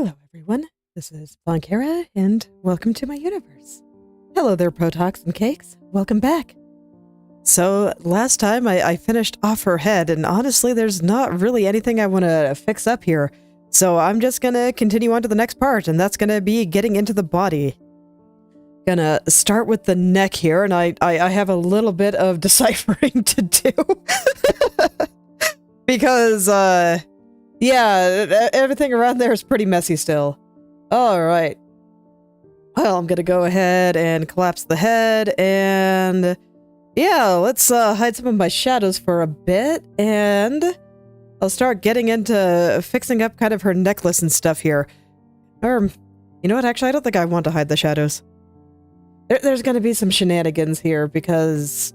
Hello everyone, this is Planckera, and welcome to my universe. Hello there, Protox and Cakes. Welcome back. So, last time I finished off her head, and honestly, there's not really anything I want to fix up here. So I'm just gonna continue on to the next part, and that's gonna be getting into the body. Gonna start with the neck here, and I have a little bit of deciphering to do. Because, yeah, everything around there is pretty messy still. Alright. Well, I'm gonna go ahead and collapse the head, and yeah, let's hide some of my shadows for a bit, and I'll start getting into fixing up kind of her necklace and stuff here. Or, you know what, actually, I don't think I want to hide the shadows. There's gonna be some shenanigans here, because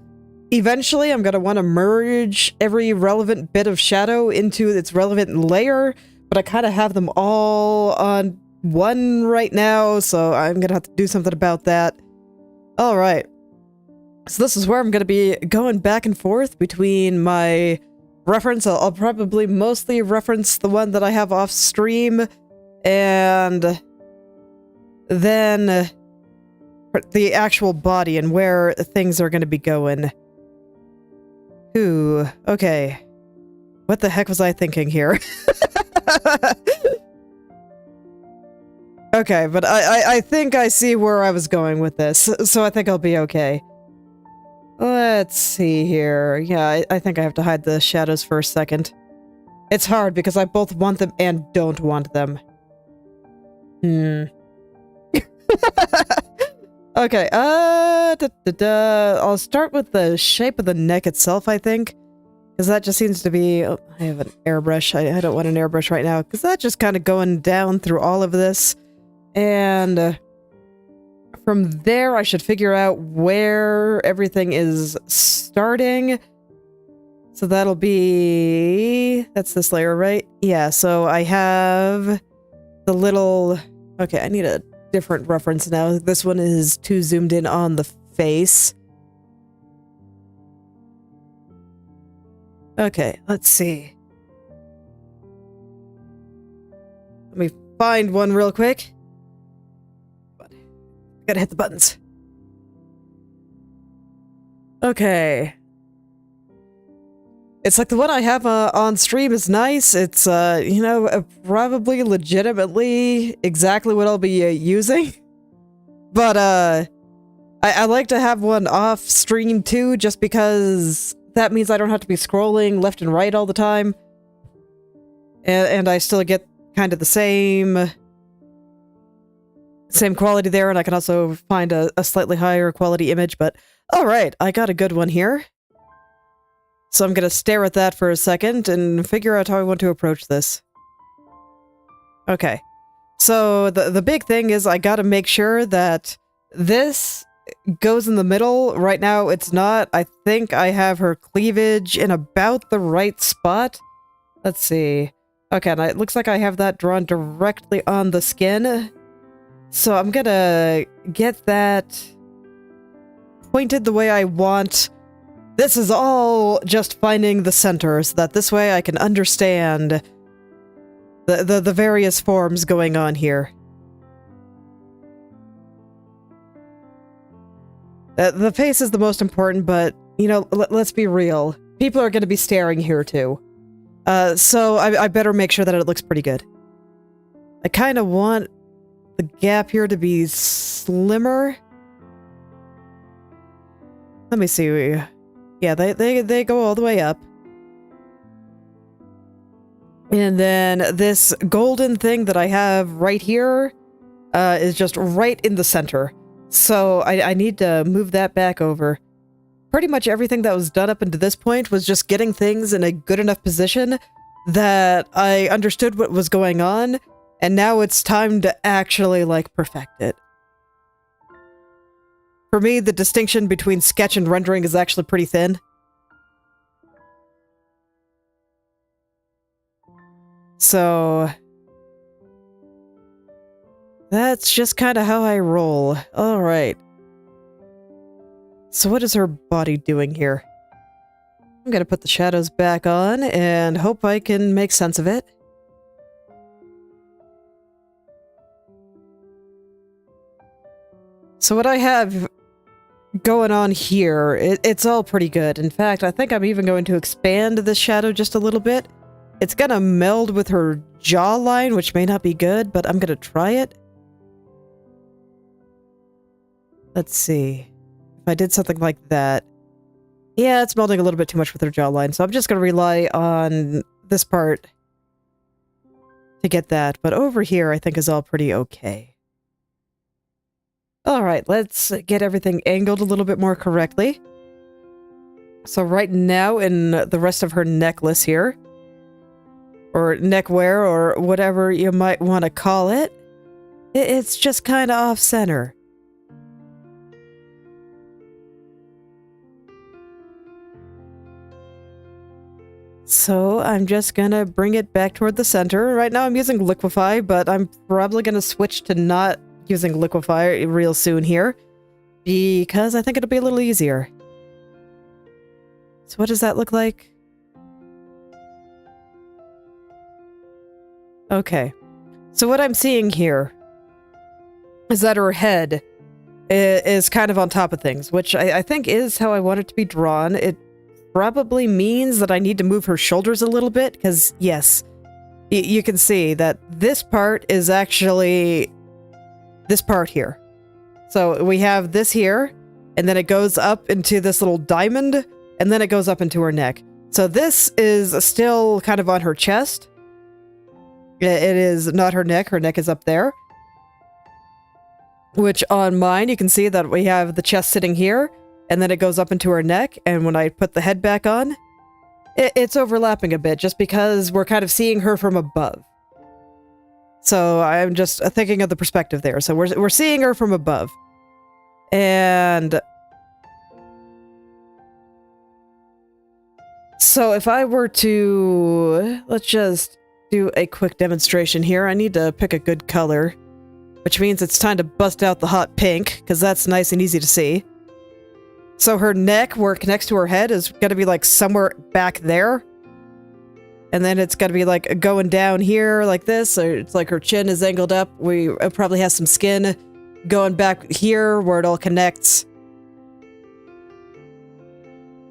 eventually I'm gonna want to merge every relevant bit of shadow into its relevant layer, but I kind of have them all on one right now, so I'm gonna have to do something about that. Alright. So this is where I'm gonna be going back and forth between my reference. I'll probably mostly reference the one that I have off stream, and then the actual body and where things are gonna be going. Ooh, okay. What the heck was I thinking here? Okay, but I think I see where I was going with this, so I think I'll be okay. Let's see here. Yeah, I think I have to hide the shadows for a second. It's hard because I both want them and don't want them. Okay, I'll start with the shape of the neck itself, I think. Because that just seems to be... Oh, I have an airbrush. I don't want an airbrush right now. Because that's just kind of going down through all of this. And from there, I should figure out where everything is starting. So that'll be... That's this layer, right? Yeah, so I have the little... Okay, I need a different reference now. This one is too zoomed in on the face. Okay, let's see. Let me find one real quick. Gotta hit the buttons. Okay. It's like the one I have on stream is nice. It's, you know, probably legitimately exactly what I'll be using. But, I like to have one off stream too, just because that means I don't have to be scrolling left and right all the time. And I still get kind of the same quality there, and I can also find a slightly higher quality image, but alright, I got a good one here. So I'm gonna stare at that for a second and figure out how I want to approach this. Okay. So the big thing is I gotta make sure that this goes in the middle. Right now it's not. I think I have her cleavage in about the right spot. Let's see. Okay, and it looks like I have that drawn directly on the skin. So I'm gonna get that pointed the way I want. This is all just finding the center, so that this way I can understand the various forms going on here. The face is the most important, but, you know, let's be real. People are going to be staring here, too. So I better make sure that it looks pretty good. I kind of want the gap here to be slimmer. Let me see. Yeah, they go all the way up. And then this golden thing that I have right here is just right in the center. So I need to move that back over. Pretty much everything that was done up until this point was just getting things in a good enough position that I understood what was going on, and now it's time to actually, like, perfect it. For me, the distinction between sketch and rendering is actually pretty thin. So that's just kind of how I roll. Alright. So what is her body doing here? I'm gonna put the shadows back on and hope I can make sense of it. So what I have going on here, it's all pretty good. In fact, I think I'm even going to expand this shadow just a little bit. It's gonna meld with her jawline, which may not be good, but I'm gonna try it. Let's see. If I did something like that. Yeah, it's melding a little bit too much with her jawline, so I'm just gonna rely on this part to get that. But over here, I think is all pretty okay. Alright, let's get everything angled a little bit more correctly. So right now, in the rest of her necklace here, or neckwear, or whatever you might want to call it, it's just kind of off-center. So I'm just gonna bring it back toward the center. Right now I'm using Liquify, but I'm probably gonna switch to not using Liquify real soon here, because I think it'll be a little easier. So what does that look like? Okay. So what I'm seeing here is that her head is kind of on top of things, which I think is how I want it to be drawn. It probably means that I need to move her shoulders a little bit, because yes, you can see that this part is actually this part here. So we have this here, and then it goes up into this little diamond, and then it goes up into her neck. So this is still kind of on her chest. It is not her neck. Her neck is up there. Which on mine, you can see that we have the chest sitting here, and then it goes up into her neck, and when I put the head back on, it's overlapping a bit, just because we're kind of seeing her from above. So I'm just thinking of the perspective there. So we're seeing her from above. And so if I were to, let's just do a quick demonstration here. I need to pick a good color, which means it's time to bust out the hot pink, because that's nice and easy to see. So her neck, where it connects to her head, is going to be like somewhere back there. And then it's going to be like going down here like this, or it's like her chin is angled up. It probably has some skin going back here where it all connects.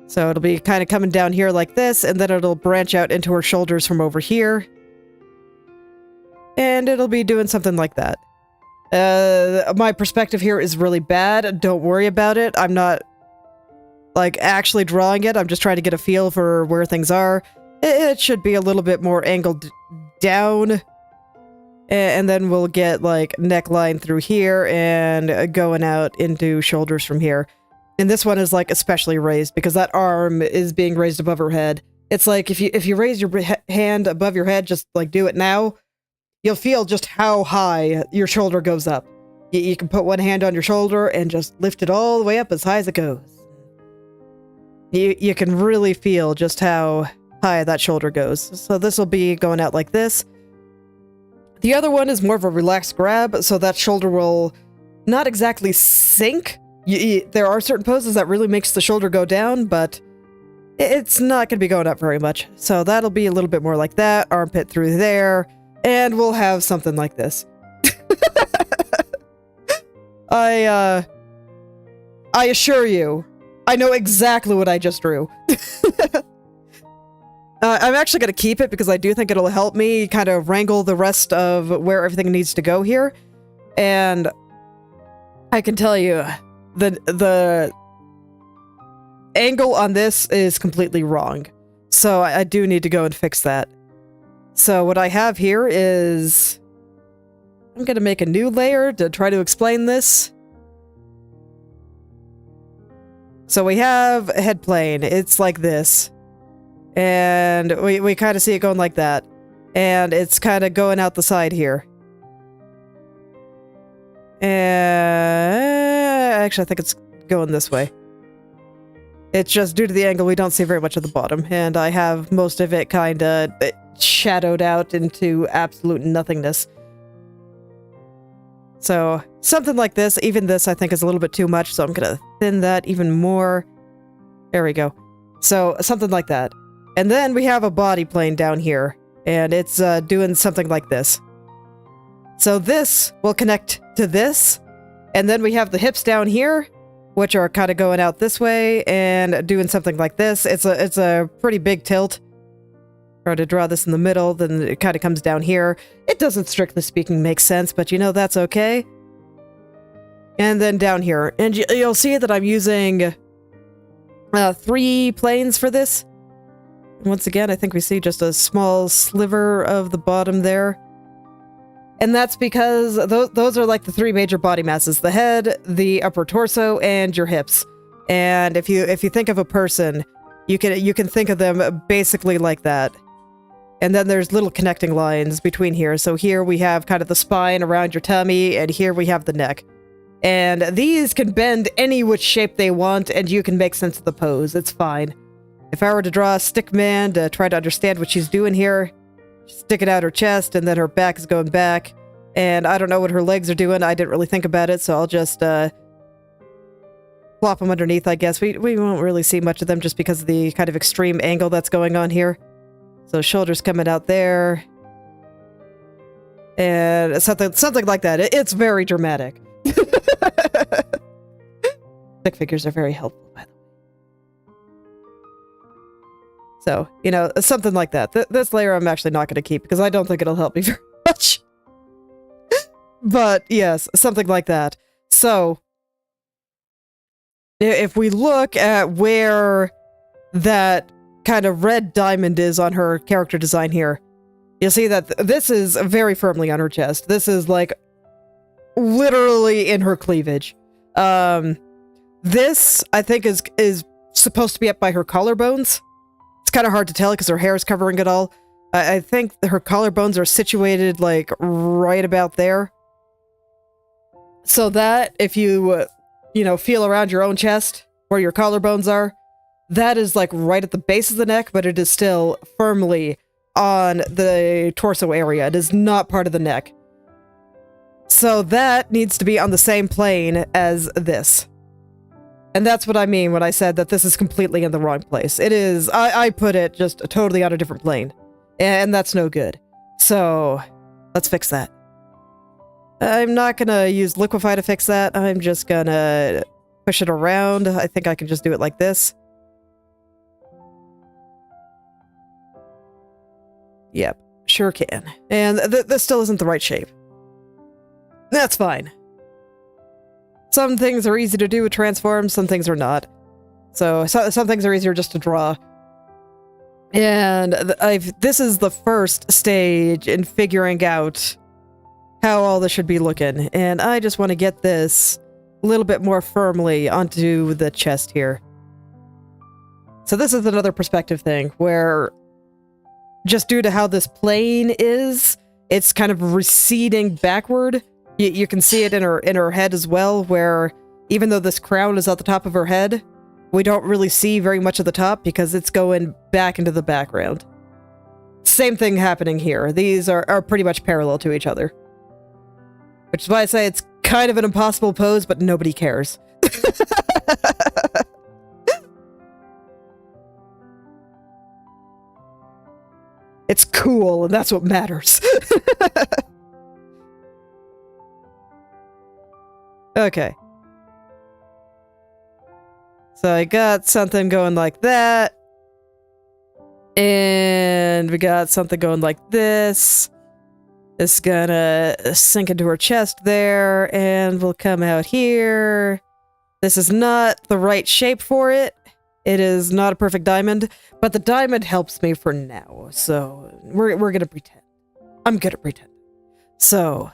So it'll be kind of coming down here like this, and then it'll branch out into her shoulders from over here. And it'll be doing something like that. My perspective here is really bad. Don't worry about it. I'm not like actually drawing it. I'm just trying to get a feel for where things are. It should be a little bit more angled down. And then we'll get like neckline through here and going out into shoulders from here. And this one is like especially raised because that arm is being raised above her head. It's like if you raise your hand above your head, just like do it now, you'll feel just how high your shoulder goes up. You can put one hand on your shoulder and just lift it all the way up as high as it goes. You can really feel just how high that shoulder goes. So this will be going out like this. The other one is more of a relaxed grab, so that shoulder will not exactly sink. There are certain poses that really makes the shoulder go down, but it's not going to be going up very much. So that'll be a little bit more like that, armpit through there, and we'll have something like this. I assure you, I know exactly what I just drew. I'm actually going to keep it because I do think it'll help me kind of wrangle the rest of where everything needs to go here. And I can tell you, the angle on this is completely wrong. So I do need to go and fix that. So what I have here is, I'm going to make a new layer to try to explain this. So we have a head plane. It's like this. And we kind of see it going like that. And it's kind of going out the side here. And actually, I think it's going this way. It's just due to the angle, we don't see very much of the bottom. And I have most of it kind of shadowed out into absolute nothingness. So something like this. Even this, I think, is a little bit too much. So I'm going to thin that even more. There we go. So something like that. And then we have a body plane down here, and it's doing something like this. So this will connect to this, And then we have the hips down here, which are kind of going out this way and doing something like this. It's a pretty big tilt. Try to draw this in the middle, then it kind of comes down here. It doesn't, strictly speaking, make sense, but you know, that's okay. And then down here. And you'll see that I'm using 3 planes for this. Once again, I think we see just a small sliver of the bottom there. And that's because those are like the 3 major body masses: the head, the upper torso, and your hips. And if you think of a person, you can think of them basically like that. And then there's little connecting lines between here. So here we have kind of the spine around your tummy, and here we have the neck. And these can bend any which shape they want, and you can make sense of the pose. It's fine. If I were to draw a stick man to try to understand what she's doing here, sticking out her chest, and then her back is going back, and I don't know what her legs are doing. I didn't really think about it, so I'll just plop them underneath, I guess. We won't really see much of them just because of the kind of extreme angle that's going on here. So shoulders coming out there, and something like that. It's very dramatic. Stick figures are very helpful, by the way. So, you know, something like that. This layer I'm actually not going to keep because I don't think it'll help me very much. But yes, something like that. So, if we look at where that kind of red diamond is on her character design here, you'll see that this is very firmly on her chest. This is like literally in her cleavage. This, I think, is supposed to be up by her collarbones. It's kind of hard to tell because her hair is covering it all. I think her collarbones are situated like right about there. So that if you, you know, feel around your own chest where your collarbones are, that is like right at the base of the neck, but it is still firmly on the torso area. It is not part of the neck. So that needs to be on the same plane as this. And that's what I mean when I said that this is completely in the wrong place. It is, I put it just totally on a different plane. And that's no good. So, let's fix that. I'm not gonna use Liquify to fix that. I'm just gonna push it around. I think I can just do it like this. Yep, sure can. And this still isn't the right shape. That's fine. Some things are easy to do with transforms, some things are not. So some things are easier just to draw. And this is the first stage in figuring out how all this should be looking. And I just want to get this a little bit more firmly onto the chest here. So this is another perspective thing where, just due to how this plane is, it's kind of receding backward. You can see it in her head as well, where even though this crown is at the top of her head, we don't really see very much of the top because it's going back into the background. Same thing happening here. These are pretty much parallel to each other. Which is why I say it's kind of an impossible pose, but nobody cares. It's cool, and that's what matters. Okay. So I got something going like that. And we got something going like this. It's gonna sink into her chest there, and we'll come out here. This is not the right shape for it. It is not a perfect diamond, but the diamond helps me for now, so we're gonna pretend. I'm gonna pretend. So,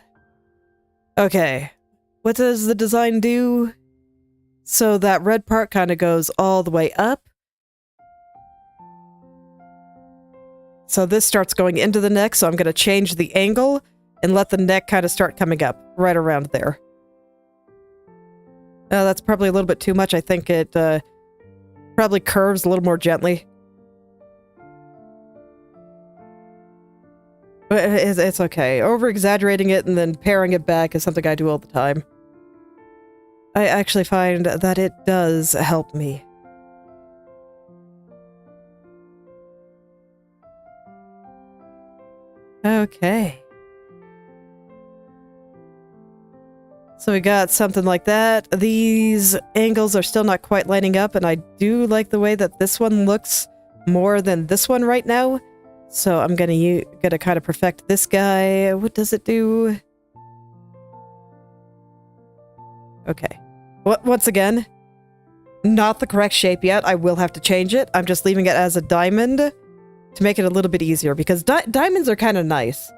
okay. What does the design do? So that red part kind of goes all the way up. So this starts going into the neck, so I'm going to change the angle and let the neck kind of start coming up right around there. That's probably a little bit too much. I think it probably curves a little more gently. But it's okay. Over-exaggerating it and then paring it back is something I do all the time. I actually find that it does help me. Okay. So we got something like that. These angles are still not quite lining up, and I do like the way that this one looks more than this one right now. So I'm gonna kind of perfect this guy. What does it do? Okay. Once again, not the correct shape yet. I will have to change it. I'm just leaving it as a diamond to make it a little bit easier, because diamonds are kind of nice.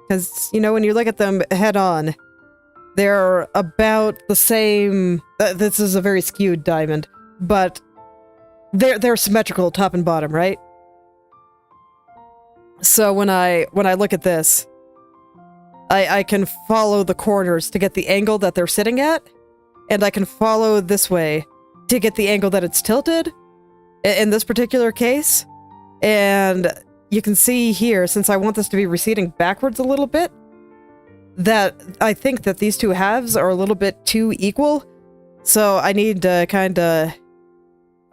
Because, you know, when you look at them head on, they're about the same. This is a very skewed diamond, but they're symmetrical top and bottom, right? So when I look at this, I can follow the corners to get the angle that they're sitting at, and I can follow this way to get the angle that it's tilted in this particular case. And you can see here, since I want this to be receding backwards a little bit, that I think that these two halves are a little bit too equal. So I need to kind of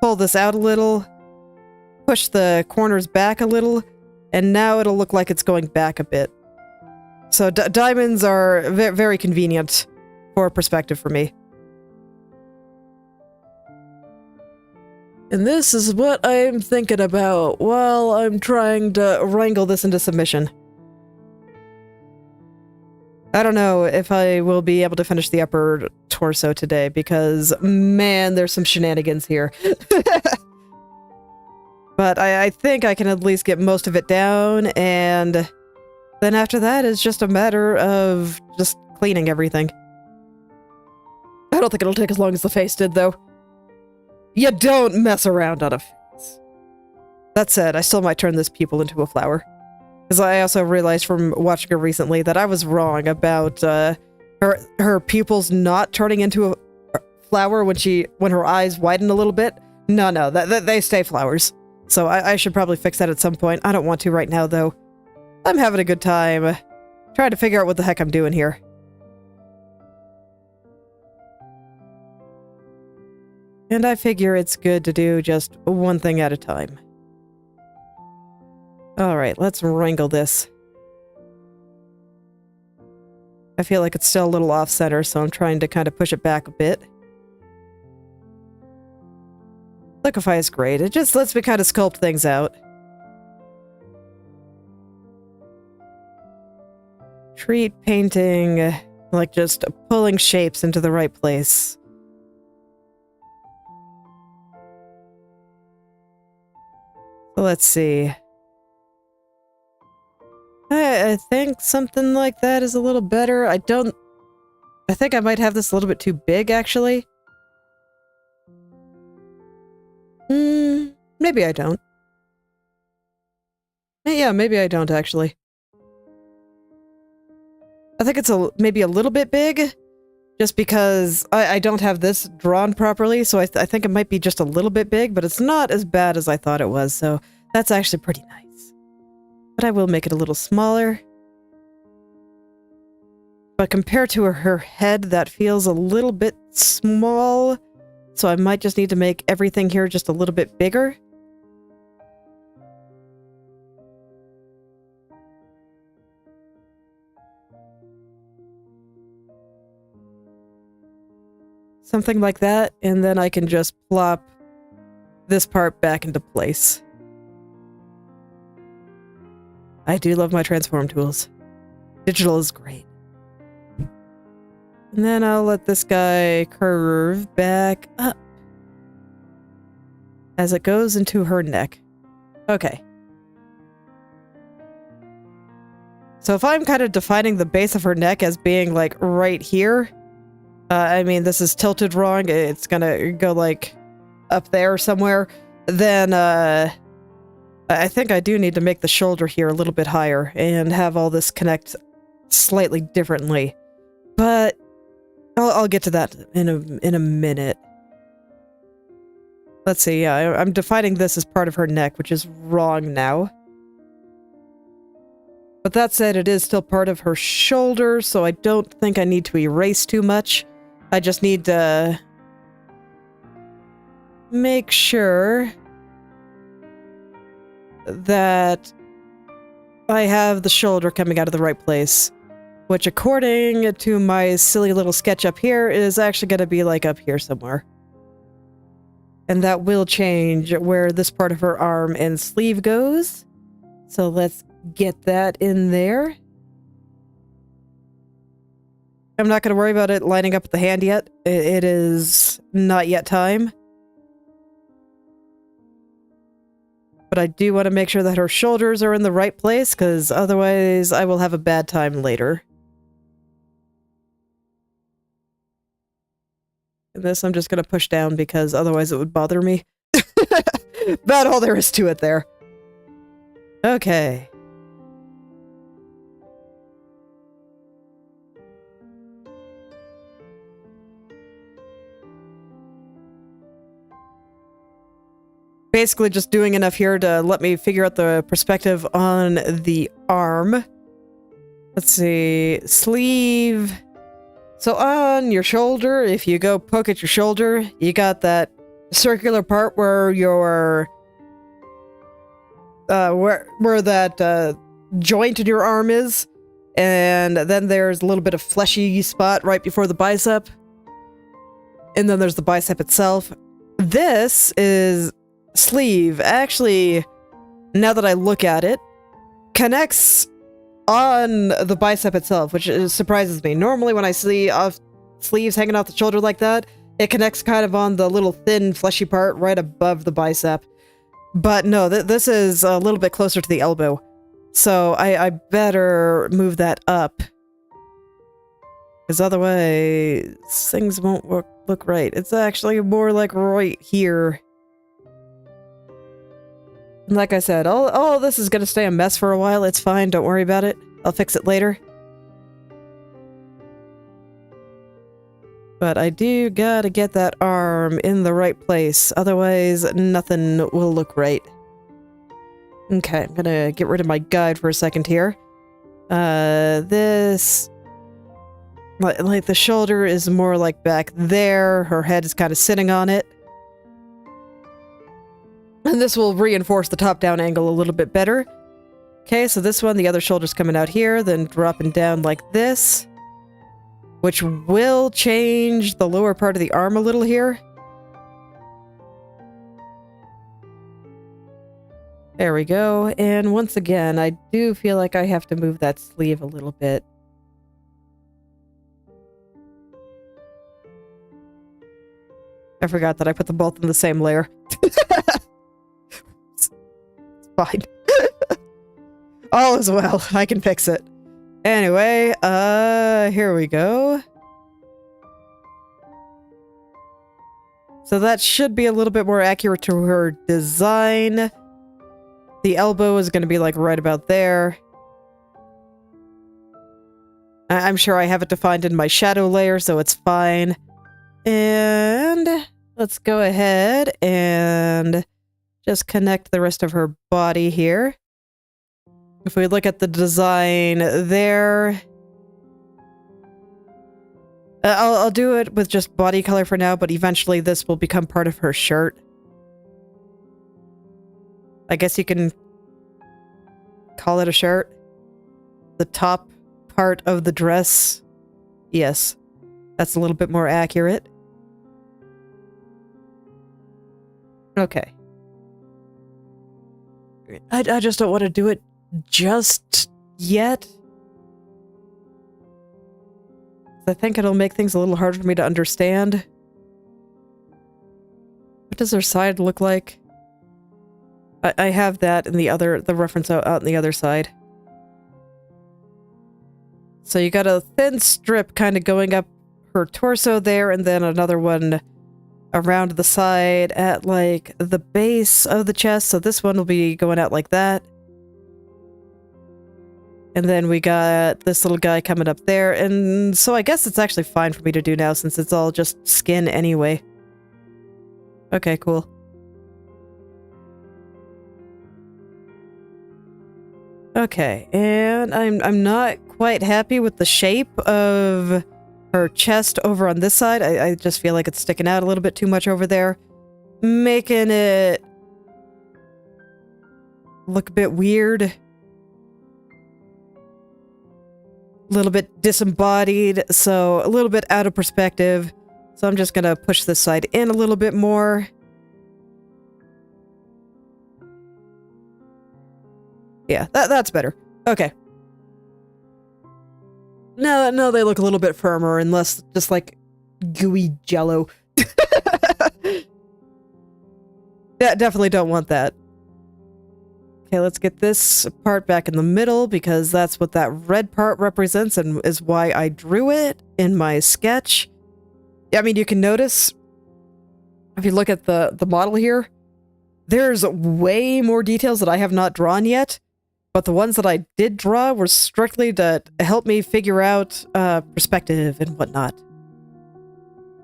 pull this out a little, push the corners back a little, and now it'll look like it's going back a bit. So diamonds are very convenient for perspective for me. And this is what I'm thinking about while I'm trying to wrangle this into submission. I don't know if I will be able to finish the upper torso today, because, man, there's some shenanigans here. But I think I can at least get most of it down, and then after that it's just a matter of just cleaning everything. I don't think it'll take as long as the face did, though. You don't mess around on a face. That said, I still might turn this pupil into a flower. Because I also realized from watching her recently that I was wrong about her pupils not turning into a flower when her eyes widen a little bit. No, they stay flowers. So I should probably fix that at some point. I don't want to right now, though. I'm having a good time trying to figure out what the heck I'm doing here. And I figure it's good to do just one thing at a time. Alright, let's wrangle this. I feel like it's still a little off-center, so I'm trying to kind of push it back a bit. Liquify is great. It just lets me kind of sculpt things out. Treat painting like just pulling shapes into the right place. Let's see. I think something like that is a little better. I think I might have this a little bit too big, actually. Maybe I don't. Yeah, maybe I don't, actually. I think it's maybe a little bit big, just because I don't have this drawn properly, so I think it might be just a little bit big, but it's not as bad as I thought it was, so that's actually pretty nice. But I will make it a little smaller. But compared to her head, that feels a little bit small, so I might just need to make everything here just a little bit bigger. Something like that, and then I can just plop this part back into place. I do love my transform tools. Digital is great. And then I'll let this guy curve back up as it goes into her neck. Okay. So if I'm kind of defining the base of her neck as being like right here, I mean, this is tilted wrong, it's gonna go like up there somewhere, then I think I do need to make the shoulder here a little bit higher and have all this connect slightly differently. But I'll get to that in a minute. Let's see, yeah, I'm defining this as part of her neck, which is wrong now. But that said, it is still part of her shoulder, so I don't think I need to erase too much. I just need to make sure that I have the shoulder coming out of the right place which according to my silly little sketch up here is actually going to be like up here somewhere. And that will change where this part of her arm and sleeve goes. So let's get that in there. I'm not going to worry about it lining up with the hand yet. It is not yet time. But I do want to make sure that her shoulders are in the right place, because otherwise I will have a bad time later. And this I'm just going to push down because otherwise it would bother me. About all there is to it there. Okay. Basically just doing enough here to let me figure out the perspective on the arm. Let's see. Sleeve. So on your shoulder, if you go poke at your shoulder, you got that circular part where your where that joint in your arm is, and then there's a little bit of fleshy spot right before the bicep, and then there's the bicep itself. This is sleeve. Actually, now that I look at it, connects on the bicep itself, which surprises me. Normally when I see sleeves hanging off the shoulder like that, it connects kind of on the little thin fleshy part right above the bicep. But no, this is a little bit closer to the elbow. So I better move that up. Because otherwise, things won't look right. It's actually more like right here. Like I said, all this is going to stay a mess for a while. It's fine. Don't worry about it. I'll fix it later. But I do gotta get that arm in the right place. Otherwise, nothing will look right. Okay, I'm gonna get rid of my guide for a second here. This... Like the shoulder is more like back there. Her head is kind of sitting on it. And this will reinforce the top-down angle a little bit better. Okay, so this one, the other shoulder's coming out here, then dropping down like this. Which will change the lower part of the arm a little here. There we go. And once again, I do feel like I have to move that sleeve a little bit. I forgot that I put them both in the same layer. It's fine. All is well. I can fix it. Anyway, here we go. So that should be a little bit more accurate to her design. The elbow is going to be like right about there. I'm sure I have it defined in my shadow layer, so it's fine. And let's go ahead and just connect the rest of her body here. If we look at the design there, I'll do it with just body color for now, but eventually this will become part of her shirt. I guess you can call it a shirt. The top part of the dress. Yes, that's a little bit more accurate. Okay. I just don't want to do it just yet. I think it'll make things a little harder for me to understand. What does her side look like? I have that in the reference out on the other side. So you got a thin strip kind of going up her torso there, and then another one around the side at like the base of the chest. So this one will be going out like that. And then we got this little guy coming up there. And so I guess it's actually fine for me to do now since it's all just skin anyway. Okay, cool. Okay, and I'm not quite happy with the shape of her chest over on this side. I just feel like it's sticking out a little bit too much over there, making it look a bit weird. a little bit disembodied, so a little bit out of perspective. So I'm just gonna push this side in a little bit more. Yeah, that's better. Okay. No, they look a little bit firmer and less just like gooey jello. Yeah, definitely don't want that. Okay, let's get this part back in the middle because that's what that red part represents and is why I drew it in my sketch. I mean, you can notice, if you look at the model here, there's way more details that I have not drawn yet, but the ones that I did draw were strictly to help me figure out perspective and whatnot.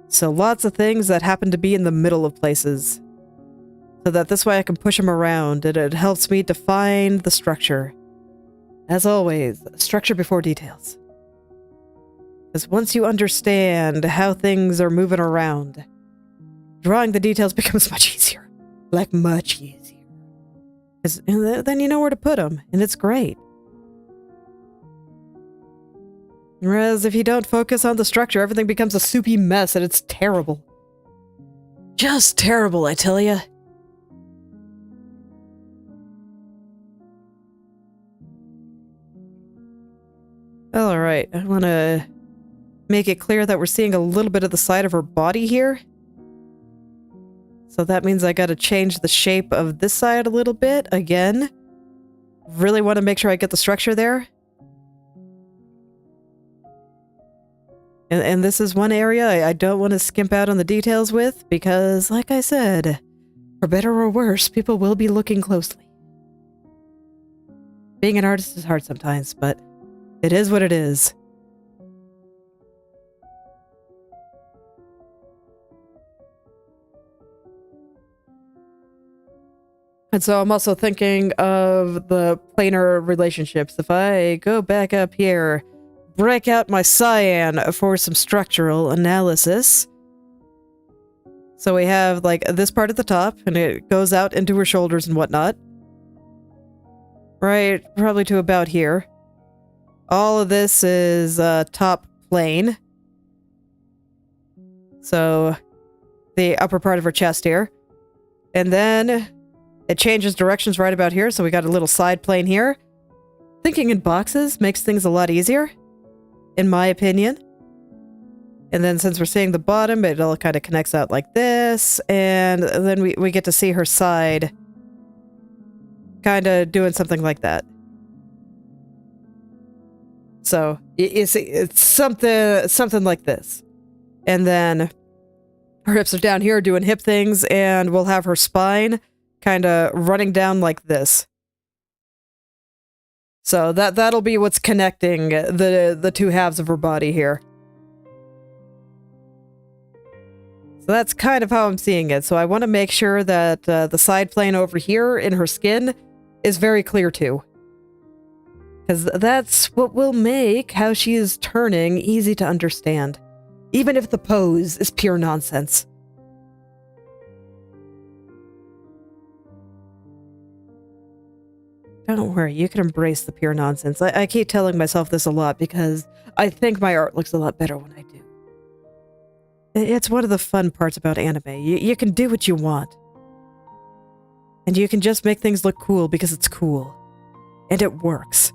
So lots of things that happen to be in the middle of places, so that this way I can push them around, and it helps me define the structure. As always, structure before details. Because once you understand how things are moving around, drawing the details becomes much easier. Like, much easier. Because then you know where to put them, and it's great. Whereas if you don't focus on the structure, everything becomes a soupy mess, and it's terrible. Just terrible, I tell ya. Alright, I want to make it clear that we're seeing a little bit of the side of her body here. So that means I gotta change the shape of this side a little bit, again. Really want to make sure I get the structure there. And this is one area I don't want to skimp out on the details with, because, like I said, for better or worse, people will be looking closely. Being an artist is hard sometimes, but it is what it is. And so I'm also thinking of the planar relationships. If I go back up here, break out my cyan for some structural analysis. So we have like this part at the top, and it goes out into her shoulders and whatnot. Right, probably to about here. All of this is top plane. So the upper part of her chest here. And then it changes directions right about here, so we got a little side plane here. Thinking in boxes makes things a lot easier, in my opinion. And then since we're seeing the bottom, it all kind of connects out like this, and then we get to see her side kind of doing something like that. So it's something like this. And then her hips are down here doing hip things, and we'll have her spine kind of running down like this. So that'll be what's connecting the two halves of her body here. So that's kind of how I'm seeing it. So I want to make sure that the side plane over here in her skin is very clear too. Because that's what will make how she is turning easy to understand. Even if the pose is pure nonsense. Don't worry, you can embrace the pure nonsense. I keep telling myself this a lot because I think my art looks a lot better when I do. It's one of the fun parts about anime. You can do what you want. And you can just make things look cool because it's cool. And it works.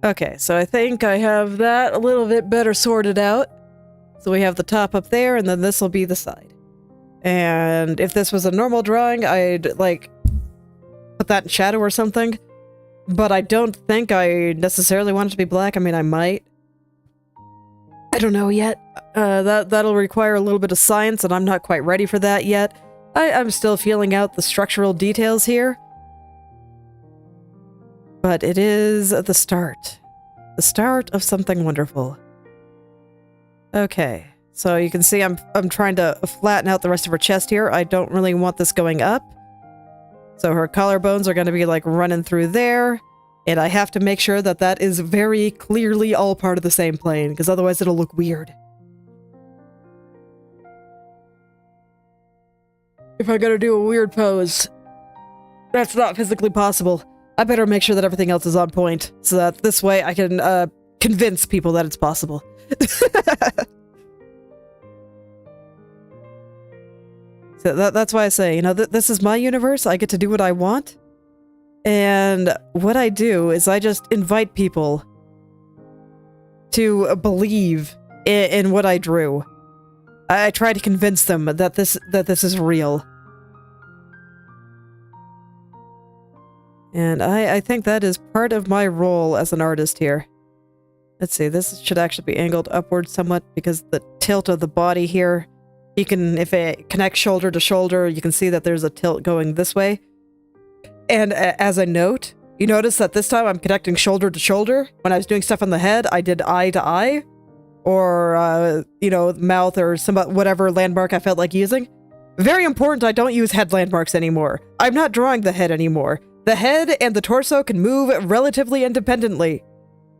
Okay, so I think I have that a little bit better sorted out. So we have the top up there, and then this will be the side. And if this was a normal drawing, I'd, like, put that in shadow or something. But I don't think I necessarily want it to be black. I mean, I might. I don't know yet. That'll require a little bit of science, and I'm not quite ready for that yet. I'm still feeling out the structural details here. But it is the start. The start of something wonderful. Okay, so you can see I'm trying to flatten out the rest of her chest here. I don't really want this going up. So her collarbones are going to be like running through there. And I have to make sure that that is very clearly all part of the same plane, because otherwise it'll look weird. if I gotta do a weird pose. That's not physically possible. I better make sure that everything else is on point, so that this way I can, convince people that it's possible. So that's why I say, you know, this is my universe, I get to do what I want. And what I do is I just invite people to believe in what I drew. I try to convince them that this is real. And I think that is part of my role as an artist here. Let's see, this should actually be angled upward somewhat because the tilt of the body here, you can, if it connects shoulder to shoulder, you can see that there's a tilt going this way. And as a note, you notice that this time I'm connecting shoulder to shoulder. When I was doing stuff on the head, I did eye to eye, or, you know, mouth or some whatever landmark I felt like using. Very important, I don't use head landmarks anymore. I'm not drawing the head anymore. The head and the torso can move relatively independently.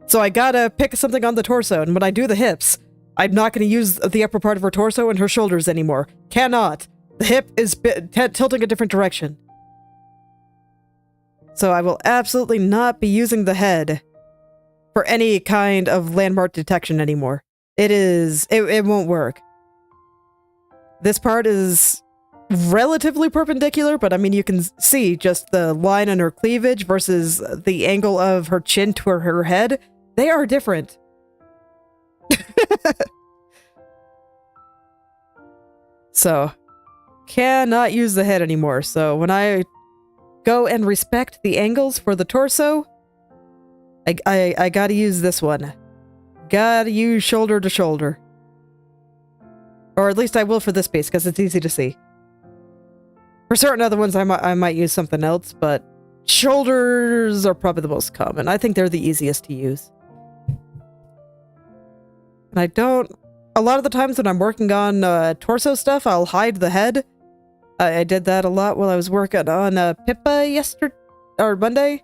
So I gotta pick something on the torso, and when I do the hips, I'm not gonna use the upper part of her torso and her shoulders anymore. Cannot. The hip is tilting a different direction. So I will absolutely not be using the head for any kind of landmark detection anymore. It won't work. This part is relatively perpendicular, but I mean, you can see just the line on her cleavage versus the angle of her chin to her head. They are different. So, cannot use the head anymore. So when I go and respect the angles for the torso, I gotta use this one. Gotta use shoulder to shoulder. Or at least I will for this piece, because it's easy to see. For certain other ones, I might use something else, but shoulders are probably the most common. I think they're the easiest to use. And I don't... A lot of the times when I'm working on torso stuff, I'll hide the head. I did that a lot while I was working on Pippa yesterday, or Monday.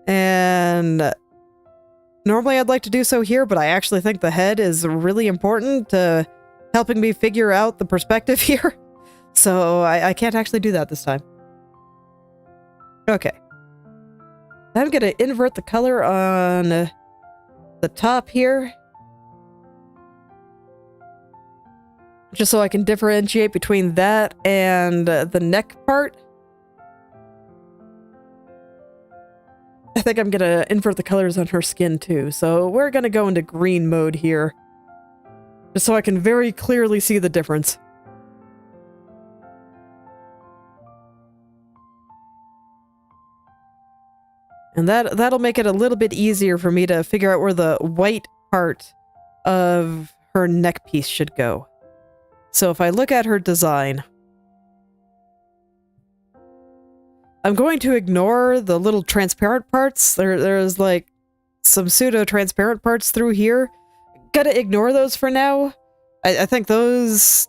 And normally I'd like to do so here, but I actually think the head is really important to helping me figure out the perspective here. So I can't actually do that this time. Okay. I'm gonna invert the color on the top here. Just so I can differentiate between that and the neck part. I think I'm gonna invert the colors on her skin too. So we're gonna go into green mode here. Just so I can very clearly see the difference. And that'll make it a little bit easier for me to figure out where the white part of her neck piece should go. So if I look at her design, I'm going to ignore the little transparent parts. There's like some pseudo-transparent parts through here. Gotta ignore those for now. I think those...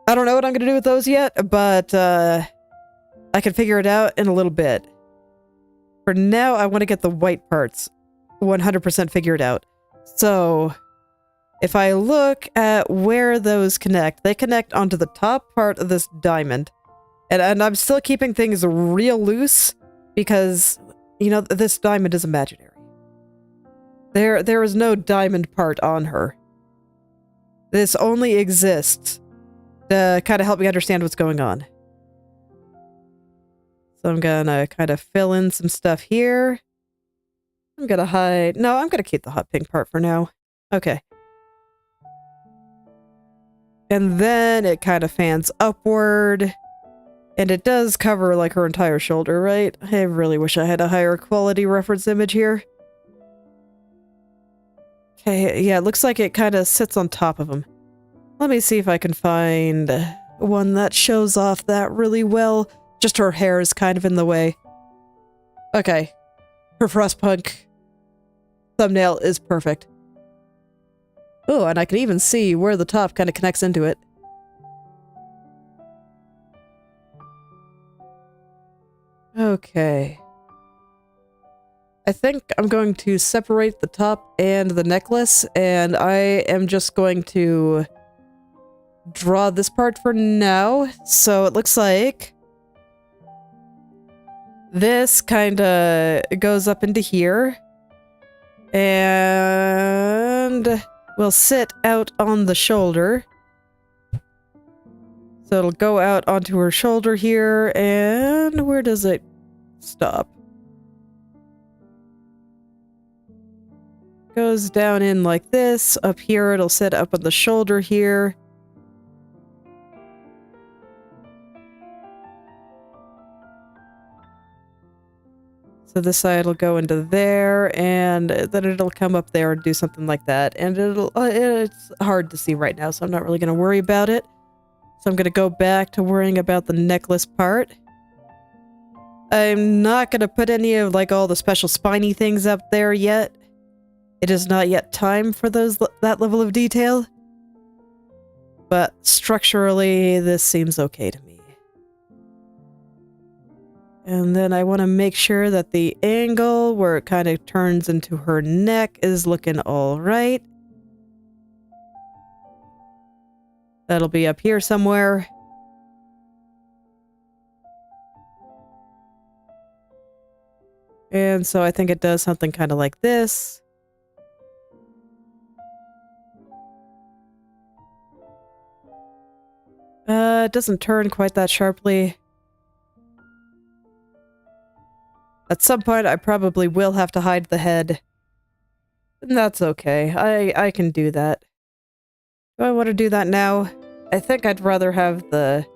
I don't know what I'm gonna do with those yet, but I can figure it out in a little bit. For now, I want to get the white parts 100% figured out. So... if I look at where those connect, they connect onto the top part of this diamond. And I'm still keeping things real loose because, you know, this diamond is imaginary. There is no diamond part on her. This only exists to kind of help me understand what's going on. So I'm gonna kind of fill in some stuff here. I'm gonna hide... No, I'm gonna keep the hot pink part for now. Okay. And then it kind of fans upward. And it does cover, like, her entire shoulder, right? I really wish I had a higher quality reference image here. Okay, yeah, it looks like it kind of sits on top of him. Let me see if I can find one that shows off that really well. Just her hair is kind of in the way. Okay. Her Frostpunk thumbnail is perfect. Oh, and I can even see where the top kind of connects into it. Okay. I think I'm going to separate the top and the necklace, and I am just going to draw this part for now. So it looks like this kind of goes up into here. And will sit out on the shoulder. So it'll go out onto her shoulder here, and where does it stop? Goes down in like this. Up here, it'll sit up on the shoulder here. So this side will go into there, and then it'll come up there and do something like that. And it's hard to see right now, so I'm not really going to worry about it. So I'm going to go back to worrying about the necklace part. I'm not going to put any of like all the special spiny things up there yet. It is not yet time for that level of detail. But structurally, this seems okay to me. And then I want to make sure that the angle where it kind of turns into her neck is looking all right. That'll be up here somewhere. And so I think it does something kind of like this. It doesn't turn quite that sharply. At some point, I probably will have to hide the head. And that's okay. I can do that. Do I want to do that now? I think I'd rather have the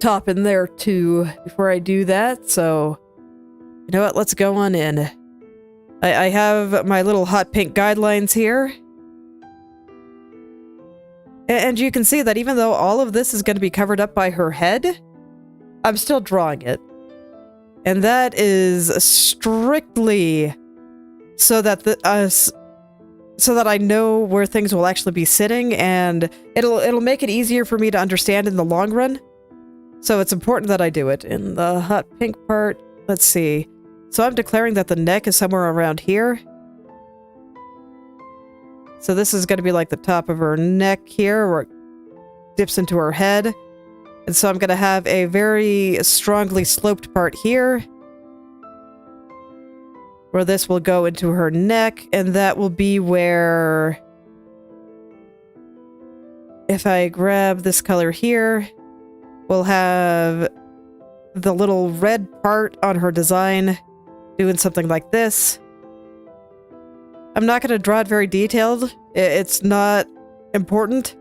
top in there too before I do that, so you know what, let's go on in. I have my little hot pink guidelines here. And you can see that even though all of this is going to be covered up by her head, I'm still drawing it. And that is strictly so that so that I know where things will actually be sitting, and it'll make it easier for me to understand in the long run. So it's important that I do it. In the hot pink part, let's see. So I'm declaring that the neck is somewhere around here. So this is going to be like the top of her neck here, where it dips into her head. And so I'm going to have a very strongly sloped part here, where this will go into her neck, and that will be where, if I grab this color here, we'll have the little red part on her design doing something like this. I'm not going to draw it very detailed. It's not important.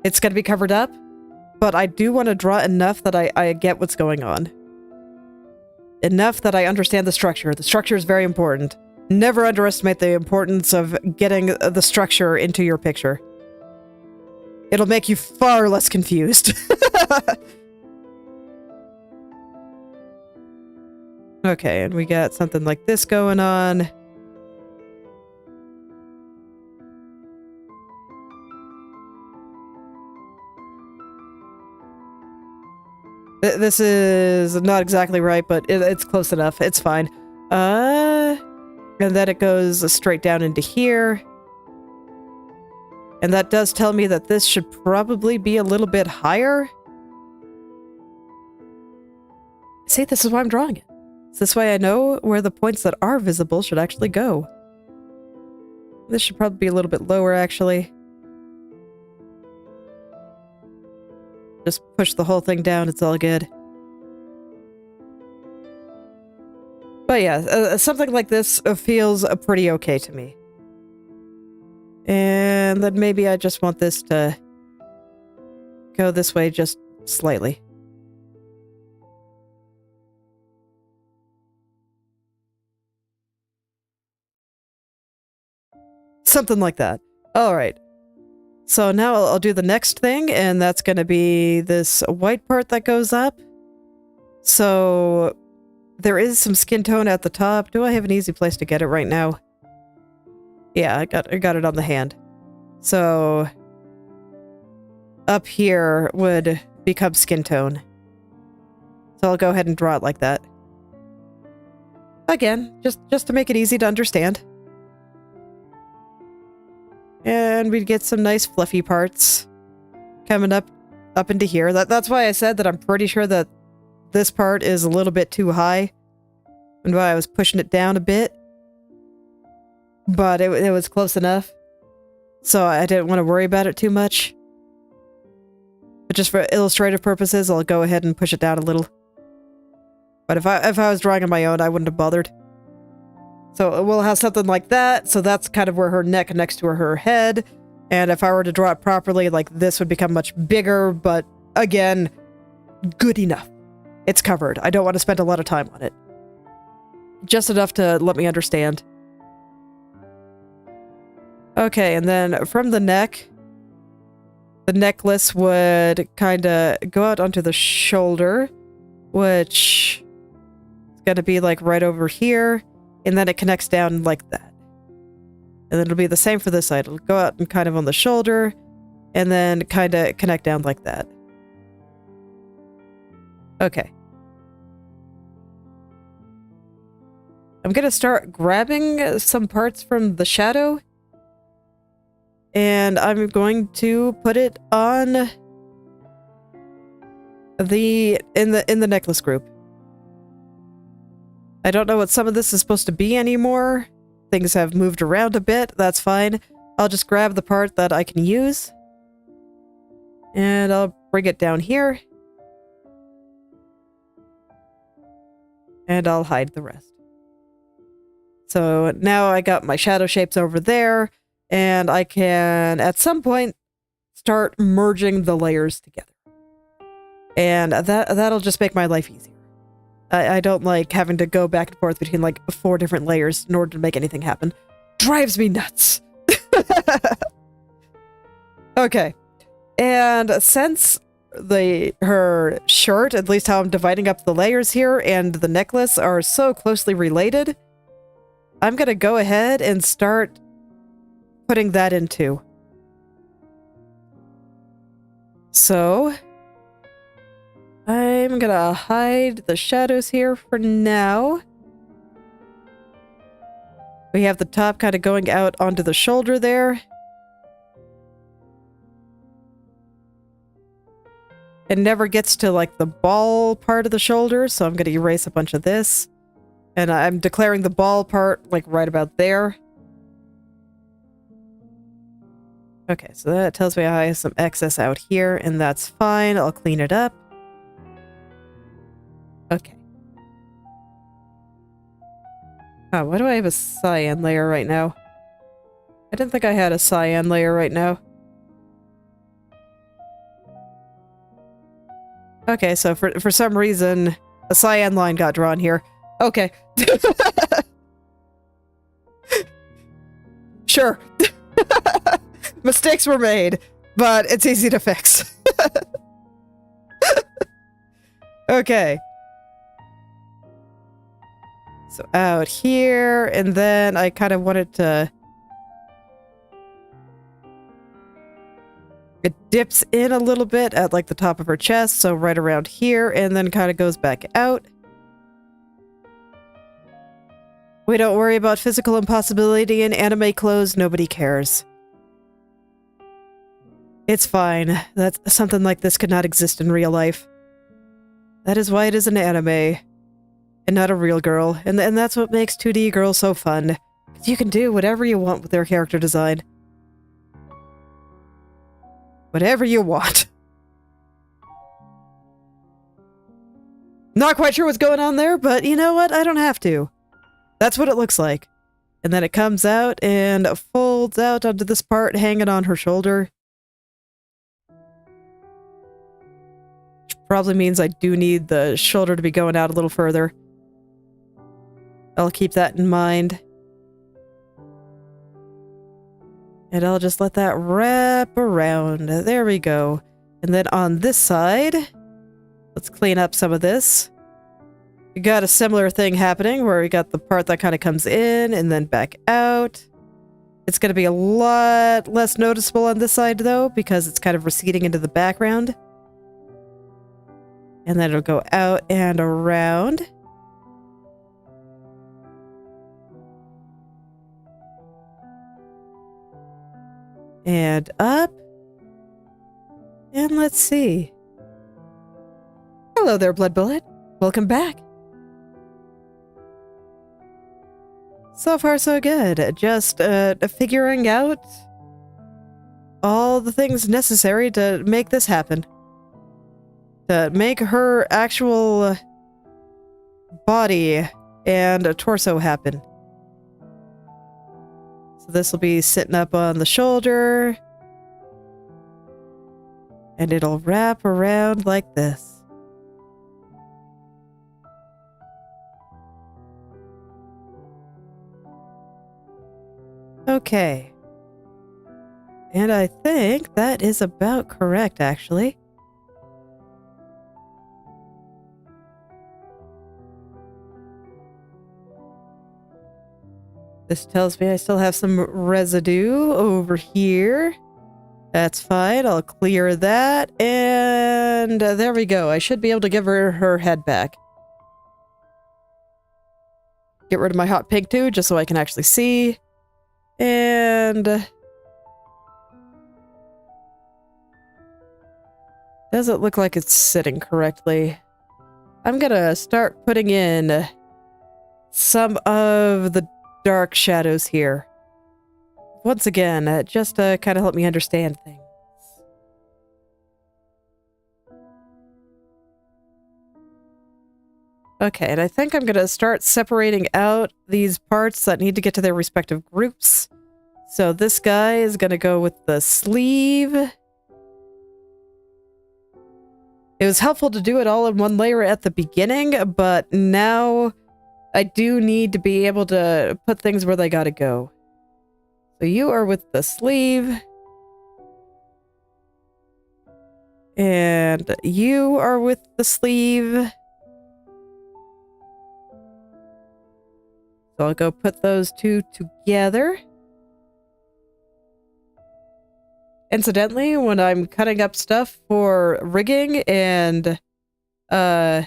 It's going to be covered up. But I do want to draw enough that I get what's going on. Enough that I understand the structure. The structure is very important. Never underestimate the importance of getting the structure into your picture. It'll make you far less confused. Okay, and we got something like this going on. This is not exactly right, but it's close enough. It's fine. And then it goes straight down into here. And that does tell me that this should probably be a little bit higher. See, this is why I'm drawing it. This way I know where the points that are visible should actually go. This should probably be a little bit lower, actually. Just push the whole thing down, it's all good. But yeah, something like this feels pretty okay to me. And then maybe I just want this to go this way just slightly. Something like that. Alright. So now I'll do the next thing, and that's going to be this white part that goes up. So there is some skin tone at the top. Do I have an easy place to get it right now? Yeah, I got it on the hand. So up here would become skin tone. So I'll go ahead and draw it like that. Again, just to make it easy to understand. And we'd get some nice fluffy parts coming up into here. That's why I said that I'm pretty sure that this part is a little bit too high. And why I was pushing it down a bit. But it was close enough. So I didn't want to worry about it too much. But just for illustrative purposes, I'll go ahead and push it down a little. But if I was drawing on my own, I wouldn't have bothered. So we'll have something like that. So that's kind of where her neck connects to her head. And if I were to draw it properly, like this would become much bigger. But again, good enough. It's covered. I don't want to spend a lot of time on it. Just enough to let me understand. Okay, and then from the neck, the necklace would kind of go out onto the shoulder, which is going to be like right over here, and then it connects down like that. And then it'll be the same for this side. It'll go out and kind of on the shoulder, and then kind of connect down like that. Okay. I'm going to start grabbing some parts from the shadow. And I'm going to put it on in the necklace group. I don't know what some of this is supposed to be anymore. Things have moved around a bit. That's fine. I'll just grab the part that I can use. And I'll bring it down here. And I'll hide the rest. So now I got my shadow shapes over there. And I can, at some point, start merging the layers together. And that'll just make my life easier. I don't like having to go back and forth between like 4 different layers in order to make anything happen. Drives me nuts. Okay. And since her shirt, at least how I'm dividing up the layers here, and the necklace are so closely related, I'm going to go ahead and start putting that into. So I'm gonna hide the shadows here for now. We have the top kind of going out onto the shoulder there. It never gets to like the ball part of the shoulder, so I'm gonna erase a bunch of this. And I'm declaring the ball part like right about there. Okay, so that tells me I have some excess out here, and that's fine. I'll clean it up. Okay. Oh, why do I have a cyan layer right now? I didn't think I had a cyan layer right now. Okay, so for some reason, a cyan line got drawn here. Okay. Sure. Mistakes were made, but it's easy to fix. Okay. So out here, and then I kind of wanted to... It dips in a little bit at like the top of her chest, so right around here, and then kind of goes back out. We don't worry about physical impossibility in anime clothes, nobody cares. It's fine. Something like this could not exist in real life. That is why it is an anime, and not a real girl. And that's what makes 2D girls so fun. You can do whatever you want with their character design. Whatever you want. Not quite sure what's going on there, but you know what? I don't have to. That's what it looks like. And then it comes out and folds out onto this part hanging on her shoulder. Probably means I do need the shoulder to be going out a little further. I'll keep that in mind. And I'll just let that wrap around. There we go. And then on this side, let's clean up some of this. We got a similar thing happening where we got the part that kind of comes in and then back out. It's going to be a lot less noticeable on this side though, because it's kind of receding into the background. And then it'll go out and around. And up. And let's see. Hello there, Blood Bullet. Welcome back. So far, so good. Just figuring out all the things necessary to make this happen. To make her actual body and a torso happen. So this will be sitting up on the shoulder. And it'll wrap around like this. Okay. And I think that is about correct, actually. This tells me I still have some residue over here. That's fine. I'll clear that. And there we go. I should be able to give her her head back. Get rid of my hot pink too, just so I can actually see. And doesn't look like it's sitting correctly. I'm gonna start putting in some of the dark shadows here. Once again, just to kind of help me understand things. Okay, and I think I'm gonna start separating out these parts that need to get to their respective groups. So this guy is gonna go with the sleeve. It was helpful to do it all in one layer at the beginning, but now I do need to be able to put things where they gotta go. So you are with the sleeve. And you are with the sleeve. So I'll go put those two together. Incidentally, when I'm cutting up stuff for rigging and Enochi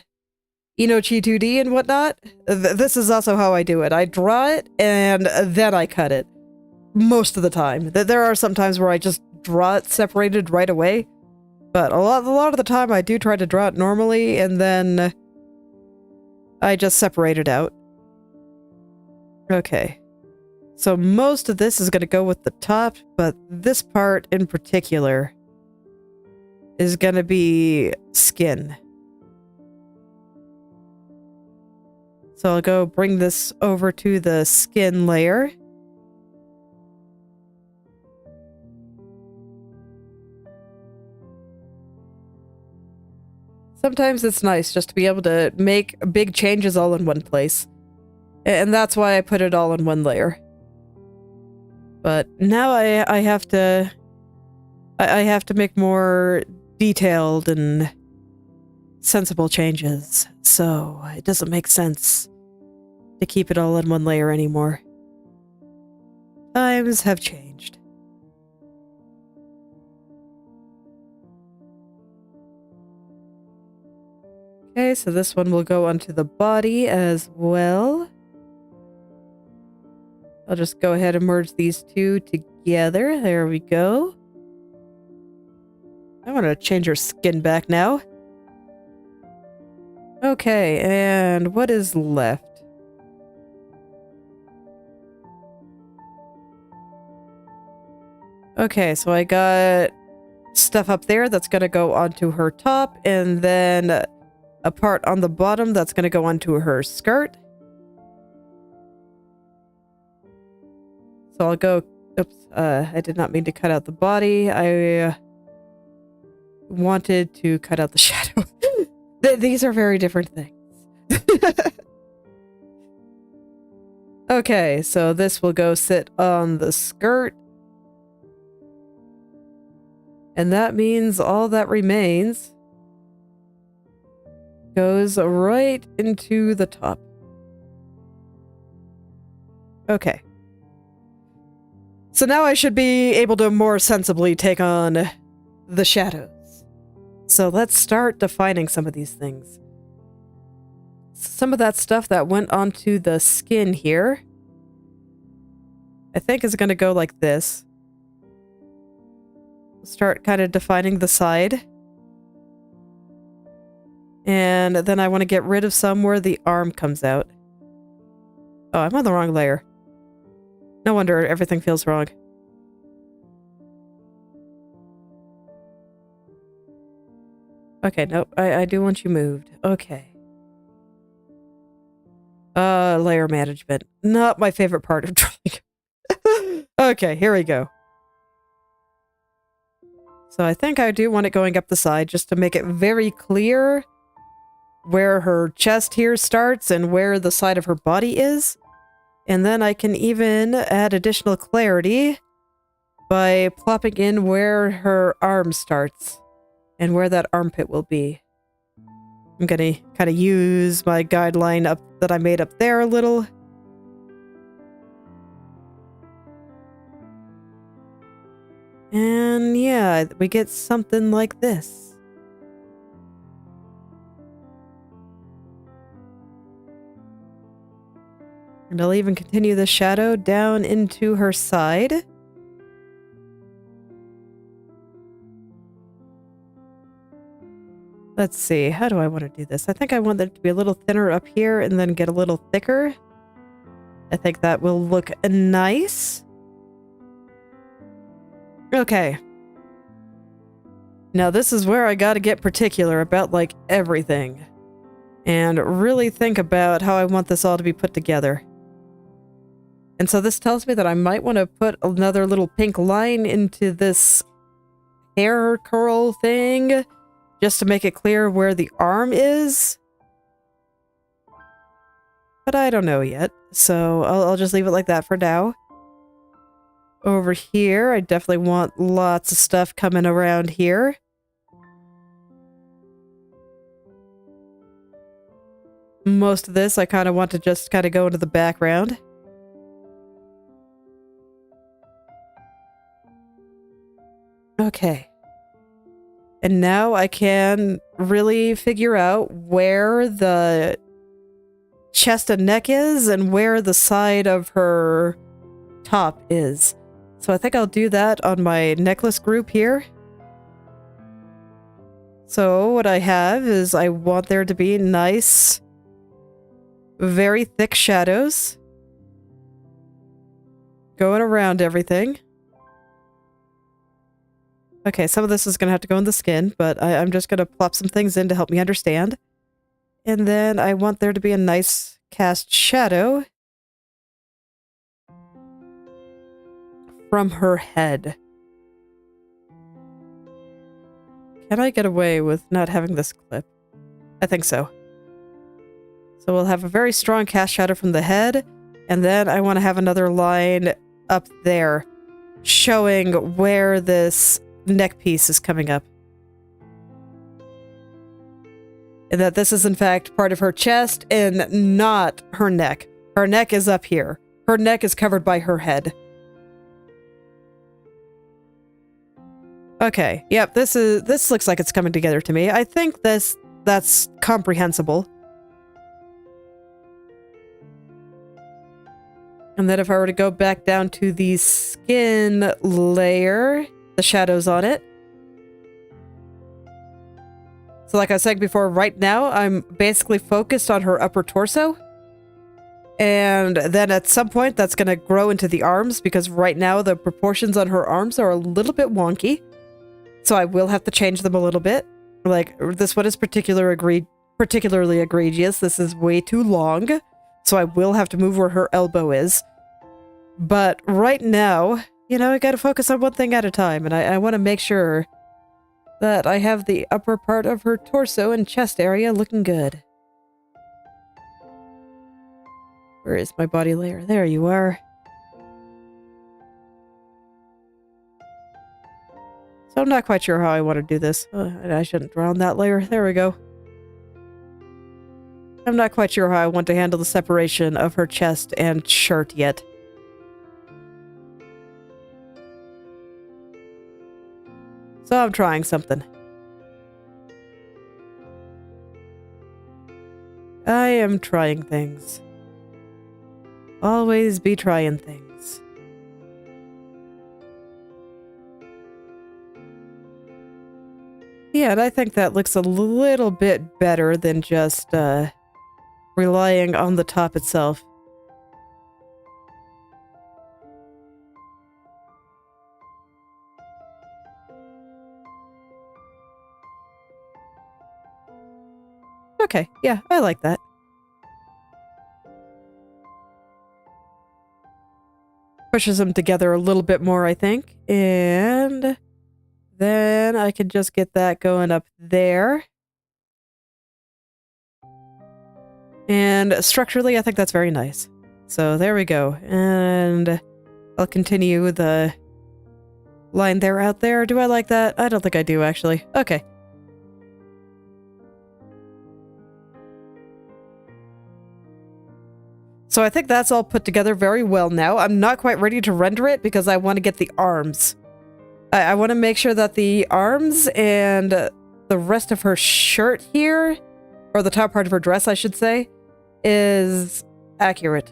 2D and whatnot, this is also how I do it. I draw it and then I cut it. Most of the time. There are some times where I just draw it separated right away. But a lot of the time I do try to draw it normally and then I just separate it out. Okay. So most of this is going to go with the top, but this part in particular is going to be skin. So I'll go bring this over to the skin layer. Sometimes it's nice just to be able to make big changes all in one place. And that's why I put it all in one layer. But now I have to make more detailed and sensible changes. So it doesn't make sense to keep it all in one layer anymore. Times have changed. Okay, so this one will go onto the body as well. I'll just go ahead and merge these two together. There we go. I want to change her skin back now. Okay, and what is left? Okay, so I got stuff up there that's going to go onto her top, and then a part on the bottom that's going to go onto her skirt. So I'll go... Oops, I did not mean to cut out the body. I wanted to cut out the shadow. These are very different things. Okay, so this will go sit on the skirt. And that means all that remains goes right into the top. Okay. So now I should be able to more sensibly take on the shadows. So let's start defining some of these things. Some of that stuff that went onto the skin here, I think is going to go like this. Start kind of defining the side. And then I want to get rid of some where the arm comes out. Oh, I'm on the wrong layer. No wonder everything feels wrong. Okay, nope. I do want you moved. Okay. Layer management. Not my favorite part of drawing. Okay, here we go. So I think I do want it going up the side just to make it very clear where her chest here starts and where the side of her body is. And then I can even add additional clarity by plopping in where her arm starts and where that armpit will be. I'm gonna kind of use my guideline up that I made up there a little. And yeah, we get something like this. And I'll even continue the shadow down into her side. Let's see, how do I want to do this? I think I want it to be a little thinner up here and then get a little thicker. I think that will look nice. Okay. Now this is where I gotta get particular about, like, everything. And really think about how I want this all to be put together. And so this tells me that I might want to put another little pink line into this hair curl thing, just to make it clear where the arm is. But I don't know yet, so I'll just leave it like that for now. Over here, I definitely want lots of stuff coming around here. Most of this I kind of want to just kind of go into the background. Okay. And now I can really figure out where the chest and neck is and where the side of her top is. So I think I'll do that on my necklace group here. So what I have is I want there to be nice, very thick shadows going around everything. Okay, some of this is going to have to go in the skin, but I'm just going to plop some things in to help me understand. And then I want there to be a nice cast shadow from her head. Can I get away with not having this clip? I think so. So we'll have a very strong cast shadow from the head, and then I want to have another line up there showing where this neck piece is coming up. And that this is in fact part of her chest and not her neck. Her neck is up here. Her neck is covered by her head. Okay, yep, this looks like it's coming together to me. I think that's comprehensible. And then if I were to go back down to the skin layer, the shadows on it. So like I was saying before, right now I'm basically focused on her upper torso. And then at some point that's going to grow into the arms, because right now the proportions on her arms are a little bit wonky. So I will have to change them a little bit. Like, this one is particularly egregious. This is way too long. So I will have to move where her elbow is. But right now, you know, I gotta focus on one thing at a time, and I want to make sure that I have the upper part of her torso and chest area looking good. Where is my body layer? There you are. So I'm not quite sure how I want to do this. I shouldn't draw on that layer. There we go. I'm not quite sure how I want to handle the separation of her chest and shirt yet. So I'm trying something. I am trying things. Always be trying things. Yeah, and I think that looks a little bit better than just relying on the top itself. Okay, yeah, I like that. Pushes them together a little bit more, I think. And then I can just get that going up there. And structurally, I think that's very nice. So there we go. And I'll continue the line there out there. Do I like that? I don't think I do, actually. Okay. So I think that's all put together very well now. I'm not quite ready to render it because I want to get the arms. I want to make sure that the arms and the rest of her shirt here, or the top part of her dress, I should say, is accurate.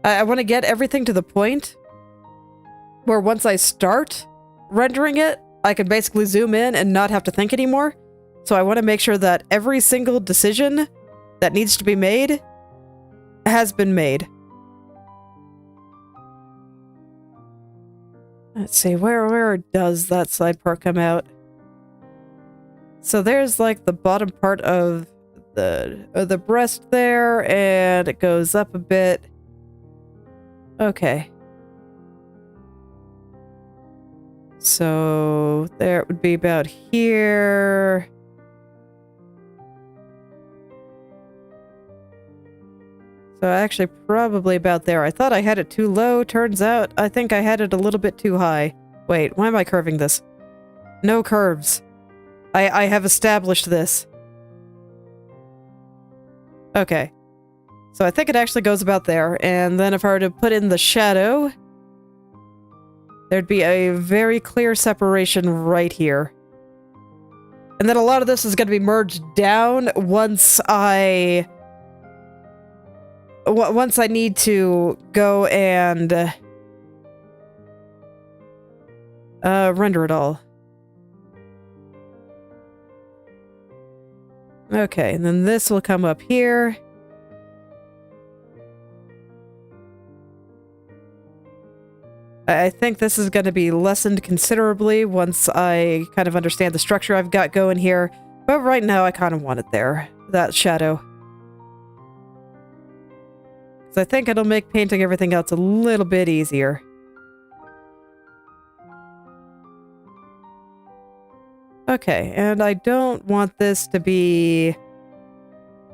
I want to get everything to the point where once I start rendering it, I can basically zoom in and not have to think anymore. So I want to make sure that every single decision that needs to be made has been made. Let's see, where does that side part come out? So there's like the bottom part of the breast there, and it goes up a bit. Okay. So there it would be about here. So actually probably about there. I thought I had it too low. Turns out I think I had it a little bit too high. Wait, why am I curving this? No curves. I have established this. Okay. So I think it actually goes about there. And then if I were to put in the shadow, there'd be a very clear separation right here. And then a lot of this is going to be merged down once I need to go and render it all. Okay, and then this will come up here. I think this is going to be lessened considerably once I kind of understand the structure I've got going here. But right now I kind of want it there, that shadow. So I think it'll make painting everything else a little bit easier. Okay, and I don't want this to be...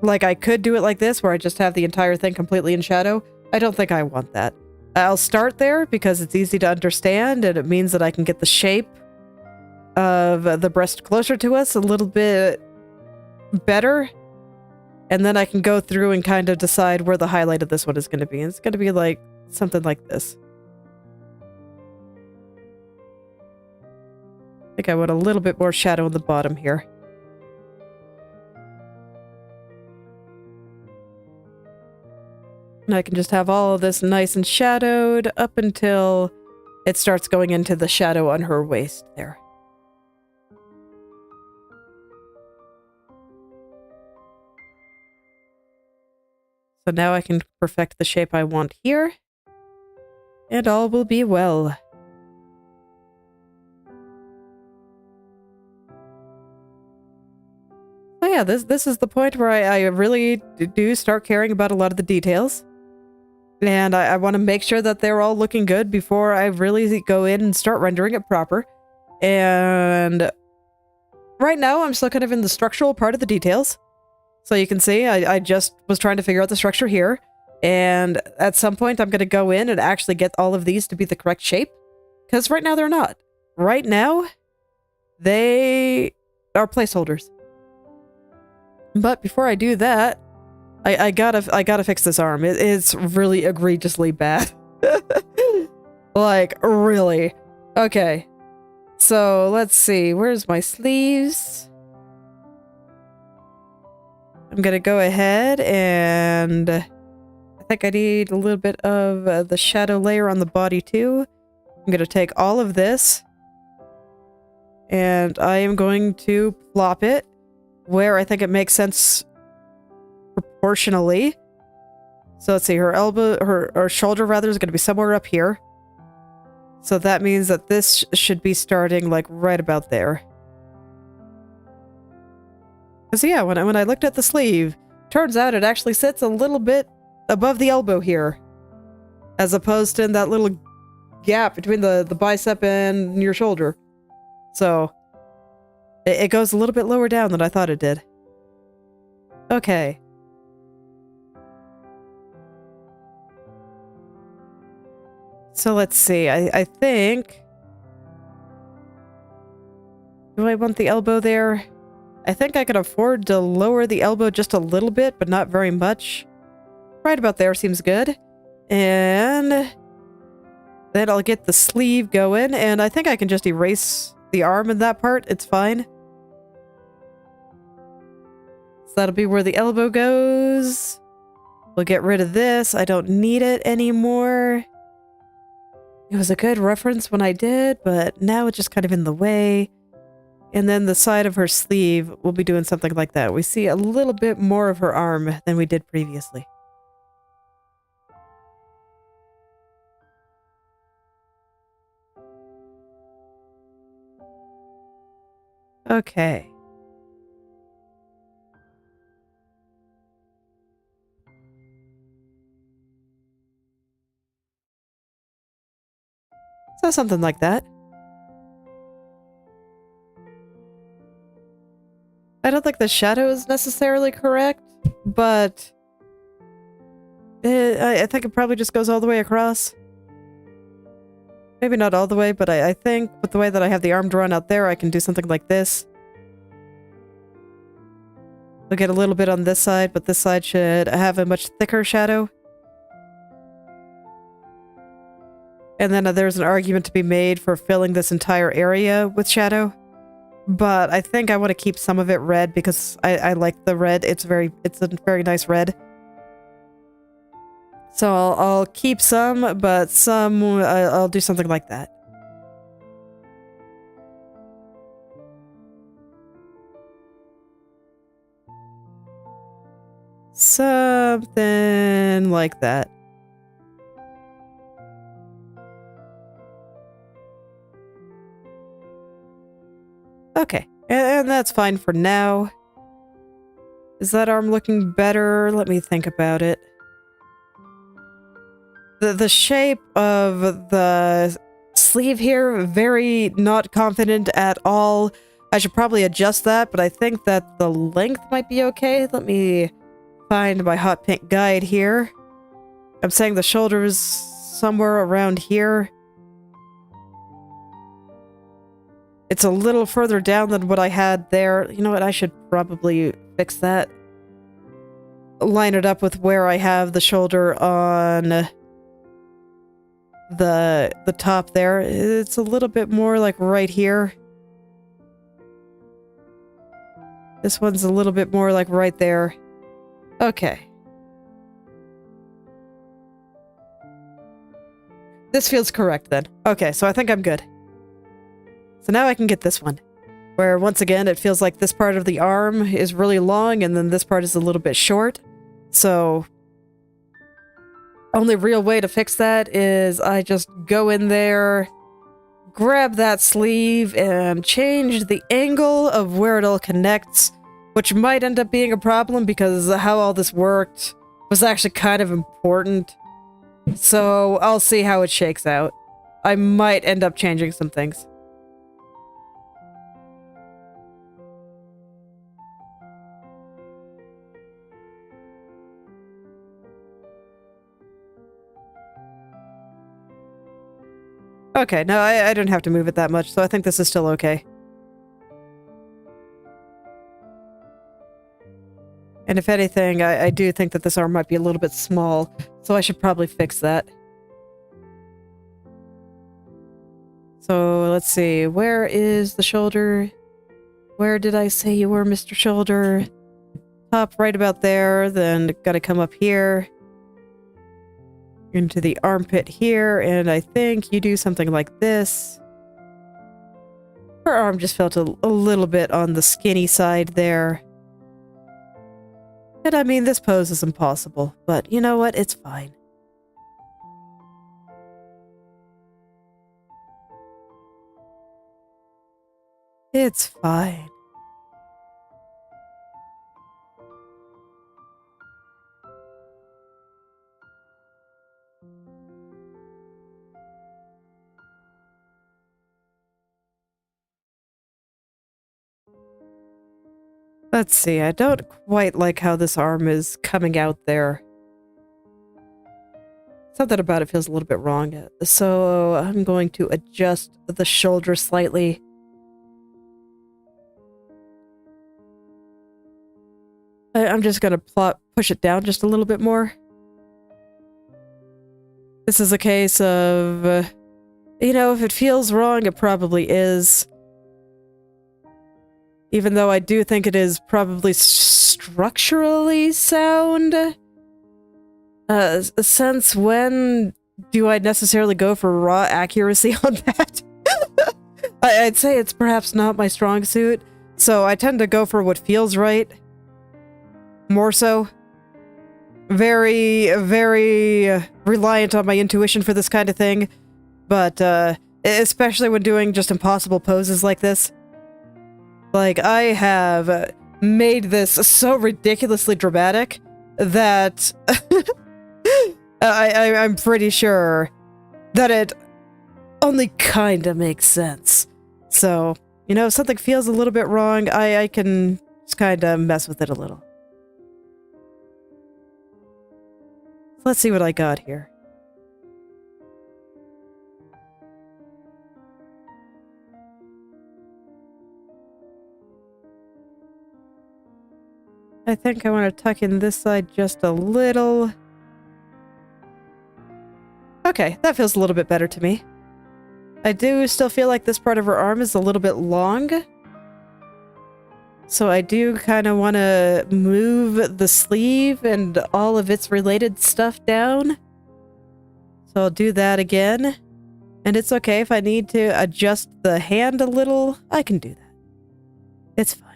Like, I could do it like this, where I just have the entire thing completely in shadow. I don't think I want that. I'll start there, because it's easy to understand, and it means that I can get the shape of the breast closer to us a little bit better. And then I can go through and kind of decide where the highlight of this one is going to be. And it's going to be like something like this. I think I want a little bit more shadow in the bottom here. And I can just have all of this nice and shadowed up until it starts going into the shadow on her waist there. So now I can perfect the shape I want here, and all will be well. So yeah, this is the point where I really do start caring about a lot of the details. And I want to make sure that they're all looking good before I really go in and start rendering it proper. And right now I'm still kind of in the structural part of the details. So you can see, I just was trying to figure out the structure here. And at some point, I'm going to go in and actually get all of these to be the correct shape. Because right now, they're not. Right now, they are placeholders. But before I do that, I gotta fix this arm. It's really egregiously bad. Like, really. Okay. So, let's see. Where's my sleeves? I'm gonna go ahead and I think I need a little bit of the shadow layer on the body too. I'm gonna take all of this and I am going to plop it where I think it makes sense proportionally. So let's see, her elbow, her shoulder rather, is going to be somewhere up here. So that means that this should be starting like right about there. Because yeah, when I looked at the sleeve, turns out it actually sits a little bit above the elbow here, as opposed to in that little gap between the bicep and your shoulder. So it goes a little bit lower down than I thought it did. Okay. So let's see, I think... Do I want the elbow there? I think I can afford to lower the elbow just a little bit, but not very much. Right about there seems good. And then I'll get the sleeve going, and I think I can just erase the arm in that part. It's fine. So that'll be where the elbow goes. We'll get rid of this. I don't need it anymore. It was a good reference when I did, but now it's just kind of in the way. And then the side of her sleeve will be doing something like that. We see a little bit more of her arm than we did previously. Okay. So something like that. I don't think the shadow is necessarily correct, but I think it probably just goes all the way across. Maybe not all the way, but I think with the way that I have the arm drawn out there, I can do something like this. We'll get a little bit on this side, but this side should have a much thicker shadow. And then there's an argument to be made for filling this entire area with shadow. But I think I want to keep some of it red because I like the red. It's a very nice red. So I'll keep some, but some I'll do something like that. Something like that. Okay, and that's fine for now. Is that arm looking better? Let me think about it. The shape of the sleeve here, very not confident at all. I should probably adjust that, but I think that the length might be okay. Let me find my hot pink guide here. I'm saying the shoulder's somewhere around here. It's a little further down than what I had there. You know what? I should probably fix that. Line it up with where I have the shoulder on the top there. It's a little bit more like right here. This one's a little bit more like right there. Okay. This feels correct then. Okay, so I think I'm good. So now I can get this one, where once again it feels like this part of the arm is really long and then this part is a little bit short. So only real way to fix that is I just go in there, grab that sleeve, and change the angle of where it all connects, which might end up being a problem because how all this worked was actually kind of important. So I'll see how it shakes out. I might end up changing some things. Okay, no, I didn't have to move it that much, so I think this is still okay. And if anything, I do think that this arm might be a little bit small, so I should probably fix that. So, let's see, where is the shoulder? Where did I say you were, Mr. Shoulder? Top right about there, then gotta come up here. Into the armpit here, and I think you do something like this. Her arm just felt a little bit on the skinny side there. And I mean, this pose is impossible, but you know what? It's fine. It's fine. Let's see, I don't quite like how this arm is coming out there. Something about it feels a little bit wrong. So I'm going to adjust the shoulder slightly. I'm just going to push it down just a little bit more. This is a case of, you know, if it feels wrong, it probably is. Even though I do think it is probably structurally sound. Since when do I necessarily go for raw accuracy on that? I'd say it's perhaps not my strong suit, so I tend to go for what feels right. More so. Very, very reliant on my intuition for this kind of thing, but especially when doing just impossible poses like this. Like, I have made this so ridiculously dramatic that I'm pretty sure that it only kinda makes sense. So, you know, if something feels a little bit wrong, I can just kinda mess with it a little. Let's see what I got here. I think I want to tuck in this side just a little. Okay, that feels a little bit better to me. I do still feel like this part of her arm is a little bit long. So I do kind of want to move the sleeve and all of its related stuff down. So I'll do that again. And it's okay if I need to adjust the hand a little. I can do that. It's fine.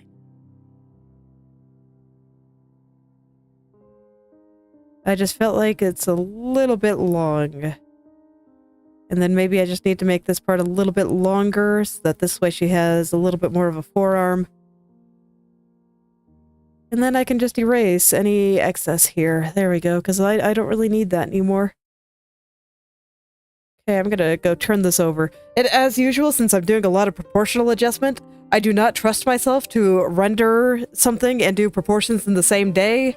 I just felt like it's a little bit long. And then maybe I just need to make this part a little bit longer so that this way she has a little bit more of a forearm. And then I can just erase any excess here. There we go, because I don't really need that anymore. Okay, I'm gonna go turn this over. And as usual, since I'm doing a lot of proportional adjustment, I do not trust myself to render something and do proportions in the same day.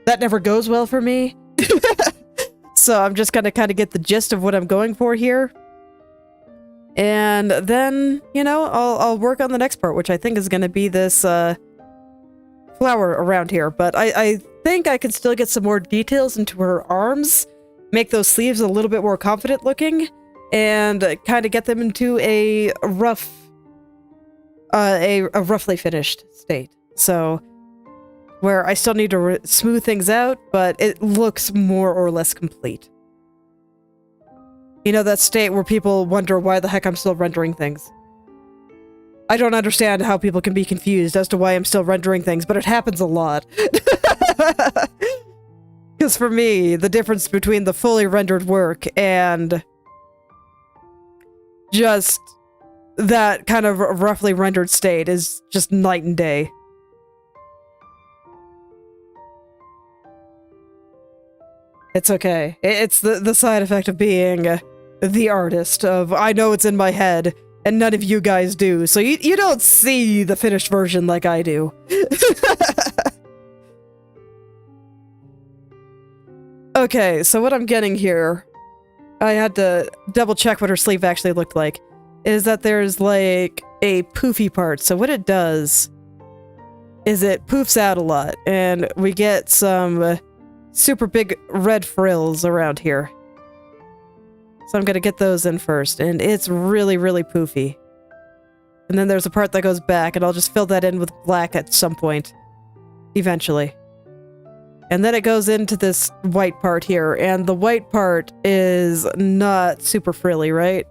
That never goes well for me. So I'm just gonna kind of get the gist of what I'm going for here. And then, you know, I'll work on the next part, which I think is gonna be this, flower around here. But I think I can still get some more details into her arms, make those sleeves a little bit more confident looking, and kind of get them into a rough, a roughly finished state. So, where I still need to smooth things out, but it looks more or less complete. You know, that state where people wonder why the heck I'm still rendering things. I don't understand how people can be confused as to why I'm still rendering things, but it happens a lot. Because for me, the difference between the fully rendered work and just that kind of roughly rendered state is just night and day. It's okay. It's the side effect of being the artist of, I know it's in my head, and none of you guys do, so you don't see the finished version like I do. Okay, so what I'm getting here, I had to double check what her sleeve actually looked like, is that there's like a poofy part. So what it does is it poofs out a lot, and we get some super big red frills around here. So I'm gonna get those in first, and it's really, really poofy. And then there's a part that goes back, and I'll just fill that in with black at some point. Eventually. And then it goes into this white part here, and the white part is not super frilly, right?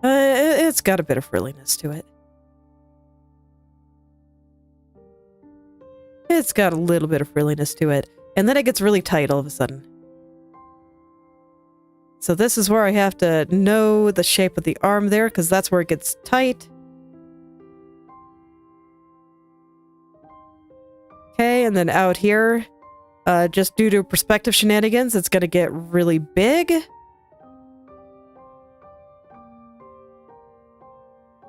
It's got a bit of frilliness to it. It's got a little bit of frilliness to it. And then it gets really tight all of a sudden. So this is where I have to know the shape of the arm there, because that's where it gets tight. Okay, and then out here, just due to perspective shenanigans, it's going to get really big.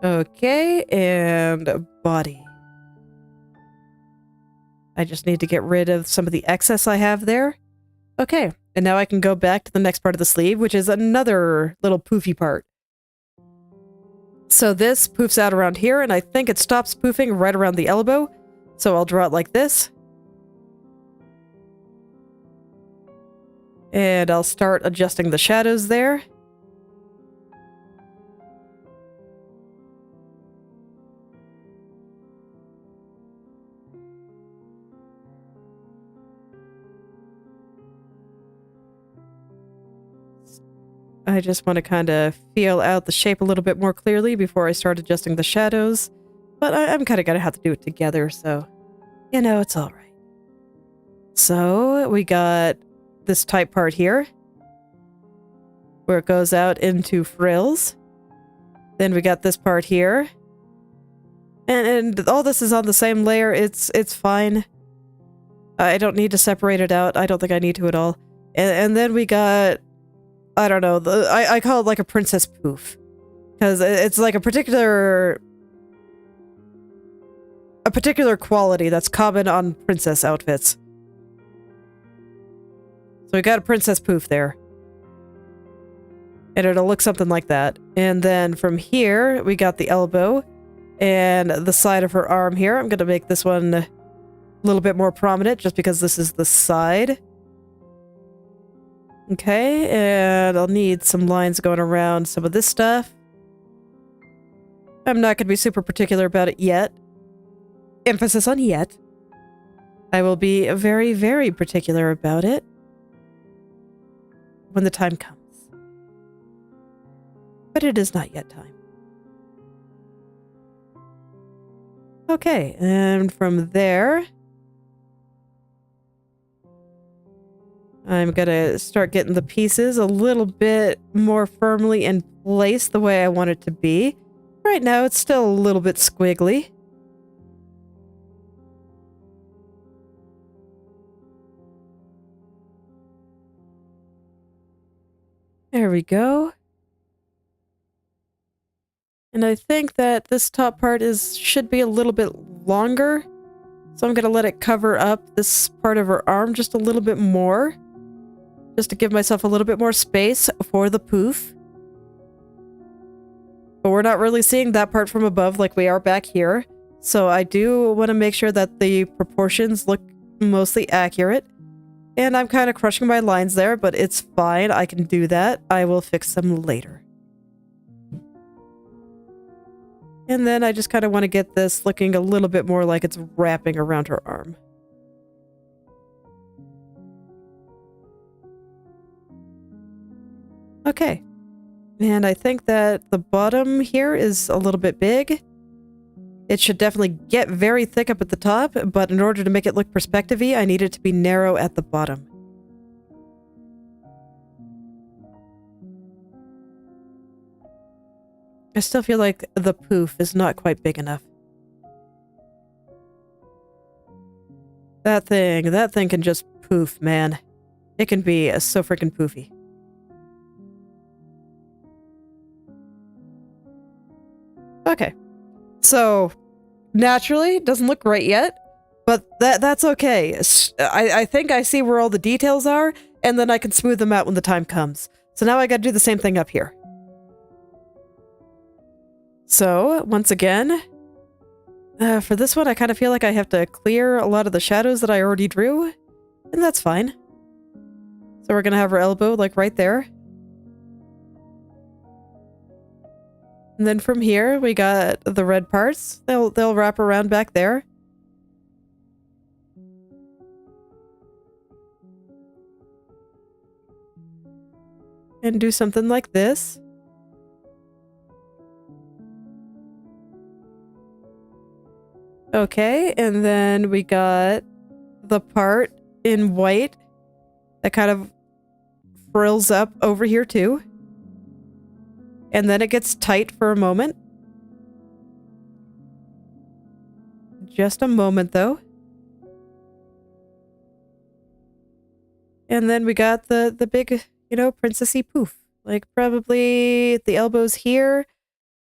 Okay, and body. I just need to get rid of some of the excess I have there. Okay, and now I can go back to the next part of the sleeve, which is another little poofy part. So this poofs out around here, and I think it stops poofing right around the elbow. So I'll draw it like this. And I'll start adjusting the shadows there. I just want to kind of feel out the shape a little bit more clearly before I start adjusting the shadows. But I'm kind of going to have to do it together, so, you know, it's all right. So we got this tight part here, where it goes out into frills. Then we got this part here. And all this is on the same layer. It's fine. I don't need to separate it out. I don't think I need to at all. And then we got... I don't know, I call it like a princess poof. Because it's like a particular quality that's common on princess outfits. So we got a princess poof there. And it'll look something like that. And then from here, we got the elbow and the side of her arm here. I'm going to make this one a little bit more prominent just because this is the side. Okay, and I'll need some lines going around some of this stuff. I'm not going to be super particular about it yet. Emphasis on yet. I will be very, very particular about it when the time comes. But it is not yet time. Okay, and from there... I'm gonna start getting the pieces a little bit more firmly in place the way I want it to be. Right now, it's still a little bit squiggly. There we go. And I think that this top part should be a little bit longer. So I'm gonna let it cover up this part of her arm just a little bit more. Just to give myself a little bit more space for the poof. But we're not really seeing that part from above like we are back here. So I do want to make sure that the proportions look mostly accurate. And I'm kind of crushing my lines there, but it's fine. I can do that. I will fix them later. And then I just kind of want to get this looking a little bit more like it's wrapping around her arm. Okay, and I think that the bottom here is a little bit big. It should definitely get very thick up at the top, but in order to make it look perspective-y, I need it to be narrow at the bottom. I still feel like the poof is not quite big enough. That thing can just poof, man. It can be so freaking poofy. Okay, so naturally, it doesn't look great yet, but that's okay. I think I see where all the details are, and then I can smooth them out when the time comes. So now I gotta do the same thing up here. So, once again, for this one, I kind of feel like I have to clear a lot of the shadows that I already drew, and that's fine. So we're gonna have her elbow, like, right there. And then from here, we got the red parts. They'll wrap around back there. And do something like this. Okay, and then we got the part in white that kind of frills up over here too. And then it gets tight for a moment. Just a moment though. And then we got the big, you know, princessy poof. Like probably at the elbows here.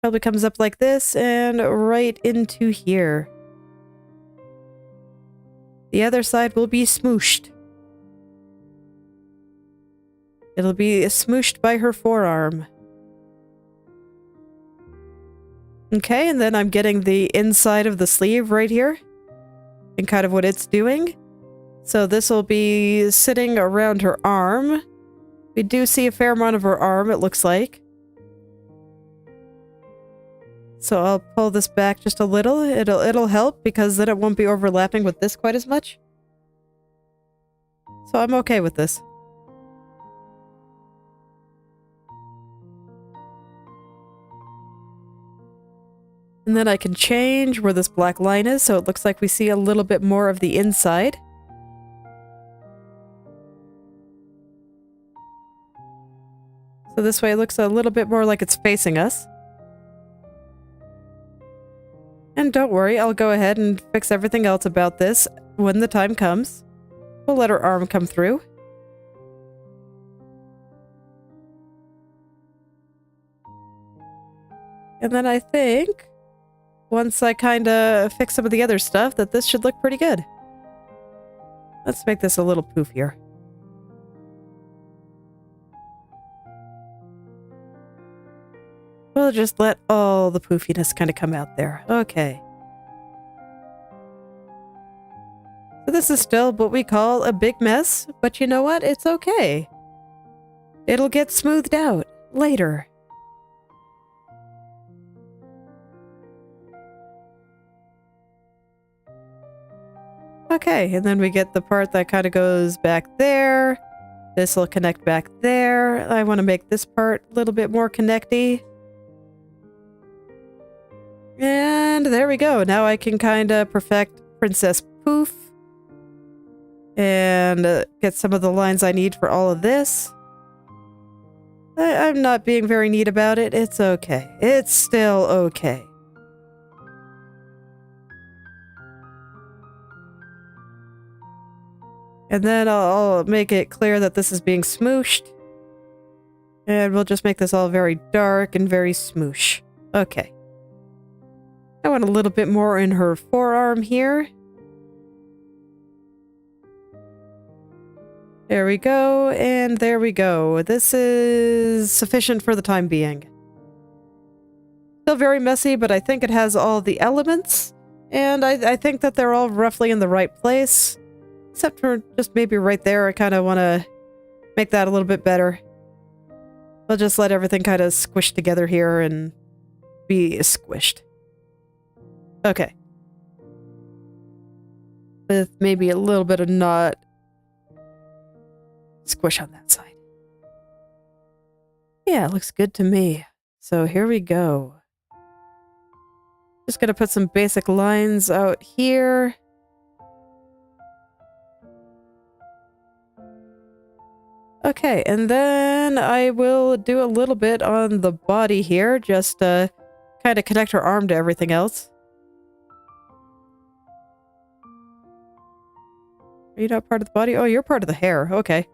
Probably comes up like this and right into here. The other side will be smooshed. It'll be smooshed by her forearm. Okay, and then I'm getting the inside of the sleeve right here. And kind of what it's doing. So this will be sitting around her arm. We do see a fair amount of her arm, it looks like. So I'll pull this back just a little. It'll help because then it won't be overlapping with this quite as much. So I'm okay with this. And then I can change where this black line is, so it looks like we see a little bit more of the inside. So this way it looks a little bit more like it's facing us. And don't worry, I'll go ahead and fix everything else about this when the time comes. We'll let her arm come through. And then I think, once I kind of fix some of the other stuff, that this should look pretty good. Let's make this a little poofier. We'll just let all the poofiness kind of come out there. Okay. So this is still what we call a big mess, but you know what? It's okay. It'll get smoothed out later. Okay, and then we get the part that kind of goes back there. This will connect back there. I want to make this part a little bit more connecty. And there we go. Now I can kind of perfect Princess Poof. And get some of the lines I need for all of this. I'm not being very neat about it. It's okay. It's still okay. And then I'll make it clear that this is being smooshed. And we'll just make this all very dark and very smoosh. Okay. I want a little bit more in her forearm here. There we go, and there we go. This is sufficient for the time being. Still very messy, but I think it has all the elements. And I think that they're all roughly in the right place. Except for just maybe right there, I kind of want to make that a little bit better. I'll just let everything kind of squish together here and be squished. Okay. With maybe a little bit of not squish on that side. Yeah, it looks good to me. So here we go. Just gonna put some basic lines out here. Okay, and then I will do a little bit on the body here, just to kind of connect her arm to everything else. Are you not part of the body? Oh, you're part of the hair. Okay.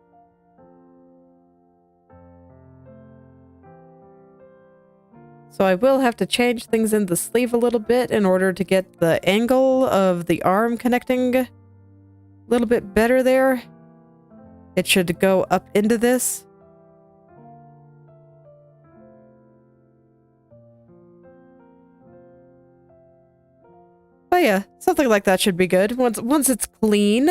So I will have to change things in the sleeve a little bit in order to get the angle of the arm connecting a little bit better there. It should go up into this. But yeah, something like that should be good. Once it's clean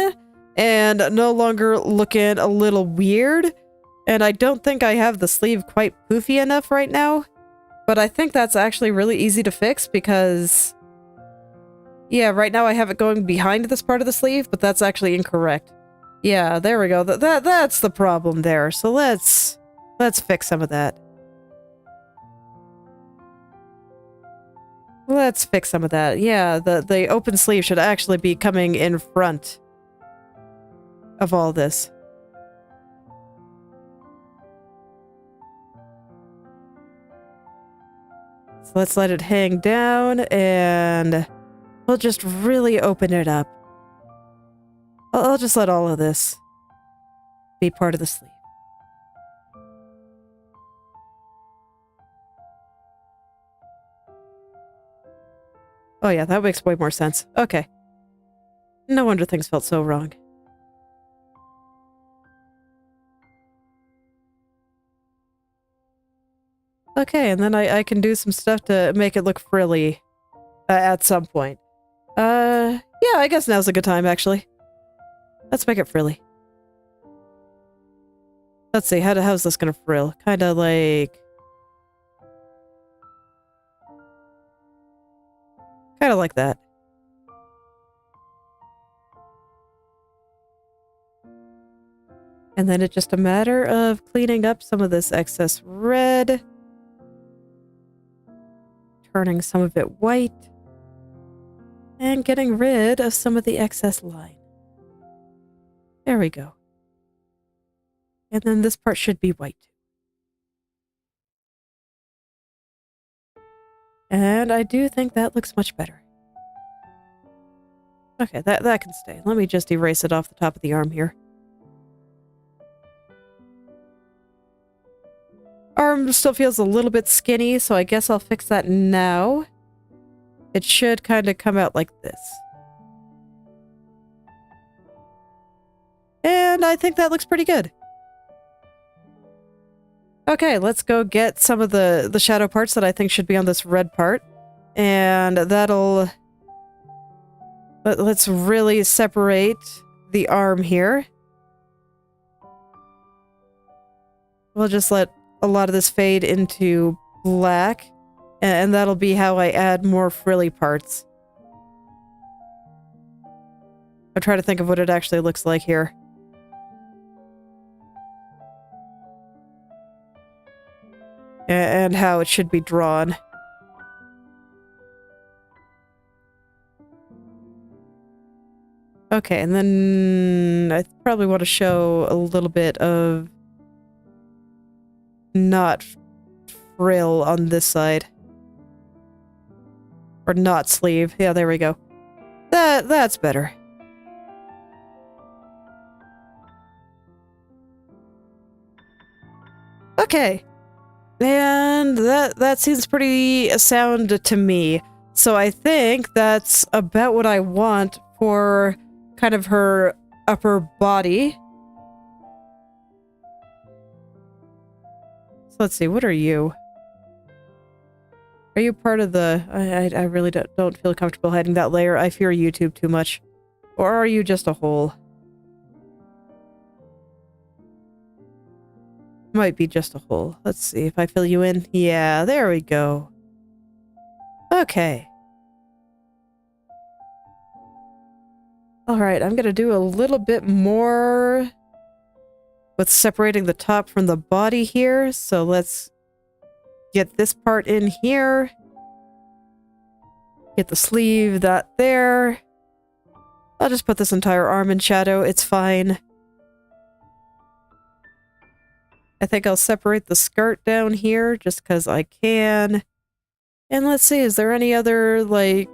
and no longer looking a little weird. And I don't think I have the sleeve quite poofy enough right now. But I think that's actually really easy to fix because... yeah, right now I have it going behind this part of the sleeve, but that's actually incorrect. Yeah, there we go. That's the problem there. So let's fix some of that. Let's fix some of that. Yeah, the open sleeve should actually be coming in front of all this. So let's let it hang down and we'll just really open it up. I'll just let all of this be part of the sleeve. Oh yeah, that makes way more sense. Okay. No wonder things felt so wrong. Okay, and then I can do some stuff to make it look frilly at some point. Yeah, I guess now's a good time, actually. Let's make it frilly. Let's see, how's this gonna frill? Kinda like... Kinda like that. And then it's just a matter of cleaning up some of this excess red. Turning some of it white. And getting rid of some of the excess line. There we go. And then this part should be white. And I do think that looks much better. Okay, that can stay. Let me just erase it off the top of the arm here. Arm still feels a little bit skinny, so I guess I'll fix that now. It should kind of come out like this. And I think that looks pretty good. Okay, let's go get some of the shadow parts that I think should be on this red part. And that'll... Let's really separate the arm here. We'll just let a lot of this fade into black. And that'll be how I add more frilly parts. I'm trying to think of what it actually looks like here. And how it should be drawn. Okay, and then I probably want to show a little bit of not frill on this side. Or not sleeve. Yeah, there we go. That's better. Okay. And that seems pretty sound to me. So I think that's about what I want for kind of her upper body. So let's see, what are you? Are you part of the... I really don't feel comfortable hiding that layer. I fear YouTube too much. Or are you just a hole? Might be just a hole. Let's see if I fill you in. Yeah, there we go. Okay. Alright, I'm gonna do a little bit more with separating the top from the body here. So let's get this part in here. Get the sleeve, that there. I'll just put this entire arm in shadow. It's fine. I think I'll separate the skirt down here just because I can. And let's see, is there any other, like,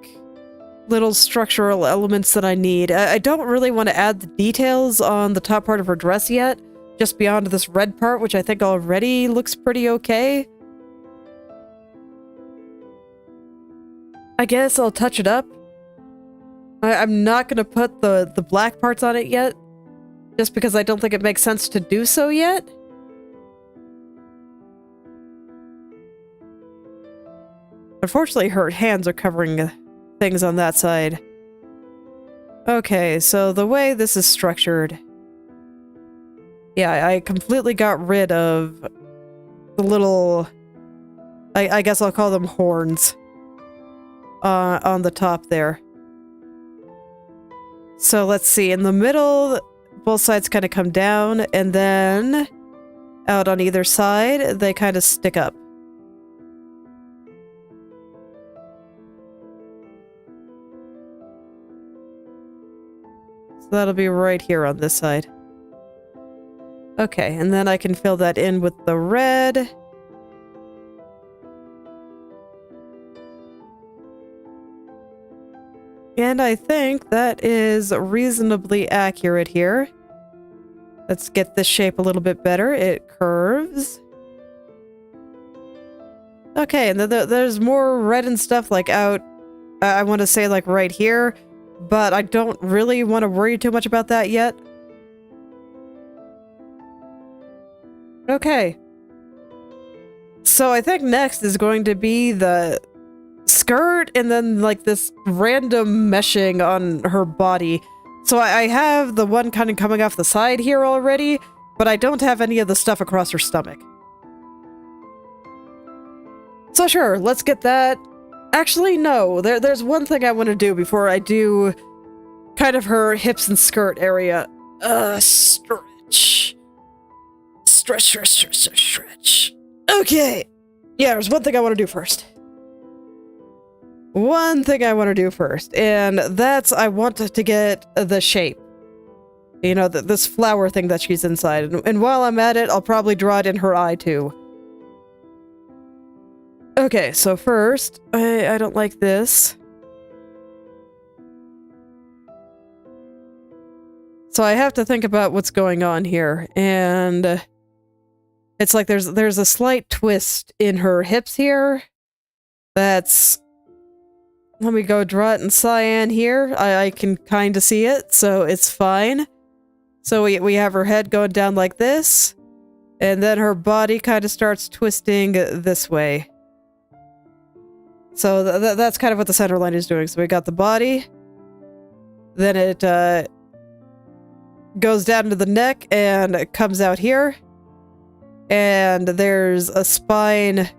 little structural elements that I need? I don't really want to add the details on the top part of her dress yet, just beyond this red part, which I think already looks pretty okay. I guess I'll touch it up. I'm not going to put the black parts on it yet, just because I don't think it makes sense to do so yet. Unfortunately, her hands are covering things on that side. Okay, so the way this is structured... Yeah, I completely got rid of the little... I guess I'll call them horns. On the top there. So let's see, in the middle, both sides kind of come down, and then out on either side, they kind of stick up. So that'll be right here on this side. Okay, and then I can fill that in with the red. And I think that is reasonably accurate here. Let's get this shape a little bit better. It curves. Okay, and there's more red and stuff like out, I want to say like right here, but I don't really want to worry too much about that yet. Okay. So I think next is going to be the skirt and then like this random meshing on her body. So I have the one kind of coming off the side here already, but I don't have any of the stuff across her stomach. So sure, let's get that. Actually, no, there's one thing I want to do before I do kind of her hips and skirt area. Stretch. Stretch. Okay. Yeah, there's one thing I want to do first. And that's I want to get the shape. You know, this flower thing that she's inside. And while I'm at it, I'll probably draw it in her eye too. Okay, so first, I don't like this. So I have to think about what's going on here, and it's like there's a slight twist in her hips here. That's... Let me go draw it in cyan here. I can kind of see it, so it's fine. So we have her head going down like this, and then her body kind of starts twisting this way. So that's kind of what the center line is doing. So we got the body, then it goes down to the neck and it comes out here, and there's a spine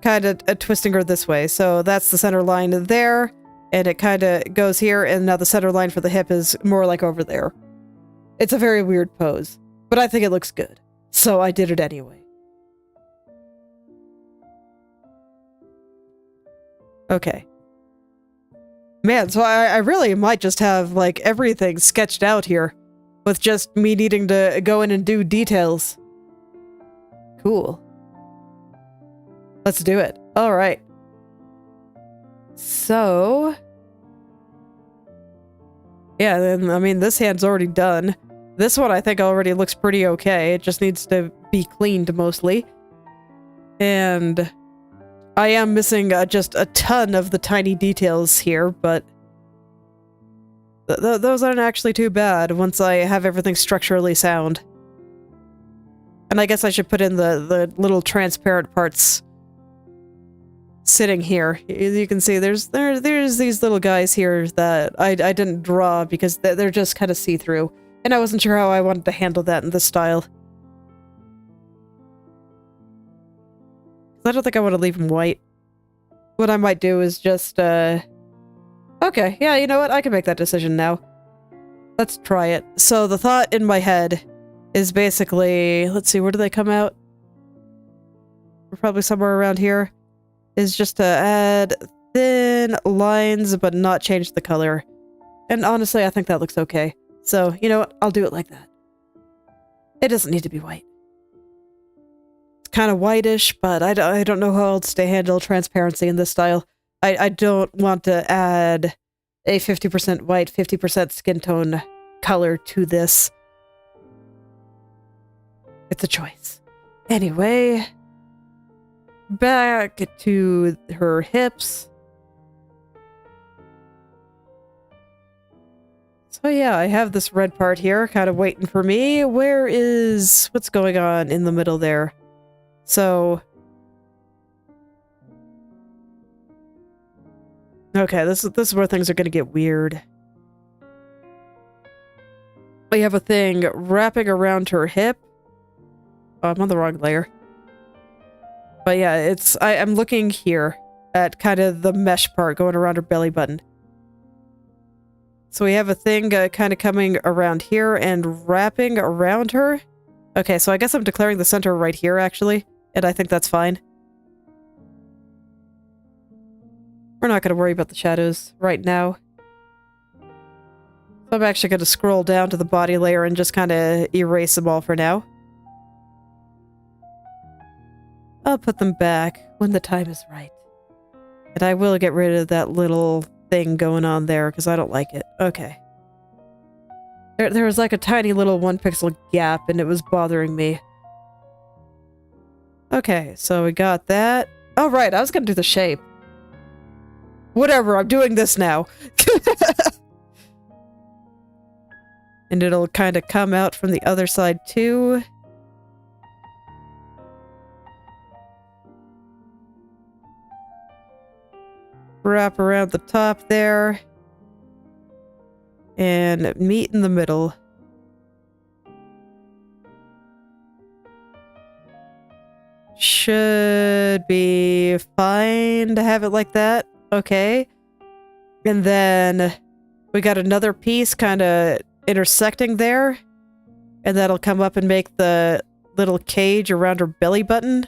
kind of twisting her this way. So that's the center line there, and it kind of goes here, and now the center line for the hip is more like over there. It's a very weird pose, but I think it looks good, so I did it anyway. Okay. Man, so I really might just have, like, everything sketched out here, with just me needing to go in and do details. Cool. Let's do it. Alright. So... yeah, then, I mean, this hand's already done. This one I think already looks pretty okay. It just needs to be cleaned mostly. And... I am missing just a ton of the tiny details here, but those aren't actually too bad once I have everything structurally sound. And I guess I should put in the little transparent parts sitting here. You can see there's these little guys here that I didn't draw because they're just kind of see-through, and I wasn't sure how I wanted to handle that in this style. I don't think I want to leave them white. What I might do is just, okay, yeah, you know what? I can make that decision now. Let's try it. So the thought in my head is basically, let's see, where do they come out? Probably somewhere around here. Is just to add thin lines, but not change the color. And honestly, I think that looks okay. So, you know what? I'll do it like that. It doesn't need to be white. Kind of whitish, but I don't know how else to handle transparency in this style. I don't want to add a 50% white, 50% skin tone color to this. It's a choice. Anyway, back to her hips. So yeah, I have this red part here, kind of waiting for me. What's going on in the middle there? So, okay, this is where things are going to get weird. We have a thing wrapping around her hip. Oh, I'm on the wrong layer. But yeah, I'm looking here at kind of the mesh part going around her belly button. So we have a thing kind of coming around here and wrapping around her. Okay, so I guess I'm declaring the center right here, actually. And I think that's fine. We're not going to worry about the shadows right now. I'm actually going to scroll down to the body layer and just kind of erase them all for now. I'll put them back when the time is right. And I will get rid of that little thing going on there because I don't like it. Okay. There was like a tiny little 1 pixel gap and it was bothering me. Okay, so we got that. Oh, right, I was going to do the shape. Whatever, I'm doing this now. And it'll kind of come out from the other side too. Wrap around the top there. And meet in the middle. Should be fine to have it like that. Okay. And then we got another piece kind of intersecting there. And that'll come up and make the little cage around her belly button.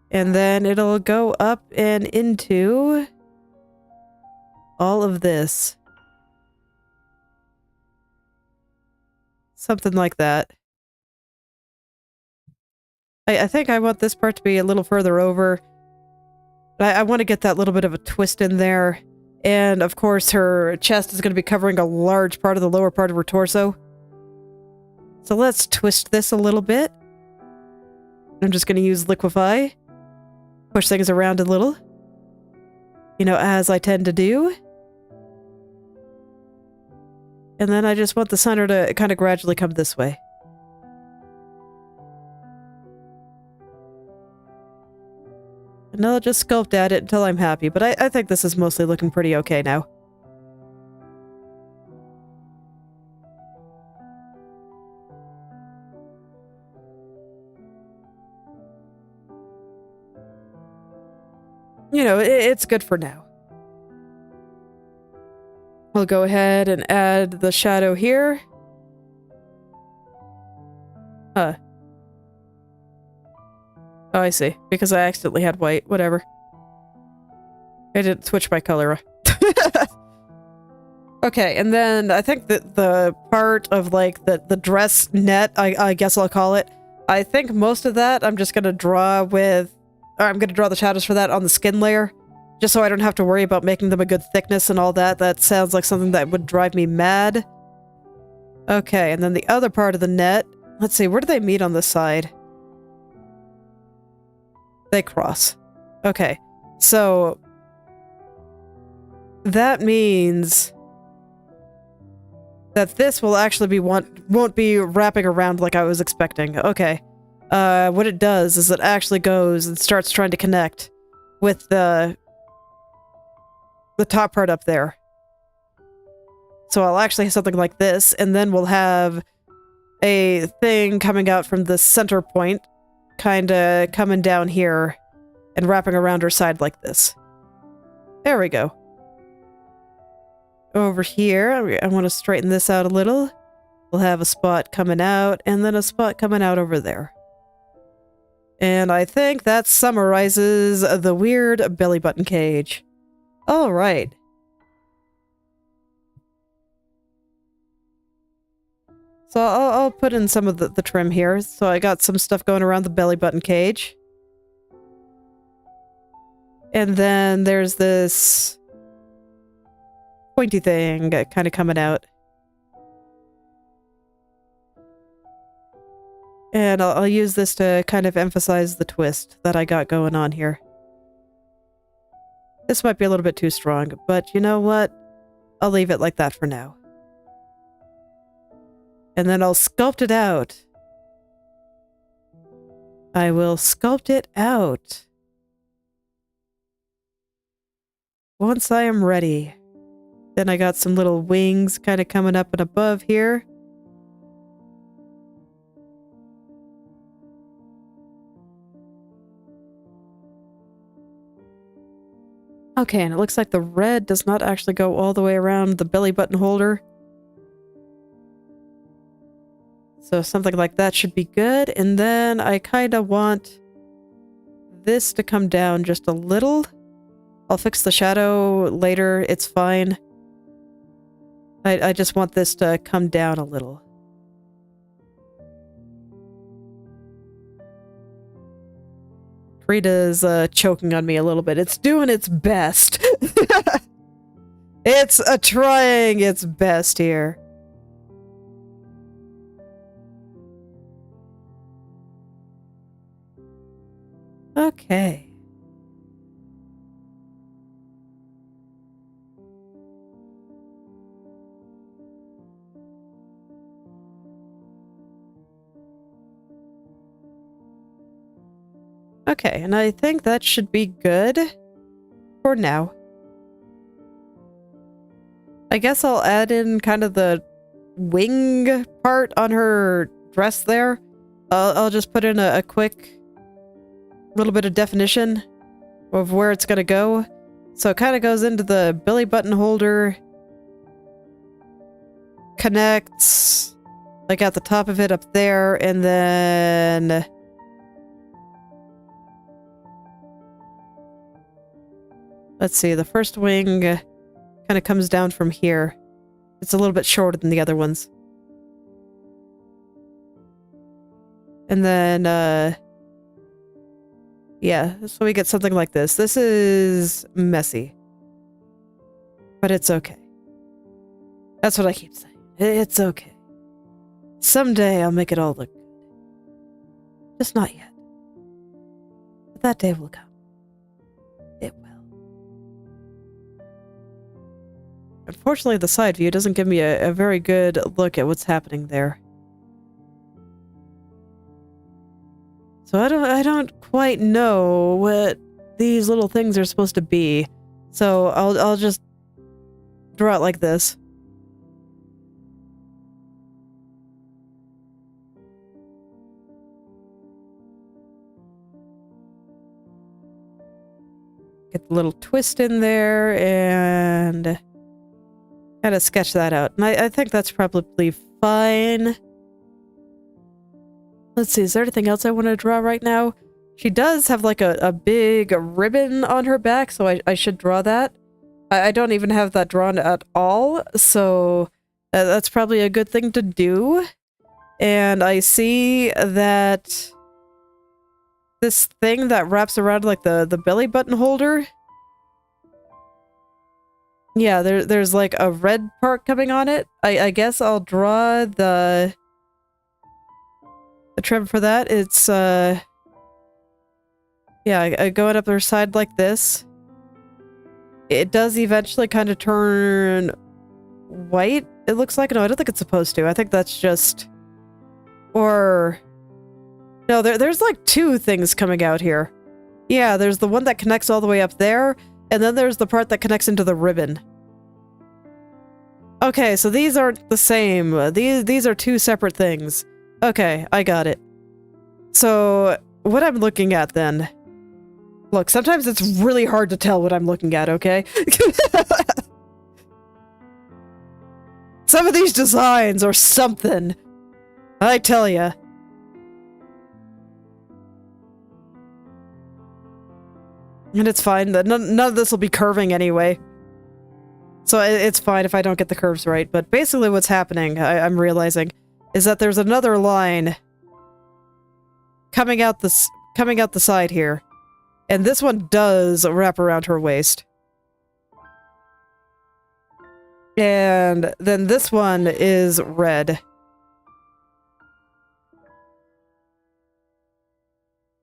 And then it'll go up and into all of this. Something like that. I think I want this part to be a little further over. I want to get that little bit of a twist in there. And of course her chest is going to be covering a large part of the lower part of her torso. So let's twist this a little bit. I'm just going to use Liquify. Push things around a little. You know, as I tend to do. And then I just want the center to kind of gradually come this way. And I'll just sculpt at it until I'm happy, but I think this is mostly looking pretty okay now. You know, it's good for now. We'll go ahead and add the shadow here. Huh. Oh, I see. Because I accidentally had white. Whatever. I didn't switch my color. Okay, and then I think that the part of, like, the dress net, I guess I'll call it, I think most of that I'm just gonna draw with... Or I'm gonna draw the shadows for that on the skin layer. Just so I don't have to worry about making them a good thickness and all that. That sounds like something that would drive me mad. Okay, and then the other part of the net... Let's see, where do they meet on this side? They cross. Okay, so... That means... that this will actually be won't be wrapping around like I was expecting. Okay. What it does is it actually goes and starts trying to connect with the top part up there. So I'll actually have something like this, and then we'll have a thing coming out from the center point, kinda coming down here and wrapping around her side like this. There we go. Over here, I want to straighten this out a little. We'll have a spot coming out, and then a spot coming out over there. And I think that summarizes the weird belly button cage. All right. So I'll put in some of the trim here. So I got some stuff going around the belly button cage. And then there's this pointy thing kind of coming out. And I'll use this to kind of emphasize the twist that I got going on here. This might be a little bit too strong, but you know what? I'll leave it like that for now. And then I'll sculpt it out. I will sculpt it out. Once I am ready. Then I got some little wings kind of coming up and above here. Okay, and it looks like the red does not actually go all the way around the belly button holder. So something like that should be good. And then I kind of want this to come down just a little. I'll fix the shadow later, it's fine. I just want this to come down a little. Krita's choking on me a little bit. It's doing its best. It's trying its best here. Okay. Okay, and I think that should be good for now. I guess I'll add in kind of the wing part on her dress there. I'll just put in a quick little bit of definition of where it's gonna go. So it kind of goes into the belly button holder, connects like at the top of it up there, and then let's see, the first wing kind of comes down from here. It's a little bit shorter than the other ones. And then, yeah, so we get something like this. This is messy. But it's okay. That's what I keep saying. It's okay. Someday I'll make it all look good. Just not yet. But that day will come. It will. Unfortunately, the side view doesn't give me a very good look at what's happening there. So I don't quite know what these little things are supposed to be. So I'll just draw it like this. Get the little twist in there and kind of sketch that out. And I think that's probably fine. Let's see, is there anything else I want to draw right now? She does have like a big ribbon on her back, so I should draw that. I don't even have that drawn at all, so that's probably a good thing to do. And I see that this thing that wraps around like the belly button holder. Yeah, there's like a red part coming on it. I guess I'll draw the trim for that. It's yeah, going up their side like this. It does eventually kind of turn white, it looks like. No, I don't think it's supposed to. I think that's just... Or... No, there's like two things coming out here. Yeah, there's the one that connects all the way up there, and then there's the part that connects into the ribbon. Okay, so these aren't the same. These are two separate things. Okay, I got it. So, what I'm looking at then... Look, sometimes it's really hard to tell what I'm looking at, okay? Some of these designs are something. I tell ya. And it's fine. None of this will be curving anyway. So it's fine if I don't get the curves right. But basically what's happening, I'm realizing, is that there's another line coming out the side here. And this one does wrap around her waist. And then this one is red.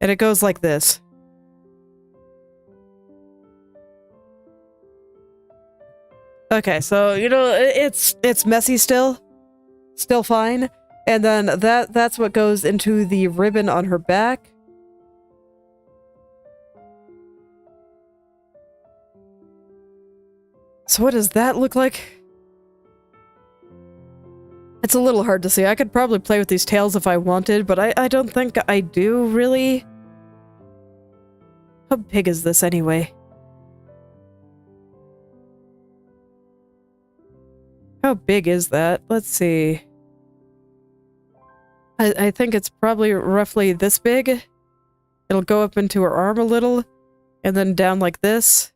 And it goes like this. Okay, so, you know, it's messy still. Still fine. And then that's what goes into the ribbon on her back. So what does that look like? It's a little hard to see. I could probably play with these tails if I wanted, but I don't think I do, really. How big is this anyway? How big is that? Let's see. I think it's probably roughly this big. It It'll go up into her arm a little, and then down like this.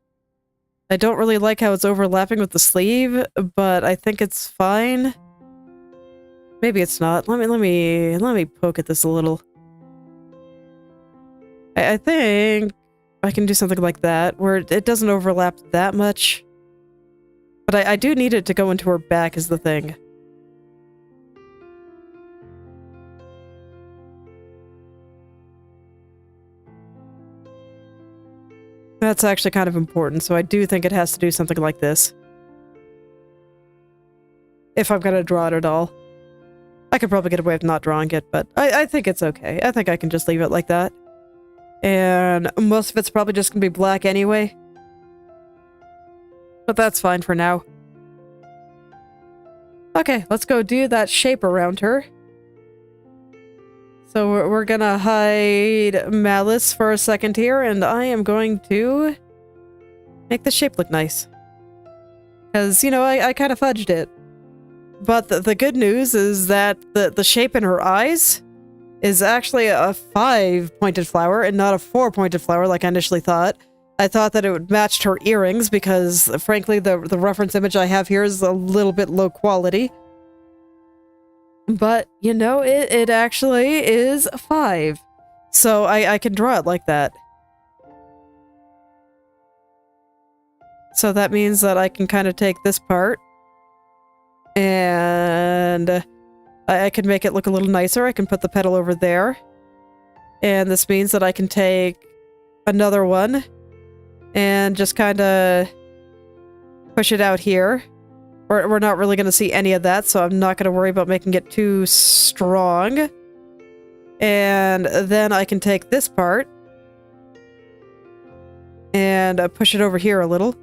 I don't really like how it's overlapping with the sleeve, but I think it's fine. Maybe it's not. Let me poke at this a little. I think I can do something like that, where it doesn't overlap that much. But I do need it to go into her back is the thing. That's actually kind of important, so I do think it has to do something like this. If I'm gonna draw it at all. I could probably get away with not drawing it, but I think it's okay. I think I can just leave it like that. And most of it's probably just gonna be black anyway. But that's fine for now. Okay, let's go do that shape around her. So we're gonna hide Malice for a second here, and I am going to make the shape look nice. Because, you know, I kind of fudged it. But the good news is that the shape in her eyes is actually a 5-pointed flower and not a 4-pointed flower like I initially thought. I thought that it would match her earrings because, frankly, the reference image I have here is a little bit low quality. But, you know, it actually is 5. So I can draw it like that. So that means that I can kind of take this part and I can make it look a little nicer. I can put the petal over there. And this means that I can take another one and just kind of push it out here. We're not really going to see any of that, so I'm not going to worry about making it too strong. And then I can take this part and push it over here a little.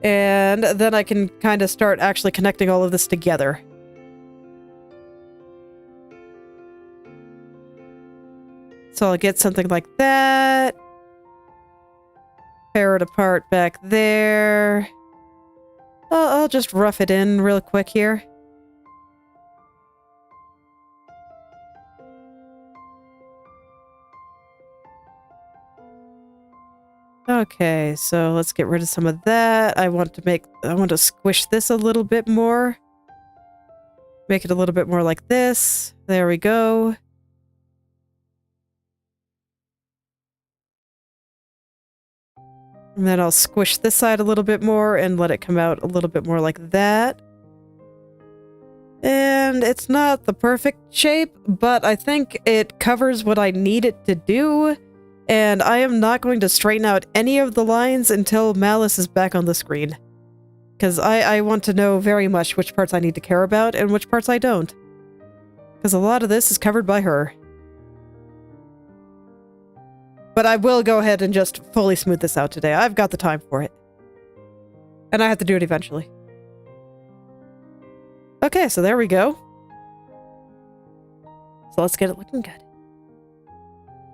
And then I can kind of start actually connecting all of this together. So I'll get something like that. Tear it apart back there. I'll just rough it in real quick here. Okay, so let's get rid of some of that. I want to squish this a little bit more. Make it a little bit more like this. There we go. And then I'll squish this side a little bit more and let it come out a little bit more like that. And it's not the perfect shape, but I think it covers what I need it to do. And I am not going to straighten out any of the lines until Malice is back on the screen. Because I want to know very much which parts I need to care about and which parts I don't. Because a lot of this is covered by her. But I will go ahead and just fully smooth this out today. I've got the time for it. And I have to do it eventually. Okay, so there we go. So let's get it looking good.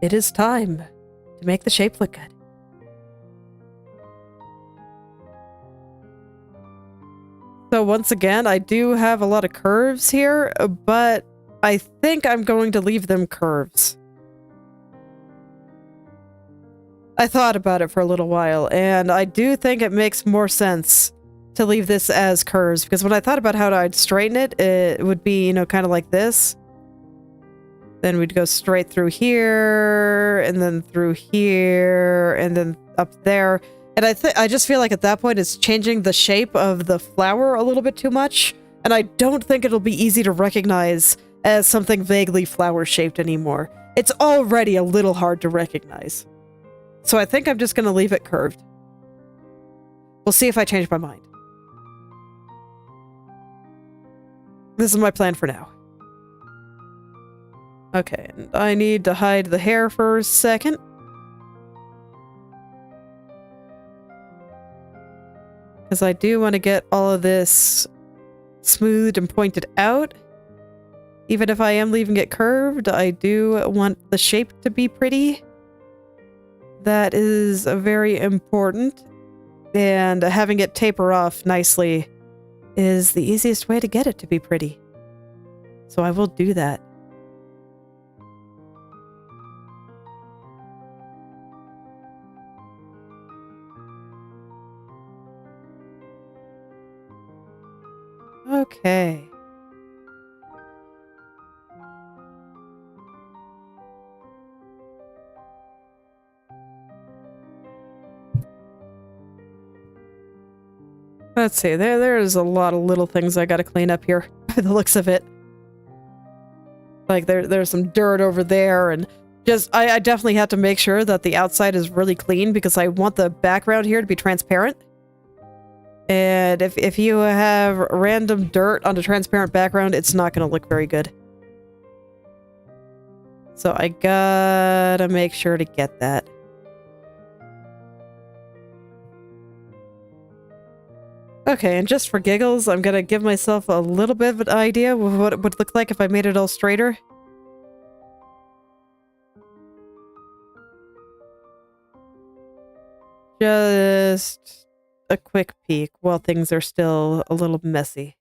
It is time to make the shape look good. So once again, I do have a lot of curves here, but I think I'm going to leave them curves. I thought about it for a little while, and I do think it makes more sense to leave this as curves, because when I thought about how I'd straighten it, it would be, you know, kind of like this. Then we'd go straight through here, and then through here, and then up there. And I just feel like at that point it's changing the shape of the flower a little bit too much, and I don't think it'll be easy to recognize as something vaguely flower-shaped anymore. It's already a little hard to recognize. So I think I'm just going to leave it curved. We'll see if I change my mind. This is my plan for now. Okay, and I need to hide the hair for a second. Because I do want to get all of this smoothed and pointed out. Even if I am leaving it curved, I do want the shape to be pretty. That is very important, and having it taper off nicely is the easiest way to get it to be pretty. So I will do that. Okay. Let's see, there's a lot of little things I gotta clean up here, by the looks of it. Like, there's some dirt over there, and just, I definitely have to make sure that the outside is really clean, because I want the background here to be transparent. And if you have random dirt on a transparent background, it's not gonna look very good. So I gotta make sure to get that. Okay, and just for giggles, I'm gonna give myself a little bit of an idea of what it would look like if I made it all straighter. Just a quick peek while things are still a little messy.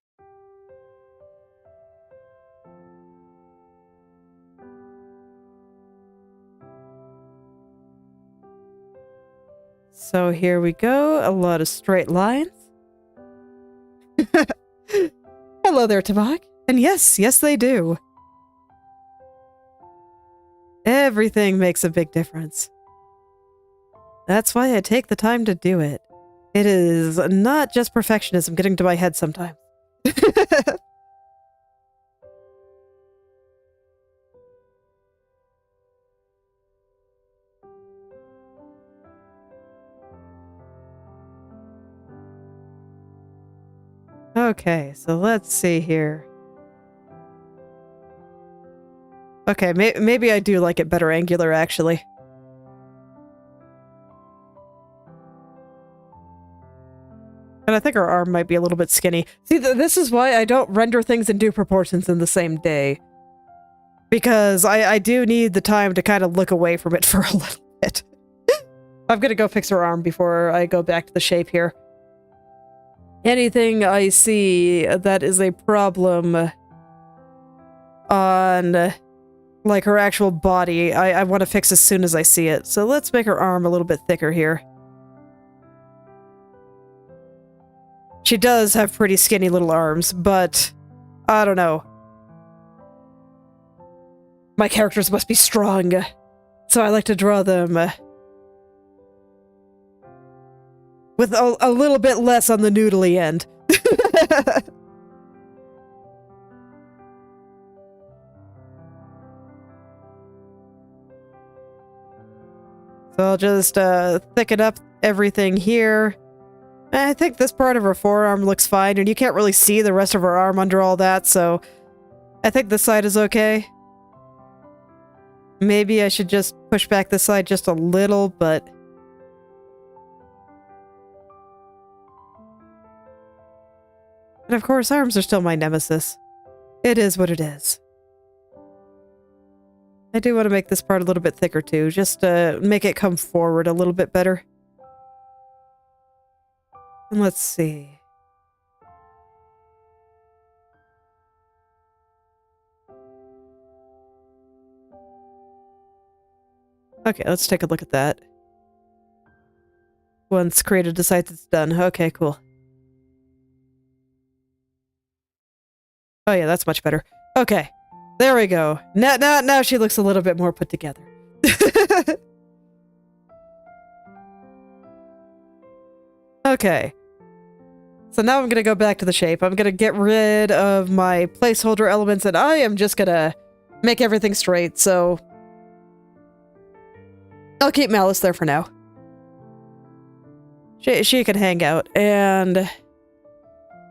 So here we go, a lot of straight lines. Hello there, Tabak. And yes, they do. Everything makes a big difference. That's why I take the time to do it. It is not just perfectionism getting to my head sometimes. Okay, so let's see here. Okay, maybe I do like it better angular, actually. And I think our arm might be a little bit skinny. See, this is why I don't render things in due proportions in the same day. Because I do need the time to kind of look away from it for a little bit. I'm gonna go fix her arm before I go back to the shape here. Anything I see that is a problem on, like, her actual body, I want to fix as soon as I see it. So let's make her arm a little bit thicker here. She does have pretty skinny little arms, but I don't know. My characters must be strong, so I like to draw them with a little bit less on the noodly end. So I'll just thicken up everything here. I think this part of her forearm looks fine, and you can't really see the rest of her arm under all that, so I think this side is okay. Maybe I should just push back this side just a little, but... And of course, arms are still my nemesis. It is what it is. I do want to make this part a little bit thicker too, just to make it come forward a little bit better. And let's see. Okay, let's take a look at that. Once Krita decides it's done. Okay, cool. Oh yeah, that's much better. Okay, there we go. Now she looks a little bit more put together. Okay. So now I'm gonna go back to the shape. I'm gonna get rid of my placeholder elements, and I am just gonna make everything straight, so... I'll keep Malice there for now. She can hang out, and...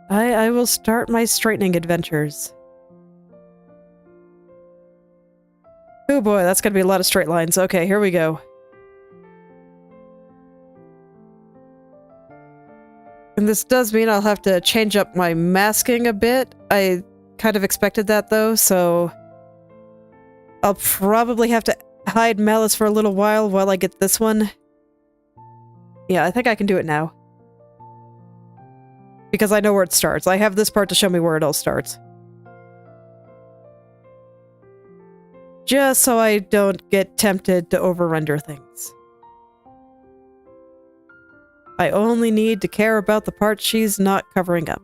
I will start my straightening adventures. Oh boy, that's gonna be a lot of straight lines. Okay, here we go. And this does mean I'll have to change up my masking a bit. I kind of expected that though, so... I'll probably have to hide Malice for a little while I get this one. Yeah, I think I can do it now. Because I know where it starts. I have this part to show me where it all starts. Just so I don't get tempted to over-render things. I only need to care about the part she's not covering up.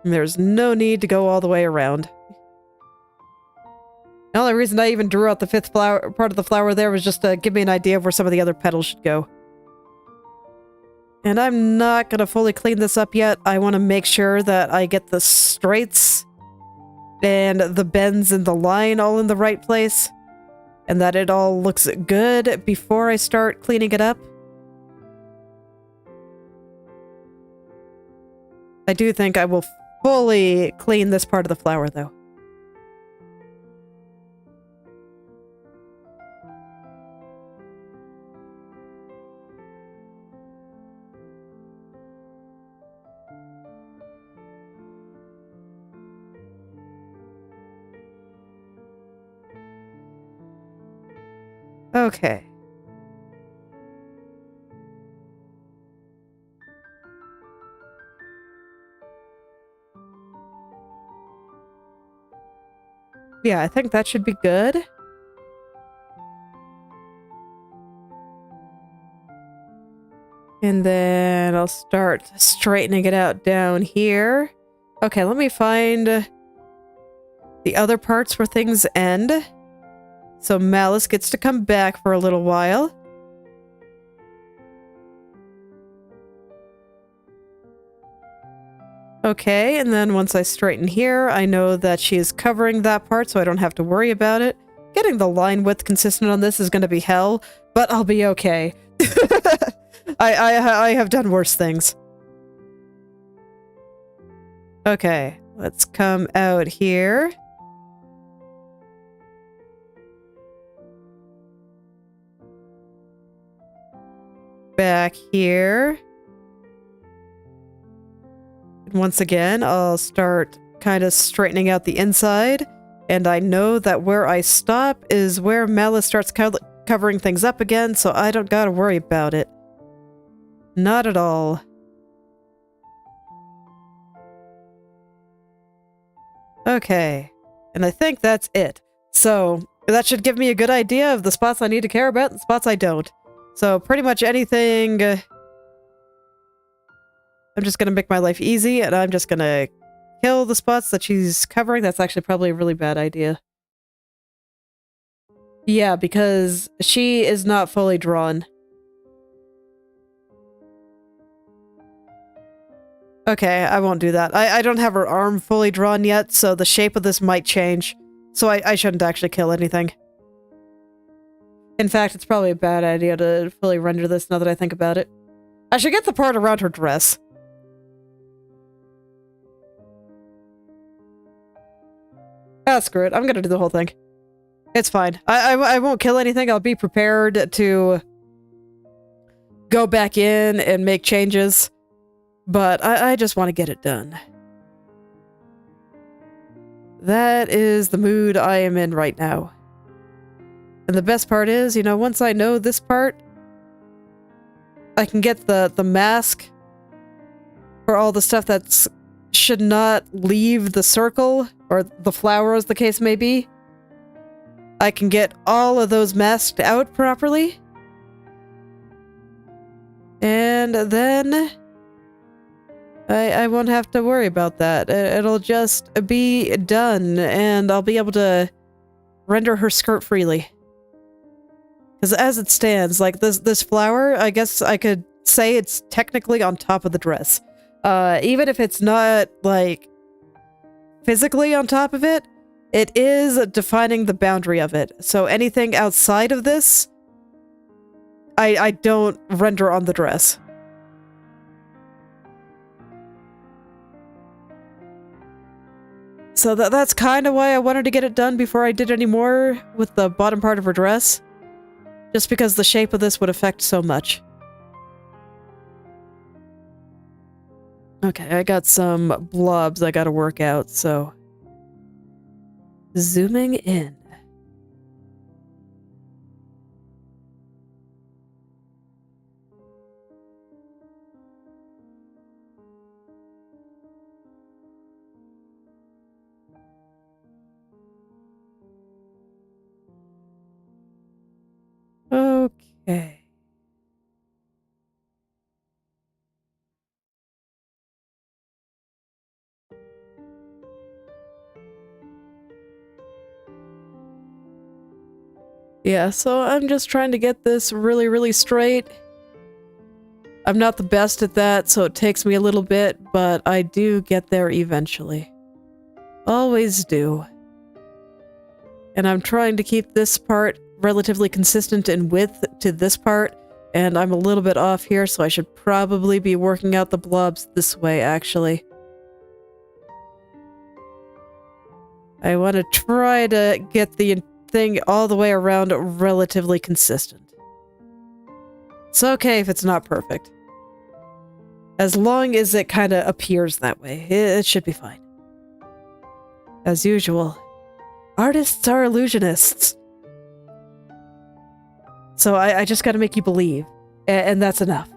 There's no need to go all the way around. The only reason I even drew out the fifth flower, part of the flower there was just to give me an idea of where some of the other petals should go. And I'm not gonna fully clean this up yet. I want to make sure that I get the straights and the bends in the line all in the right place, and that it all looks good before I start cleaning it up. I do think I will fully clean this part of the flower, though. Okay. Yeah, I think that should be good. And then I'll start straightening it out down here. Okay, let me find the other parts where things end. So Malice gets to come back for a little while. Okay, and then once I straighten here, I know that she is covering that part, so I don't have to worry about it. Getting the line width consistent on this is going to be hell, but I'll be okay. I have done worse things. Okay, let's come out here. Back here. Once again, I'll start kind of straightening out the inside, and I know that where I stop is where Malice starts covering things up again, so I don't gotta worry about it. Not at all. Okay, and I think that's it. So, that should give me a good idea of the spots I need to care about and the spots I don't. So, pretty much anything... I'm just gonna make my life easy, and I'm just gonna kill the spots that she's covering. That's actually probably a really bad idea. Yeah, because she is not fully drawn. Okay, I won't do that. I don't have her arm fully drawn yet, so the shape of this might change. So I shouldn't actually kill anything. In fact, it's probably a bad idea to fully render this now that I think about it. I should get the part around her dress. Ah, screw it. I'm gonna do the whole thing. It's fine. I won't kill anything. I'll be prepared to go back in and make changes. But I just want to get it done. That is the mood I am in right now. And the best part is, you know, once I know this part, I can get the mask for all the stuff that's should not leave the circle, or the flower as the case may be. I can get all of those masked out properly. And then I won't have to worry about that. It'll just be done, and I'll be able to render her skirt freely. Because as it stands, like this flower, I guess I could say it's technically on top of the dress. Even if it's not, like, physically on top of it, it is defining the boundary of it. So anything outside of this, I don't render on the dress. So that's kind of why I wanted to get it done before I did any more with the bottom part of her dress. Just because the shape of this would affect so much. Okay, I got some blobs I gotta work out, so... Zooming in. Okay. Yeah, so I'm just trying to get this really, really straight. I'm not the best at that, so it takes me a little bit, but I do get there eventually. Always do. And I'm trying to keep this part relatively consistent in width to this part, and I'm a little bit off here, so I should probably be working out the blobs this way, actually. I want to try to get the thing all the way around relatively consistent. It's okay if it's not perfect. As long as it kind of appears that way, it should be fine. As usual, artists are illusionists. So I just gotta make you believe, and that's enough.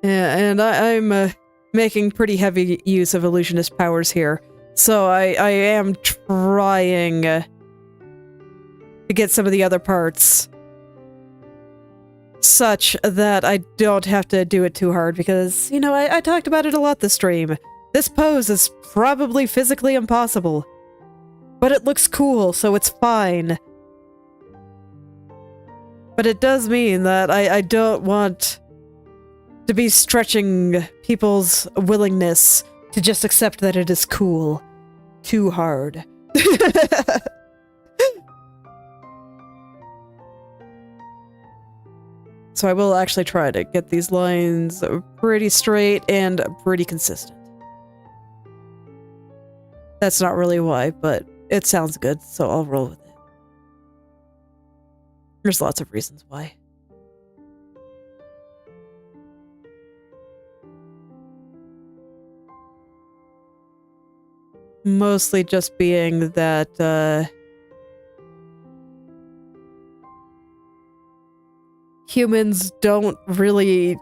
Yeah, and I'm making pretty heavy use of illusionist powers here, so I am trying to get some of the other parts such that I don't have to do it too hard, because, you know, I talked about it a lot this stream. This pose is probably physically impossible, but it looks cool, so it's fine. But it does mean that I don't want to be stretching people's willingness to just accept that it is cool too hard. So I will actually try to get these lines pretty straight and pretty consistent. That's not really why, but it sounds good, so I'll roll with it. There's lots of reasons why. Mostly just being that, humans don't really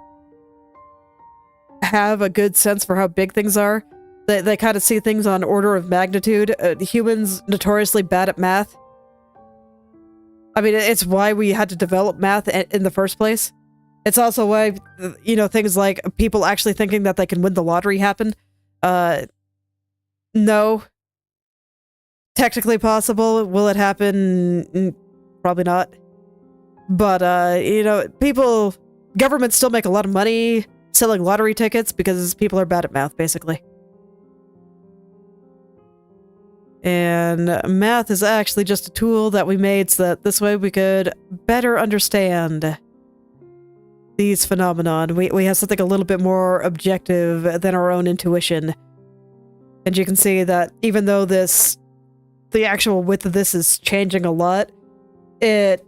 have a good sense for how big things are. They kind of see things on order of magnitude. Humans notoriously bad at math. I mean, it's why we had to develop math in the first place. It's also why, you know, things like people actually thinking that they can win the lottery happen. No. Technically possible. Will it happen? Probably not. But, you know, governments still make a lot of money selling lottery tickets because people are bad at math, basically. And math is actually just a tool that we made so that this way we could better understand these phenomenon. We have something a little bit more objective than our own intuition. And you can see that even though the actual width of this is changing a lot, it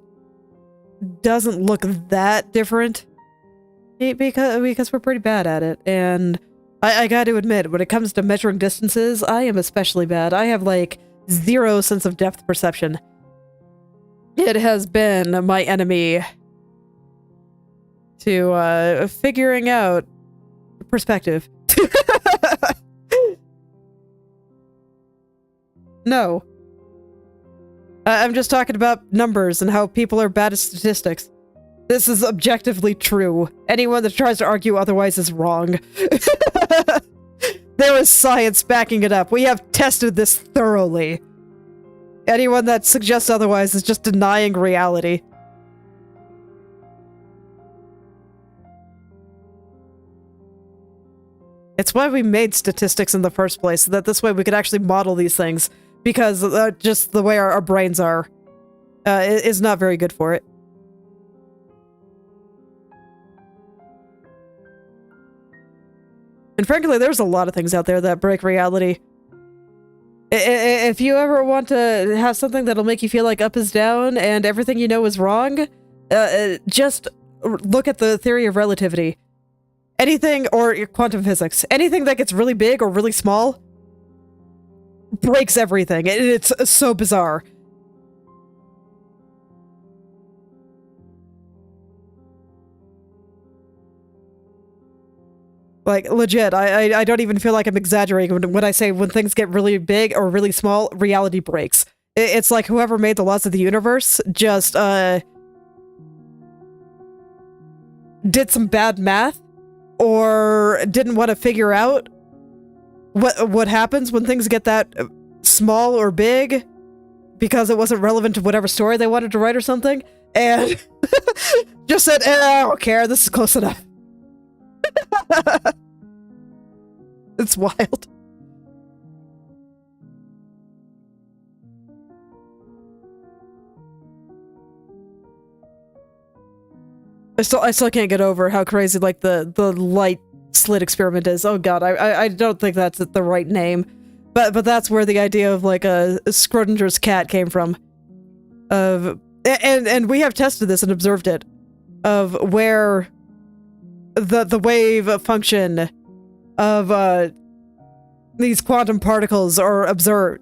doesn't look that different because we're pretty bad at it. And I got to admit, when it comes to measuring distances, I am especially bad. I have like 0 sense of depth perception. It has been my enemy to figuring out perspective. No. I'm just talking about numbers and how people are bad at statistics. This is objectively true. Anyone that tries to argue otherwise is wrong. There is science backing it up. We have tested this thoroughly. Anyone that suggests otherwise is just denying reality. It's why we made statistics in the first place, so that this way we could actually model these things. Because just the way our brains are is not very good for it. And frankly, there's a lot of things out there that break reality. If you ever want to have something that'll make you feel like up is down and everything you know is wrong, just look at the theory of relativity. Anything, or quantum physics, anything that gets really big or really small breaks everything. It's so bizarre. Like, legit, I don't even feel like I'm exaggerating when I say when things get really big or really small, reality breaks. It's like whoever made the laws of the universe just, did some bad math or didn't want to figure out what happens when things get that small or big because it wasn't relevant to whatever story they wanted to write or something, and just said, I don't care, this is close enough. It's wild. I still can't get over how crazy like the light slit experiment is. Oh god, I don't think that's the right name, but that's where the idea of like a Schrodinger's cat came from. And we have tested this and observed it, of where the wave function of these quantum particles are observed.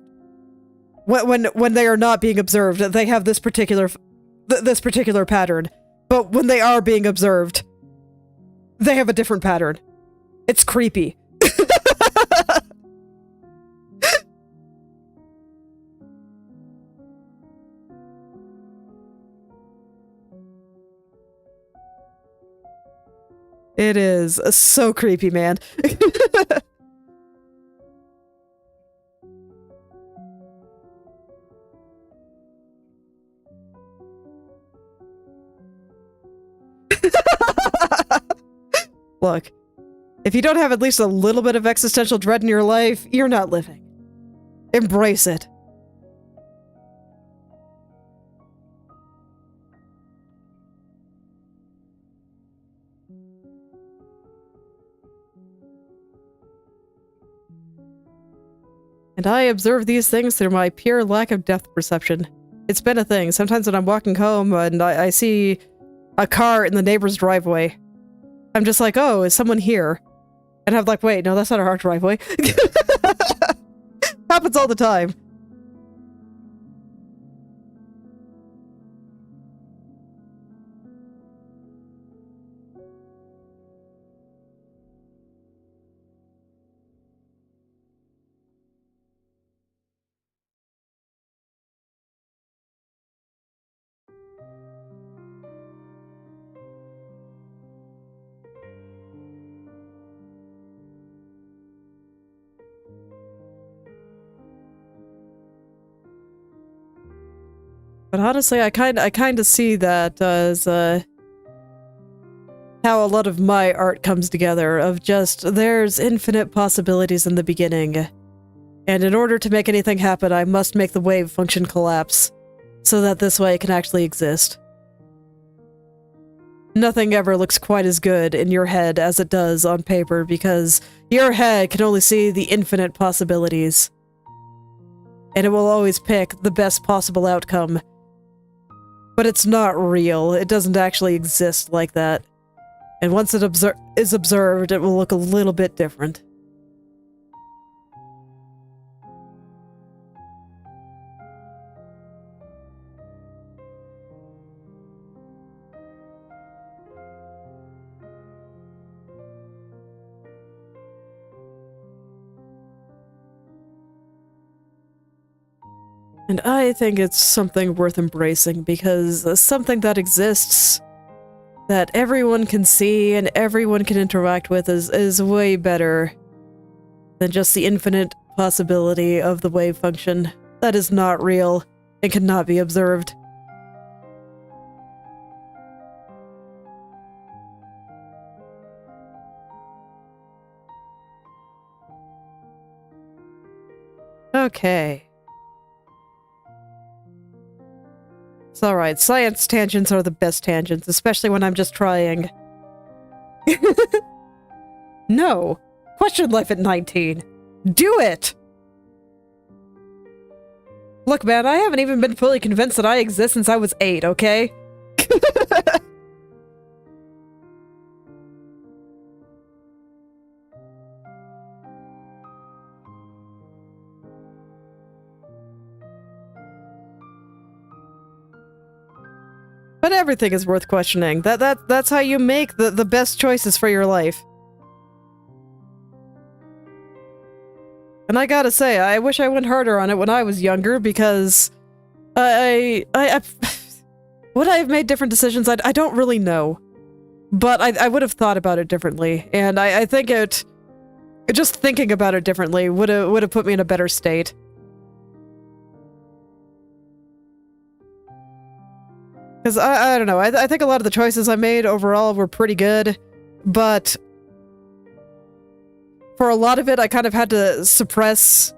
When they are not being observed, they have this particular pattern. But when they are being observed, they have a different pattern. It's creepy. It is so creepy, man. Look, if you don't have at least a little bit of existential dread in your life, you're not living. Embrace it. And I observe these things through my pure lack of depth perception. It's been a thing. Sometimes when I'm walking home and I see a car in the neighbor's driveway, I'm just like, oh, is someone here? And I'm like, wait, no, that's not our driveway. Happens all the time. But honestly, I kind of see that as how a lot of my art comes together, of just, there's infinite possibilities in the beginning. And in order to make anything happen, I must make the wave function collapse, so that this way it can actually exist. Nothing ever looks quite as good in your head as it does on paper, because your head can only see the infinite possibilities. And it will always pick the best possible outcome. But it's not real. It doesn't actually exist like that. And once it is observed, it will look a little bit different. And I think it's something worth embracing, because something that exists, that everyone can see and everyone can interact with, is way better than just the infinite possibility of the wave function that is not real and cannot be observed. Okay. It's alright, science tangents are the best tangents, especially when I'm just trying. No! Question life at 19. Do it! Look, man, I haven't even been fully convinced that I exist since I was 8, okay? But everything is worth questioning. That's how you make the best choices for your life. And I gotta say, I wish I went harder on it when I was younger, because I would I have made different decisions? I don't really know. But I would have thought about it differently, and I think just thinking about it differently would have put me in a better state. Because I don't know, I think a lot of the choices I made overall were pretty good, but for a lot of it I kind of had to suppress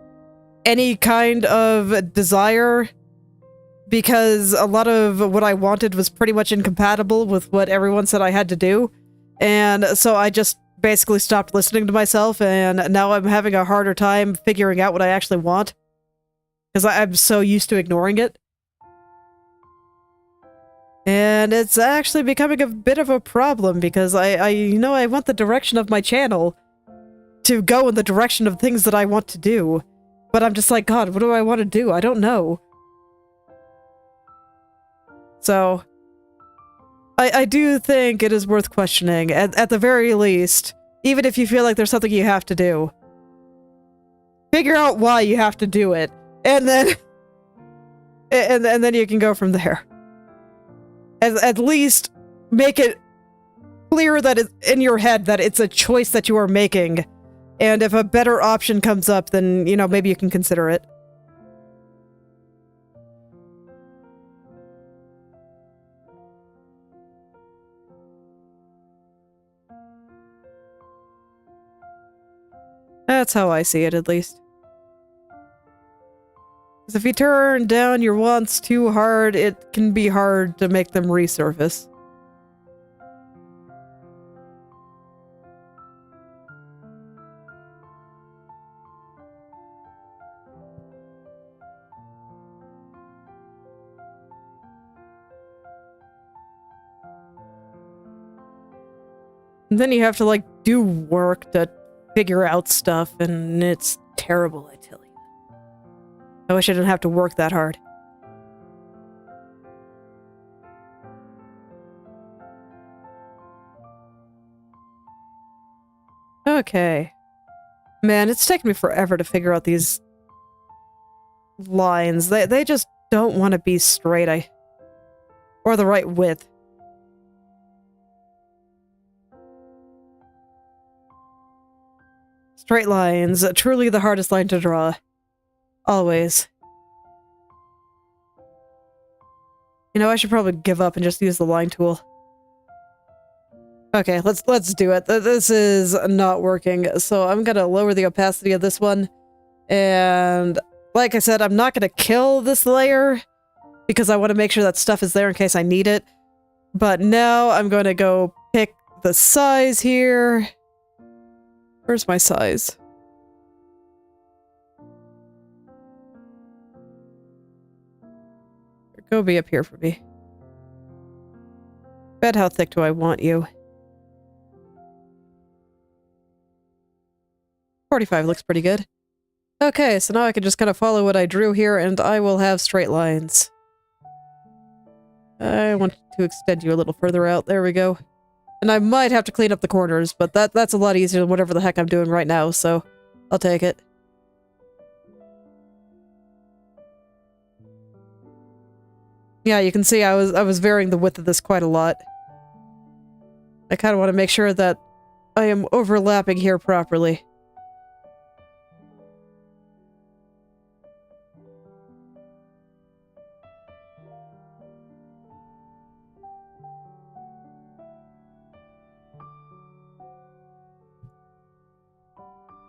any kind of desire, because a lot of what I wanted was pretty much incompatible with what everyone said I had to do, and so I just basically stopped listening to myself, and now I'm having a harder time figuring out what I actually want, because I'm so used to ignoring it. And it's actually becoming a bit of a problem, because I want the direction of my channel to go in the direction of things that I want to do, but I'm just like, God, what do I want to do? I don't know. So, I do think it is worth questioning, at the very least, even if you feel like there's something you have to do. Figure out why you have to do it, and then and then you can go from there. At least make it clear that it's in your head that it's a choice that you are making, and if a better option comes up, then, you know, maybe you can consider it. That's how I see it, at least. Because if you turn down your wants too hard, it can be hard to make them resurface. And then you have to, like, do work to figure out stuff, and it's terrible, I tell you. I wish I didn't have to work that hard. Okay. Man, it's taken me forever to figure out these lines. They just don't want to be straight, or the right width. Straight lines, truly the hardest line to draw. Always. You know, I should probably give up and just use the line tool. Okay, let's do it. This is not working, so I'm gonna lower the opacity of this one. And like I said, I'm not gonna kill this layer, because I want to make sure that stuff is there in case I need it. But now I'm going to go pick the size here. Where's my size? Go be up here for me. Bet how thick do I want you? 45 looks pretty good. Okay, so now I can just kind of follow what I drew here, and I will have straight lines. I want to extend you a little further out. There we go. And I might have to clean up the corners, but that's a lot easier than whatever the heck I'm doing right now, so I'll take it. Yeah, you can see I was varying the width of this quite a lot. I kind of want to make sure that I am overlapping here properly.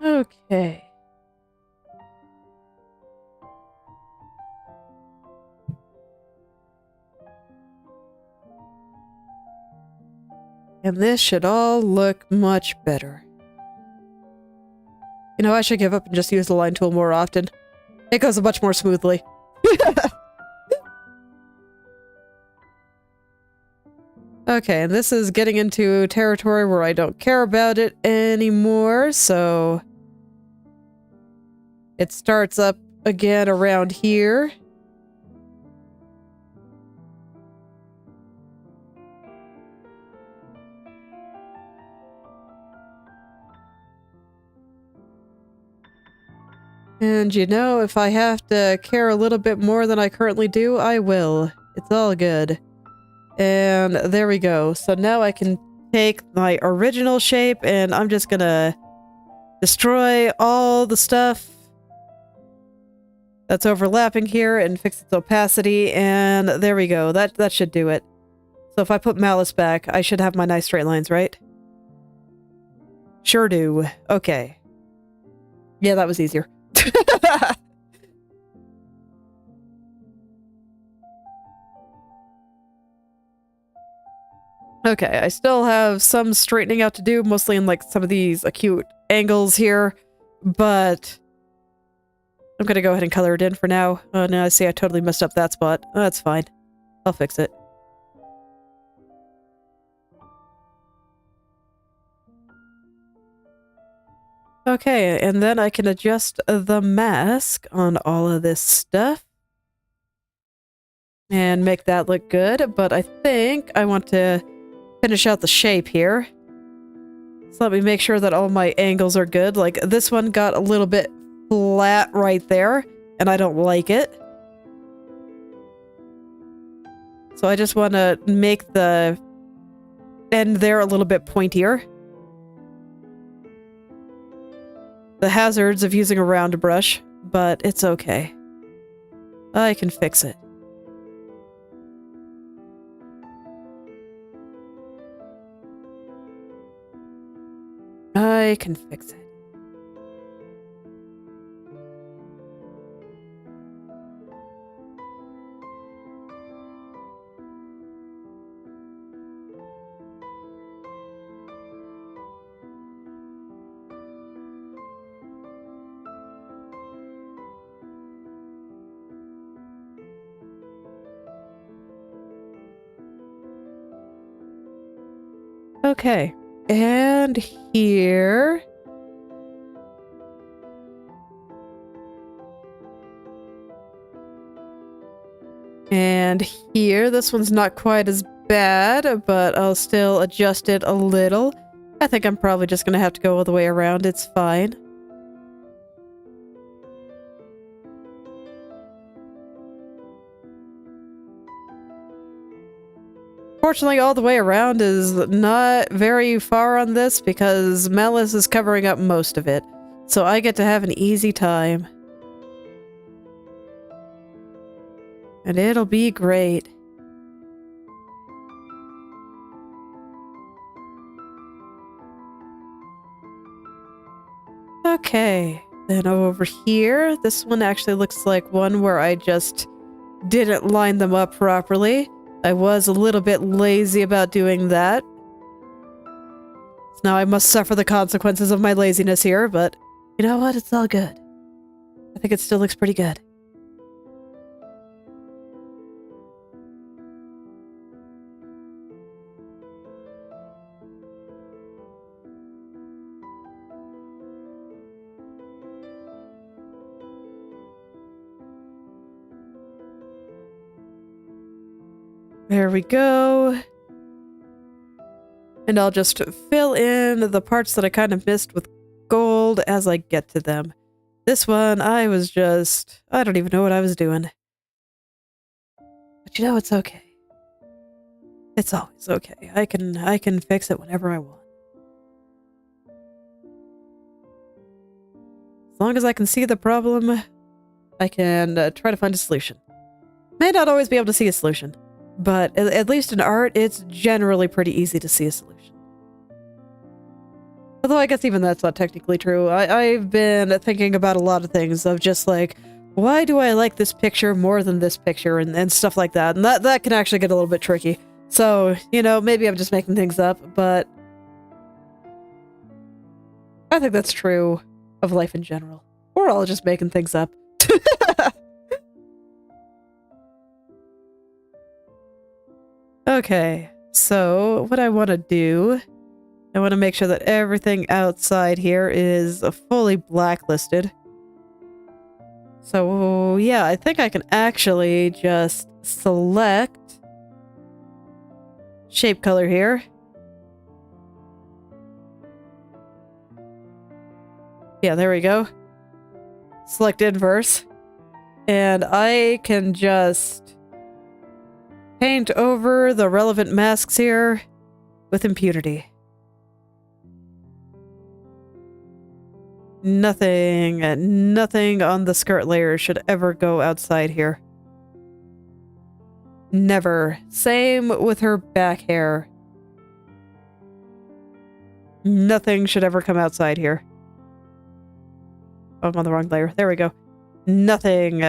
Okay. And this should all look much better. You know, I should give up and just use the line tool more often. It goes much more smoothly. Okay, and this is getting into territory where I don't care about it anymore, so... It starts up again around here. And you know, if I have to care a little bit more than I currently do, I will. It's all good. And there we go. So now I can take my original shape and I'm just gonna destroy all the stuff that's overlapping here and fix its opacity, and there we go. That should do it. So if I put Malice back, I should have my nice straight lines, right? Sure do. Okay. Yeah, that was easier. Okay, I still have some straightening out to do, mostly in like some of these acute angles here, but I'm gonna go ahead and color it in for now. Oh no, I see I totally messed up that spot. Oh, that's fine. I'll fix it. Okay, and then I can adjust the mask on all of this stuff and make that look good, but I think I want to finish out the shape here. So let me make sure that all my angles are good. Like this one got a little bit flat right there, and I don't like it. So I just want to make the end there a little bit pointier. The hazards of using a round brush, but it's okay. I can fix it. I can fix it. Okay, and here... And here, this one's not quite as bad, but I'll still adjust it a little. I think I'm probably just gonna have to go all the way around, it's fine. Fortunately, all the way around is not very far on this because Malice is covering up most of it. So I get to have an easy time. And it'll be great. Okay, then over here, this one actually looks like one where I just didn't line them up properly. I was a little bit lazy about doing that. So now I must suffer the consequences of my laziness here, but you know what? It's all good. I think it still looks pretty good. There we go. And I'll just fill in the parts that I kind of missed with gold as I get to them. This one, I don't even know what I was doing. But you know, it's okay. It's always okay. I can fix it whenever I want. As long as I can see the problem, I can try to find a solution. May not always be able to see a solution, but at least in art, it's generally pretty easy to see a solution. Although I guess even that's not technically true. I've been thinking about a lot of things of just like, why do I like this picture more than this picture and stuff like that. And that can actually get a little bit tricky. So, you know, maybe I'm just making things up, but I think that's true of life in general. We're all just making things up. Okay, so what I want to do, I want to make sure that everything outside here is fully blacklisted. So yeah, I think I can actually just select shape color here. Yeah, there we go. select inverse, and I can just paint over the relevant masks here with impunity. Nothing on the skirt layer should ever go outside here. Never. Same with her back hair. Nothing should ever come outside here. Oh, I'm on the wrong layer. There we go. Nothing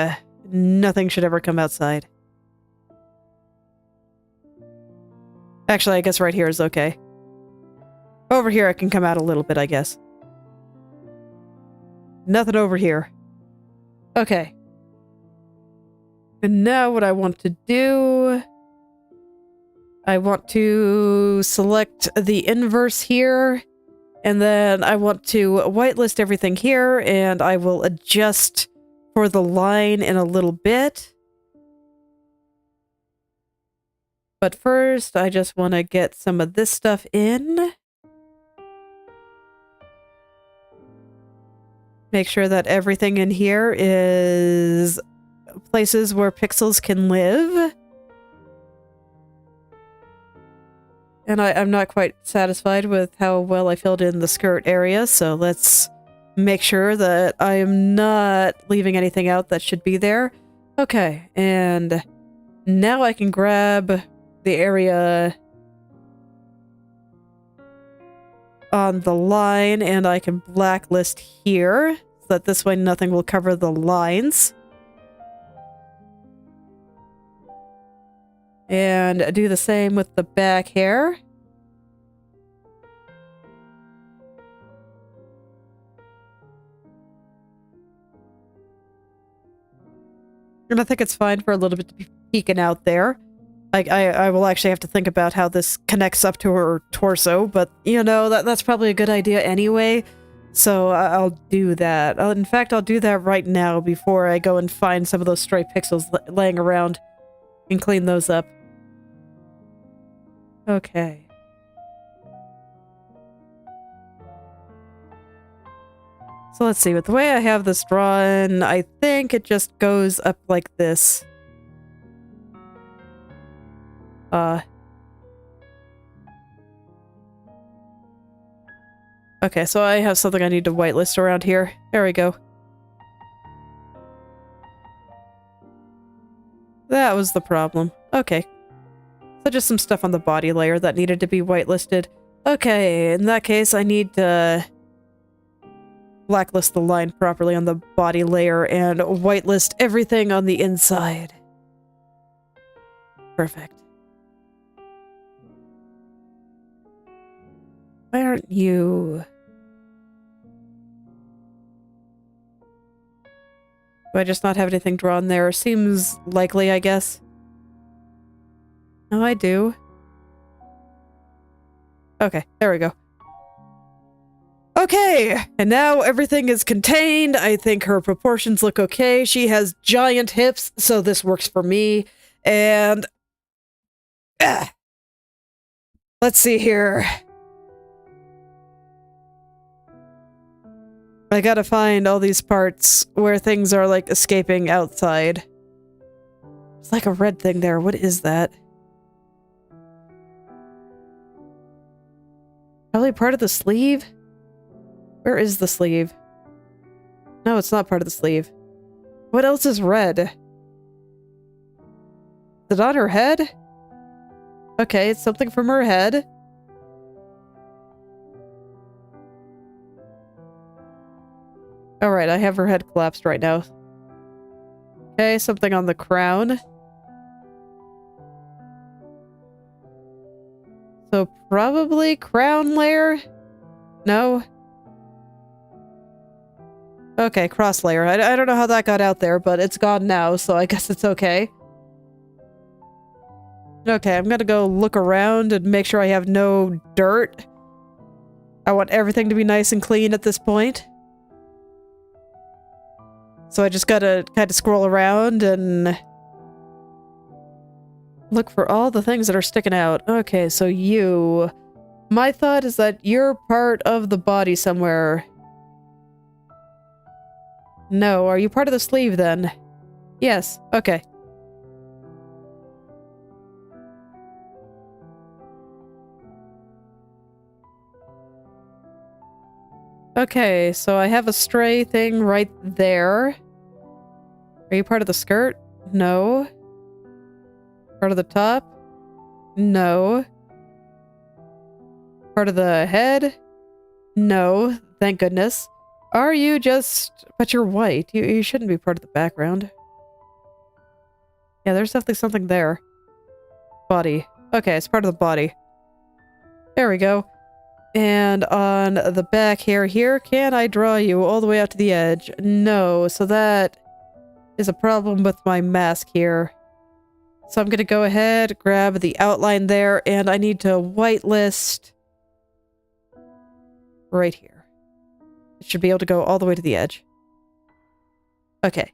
should ever come outside. Actually, I guess right here is okay. Over here, it can come out a little bit, I guess. Nothing over here. Okay. And now what I want to do... I want to select the inverse here, and then I want to whitelist everything here, and I will adjust for the line in a little bit. But first, I just want to get some of this stuff in. Make sure that everything in here is places where pixels can live. And I'm not quite satisfied with how well I filled in the skirt area, so let's make sure that I am not leaving anything out that should be there. Okay, and now I can grab the area on the line, and I can blacklist here, so that this way nothing will cover the lines. And do the same with the back hair. And I think it's fine for a little bit to be peeking out there. I will actually have to think about how this connects up to her torso, but, you know, that's probably a good idea anyway. So I'll do that. In fact, I'll do that right now before I go and find some of those stray pixels laying around and clean those up. Okay. So let's see, with the way I have this drawn, I think it just goes up like this. Okay, so I have something I need to whitelist around here. There we go. That was the problem. Okay. So just some stuff on the body layer that needed to be whitelisted. Okay, in that case, I need to blacklist the line properly on the body layer and whitelist everything on the inside. Perfect. Why aren't you... Do I just not have anything drawn there? Seems likely, I guess. No, I do. Okay, there we go. Okay, and now everything is contained. I think her proportions look okay. She has giant hips, so this works for me. And... let's see here. I gotta find all these parts where things are, like, escaping outside. It's like a red thing there. What is that? Probably part of the sleeve? Where is the sleeve? No, it's not part of the sleeve. What else is red? Is it on her head? Okay, it's something from her head. Alright, I have her head collapsed right now. Okay, something on the crown. So probably crown layer? No? Okay, cross layer. I don't know how that got out there, but it's gone now, so I guess it's okay. Okay, I'm gonna go look around and make sure I have no dirt. I want everything to be nice and clean at this point. So I just gotta kind of scroll around and look for all the things that are sticking out. Okay, so you... My thought is that you're part of the body somewhere. No. Are you part of the sleeve then? Yes. Okay. Okay, so I have a stray thing right there. Are you part of the skirt? No. Part of the top? No. Part of the head? No. Thank goodness. Are you just... But you're white. You shouldn't be part of the background. Yeah, there's definitely something there. Body. Okay, it's part of the body. There we go. And on the back here, can I draw you all the way out to the edge? No, so that is a problem with my mask here. So I'm gonna go ahead, grab the outline there, and I need to whitelist right here. It should be able to go all the way to the edge. Okay.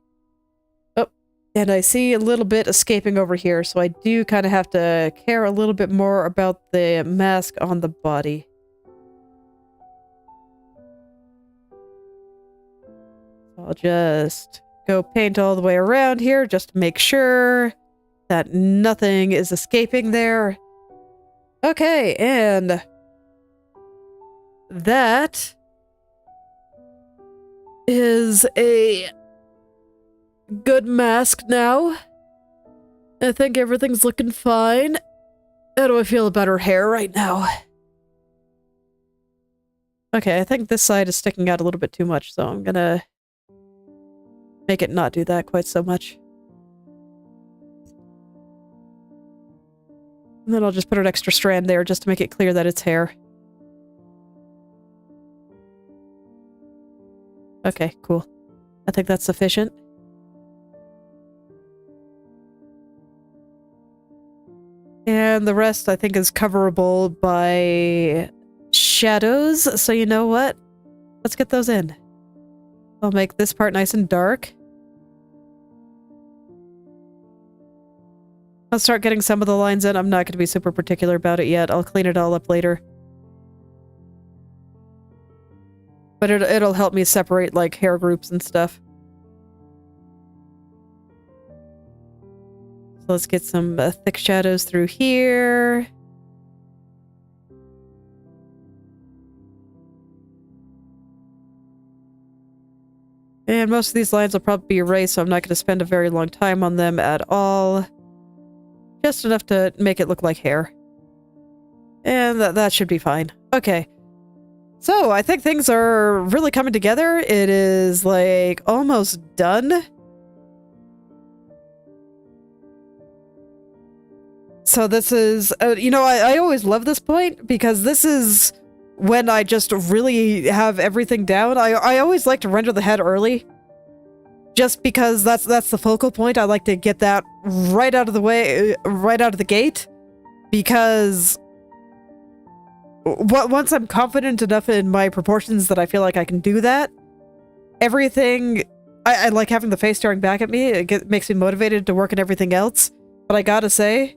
Oh, and I see a little bit escaping over here, so I do kind of have to care a little bit more about the mask on the body. I'll just go paint all the way around here just to make sure that nothing is escaping there. Okay, and that is a good mask now. I think everything's looking fine. How do I feel about her hair right now? Okay, I think this side is sticking out a little bit too much, so I'm gonna make it not do that quite so much. And then I'll just put an extra strand there just to make it clear that it's hair. Okay, cool. I think that's sufficient. And the rest I think is coverable by shadows, so you know what? Let's get those in. I'll make this part nice and dark. I'll start getting some of the lines in. I'm not going to be super particular about it yet. I'll clean it all up later. But it'll help me separate, like, hair groups and stuff. So let's get some thick shadows through here. And most of these lines will probably be erased, so I'm not going to spend a very long time on them at all. Just enough to make it look like hair. And that should be fine. Okay. So, I think things are really coming together. It is, like, almost done. So this is... you know, I always love this point, because this is when I just really have everything down. I always like to render the head early. Just because that's the focal point. I like to get that right out of the way, right out of the gate. Because once I'm confident enough in my proportions that I feel like I can do that, everything... I like having the face staring back at me. It makes me motivated to work on everything else. But I gotta say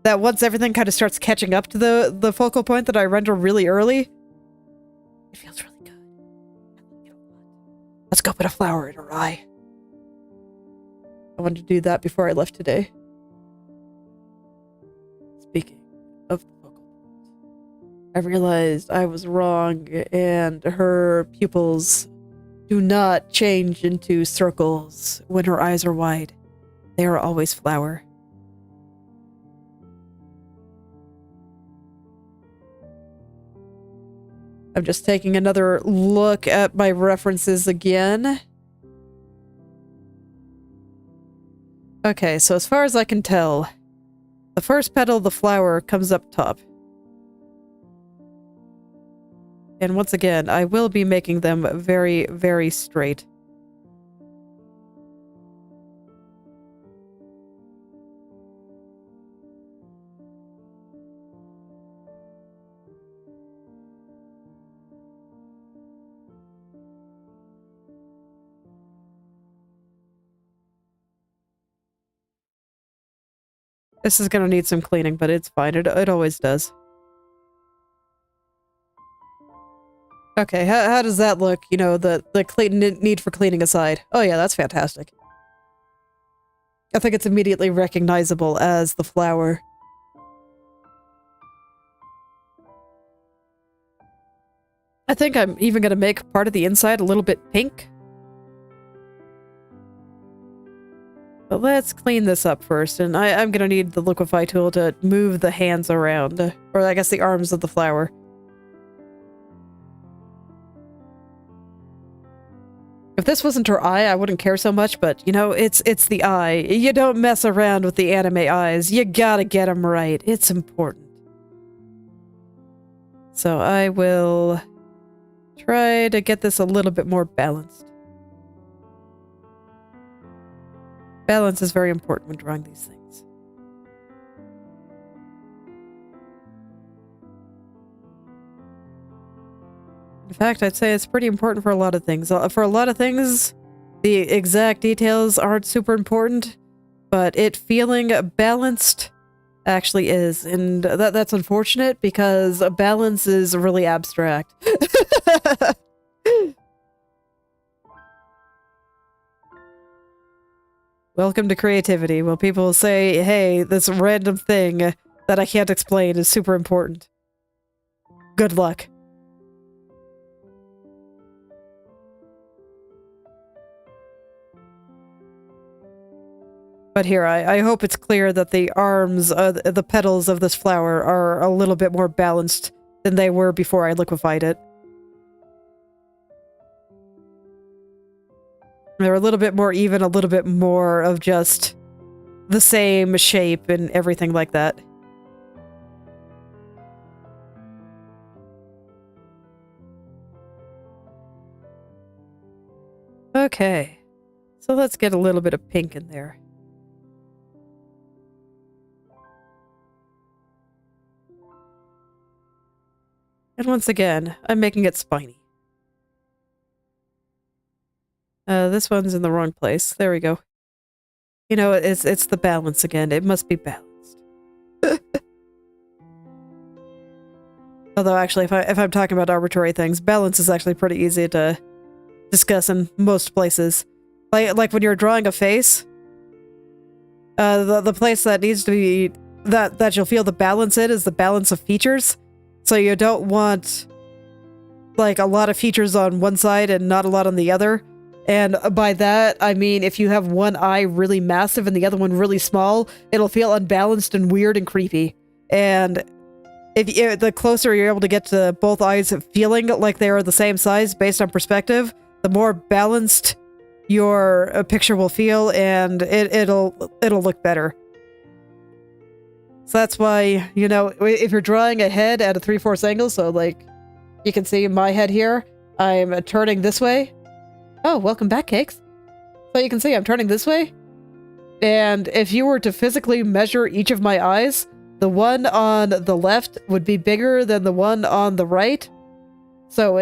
that once everything kind of starts catching up to the focal point that I render really early, it feels really good. Let's go put a flower in her eye. I wanted to do that before I left today. Speaking of the focal point, I realized I was wrong, and her pupils do not change into circles when her eyes are wide. They are always flower. I'm just taking another look at my references again. Okay, so as far as I can tell, the first petal of the flower comes up top. And once again, I will be making them very, very straight. This is gonna need some cleaning, but it's fine. It always does. Okay, how does that look? You know, the need for cleaning aside. Oh yeah, that's fantastic. I think it's immediately recognizable as the flower. I think I'm even going to make part of the inside a little bit pink. But let's clean this up first, and I'm going to need the liquefy tool to move the hands around, or I guess the arms of the flower. If this wasn't her eye, I wouldn't care so much, but, you know, it's the eye. You don't mess around with the anime eyes. You gotta get them right. It's important. So I will try to get this a little bit more balanced. Balance is very important when drawing these things. In fact, I'd say it's pretty important for a lot of things. For a lot of things, the exact details aren't super important, but it feeling balanced actually is, and that's unfortunate because a balance is really abstract. Welcome to creativity. Well, people will say, hey, this random thing that I can't explain is super important. Good luck. But here, I hope it's clear that the arms, the petals of this flower are a little bit more balanced than they were before I liquefied it. They're a little bit more even, a little bit more of just the same shape and everything like that. Okay, so let's get a little bit of pink in there. And once again, I'm making it spiny. This one's in the wrong place. There we go. You know, it's the balance again. It must be balanced. Although, actually, if I'm talking about arbitrary things, balance is actually pretty easy to discuss in most places. Like when you're drawing a face, the place that needs to be that you'll feel the balance in is the balance of features. So you don't want like a lot of features on one side and not a lot on the other. And by that, I mean, if you have one eye really massive and the other one really small, it'll feel unbalanced and weird and creepy. And if the closer you're able to get to both eyes feeling like they are the same size based on perspective, the more balanced your picture will feel, and it'll look better. So that's why, you know, if you're drawing a head at a 3/4 angle, so like you can see my head here, I'm turning this way. Oh, welcome back, Cakes. So you can see I'm turning this way. And if you were to physically measure each of my eyes, the one on the left would be bigger than the one on the right. So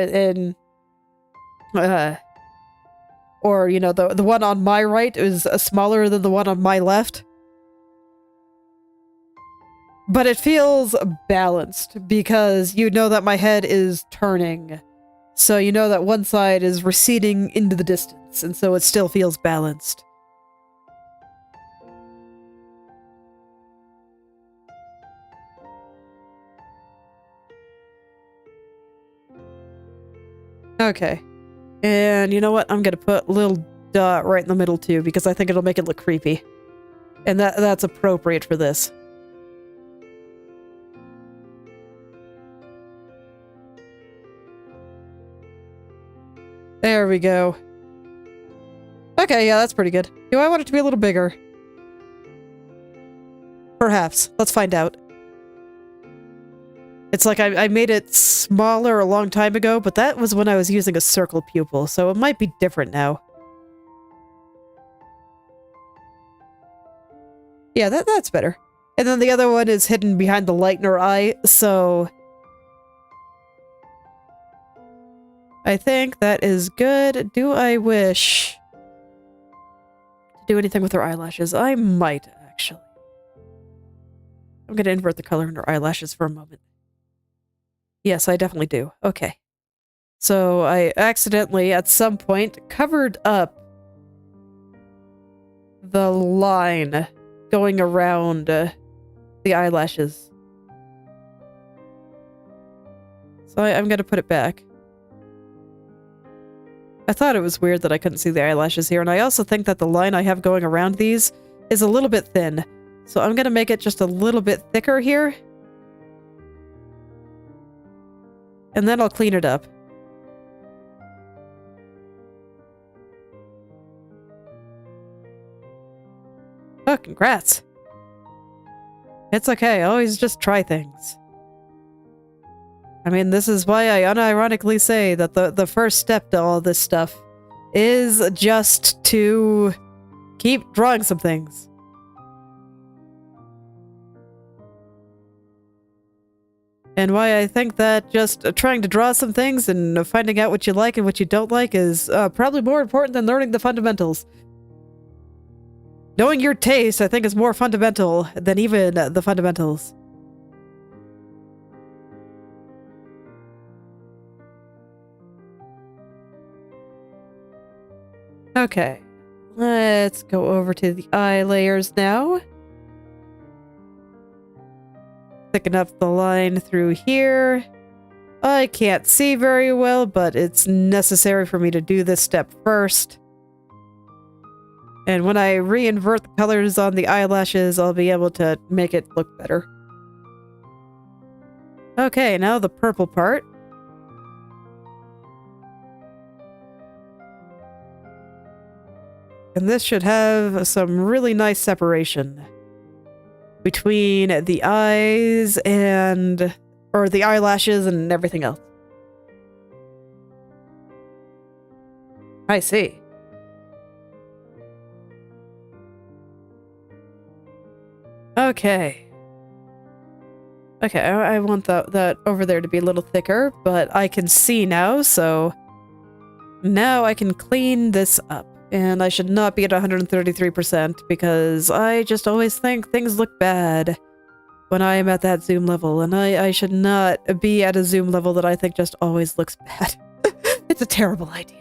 or, you know, the one on my right is smaller than the one on my left. But it feels balanced because you know that my head is turning. So you know that one side is receding into the distance, and so it still feels balanced. Okay. And you know what? I'm gonna put a little dot right in the middle too, because I think it'll make it look creepy. And that's appropriate for this. There we go. Okay, yeah, that's pretty good. Do I want it to be a little bigger? Perhaps. Let's find out. It's like I made it smaller a long time ago, but that was when I was using a circle pupil, so it might be different now. Yeah, that's better. And then the other one is hidden behind the light in her eye, so I think that is good. Do I wish to do anything with her eyelashes? I might, actually. I'm going to invert the color in her eyelashes for a moment. Yes, I definitely do. Okay. So I accidentally, at some point, covered up the line going around the eyelashes. So I'm gonna put it back. I thought it was weird that I couldn't see the eyelashes here, and I also think that the line I have going around these is a little bit thin. So I'm gonna make it just a little bit thicker here. And then I'll clean it up. Oh, congrats. It's okay, always just try things. I mean, this is why I unironically say that the first step to all this stuff is just to keep drawing some things. And why I think that just trying to draw some things and finding out what you like and what you don't like is probably more important than learning the fundamentals. Knowing your taste, I think, is more fundamental than even the fundamentals. Okay, let's go over to the eye layers now. Thicken up the line through here. I can't see very well, but it's necessary for me to do this step first. And when I reinvert the colors on the eyelashes, I'll be able to make it look better. Okay, now the purple part. And this should have some really nice separation between the eyes and... or the eyelashes and everything else. I see. Okay. Okay, I want that over there to be a little thicker, but I can see now, so... now I can clean this up. And I should not be at 133% because I just always think things look bad when I am at that zoom level, and I should not be at a zoom level that I think just always looks bad. It's a terrible idea.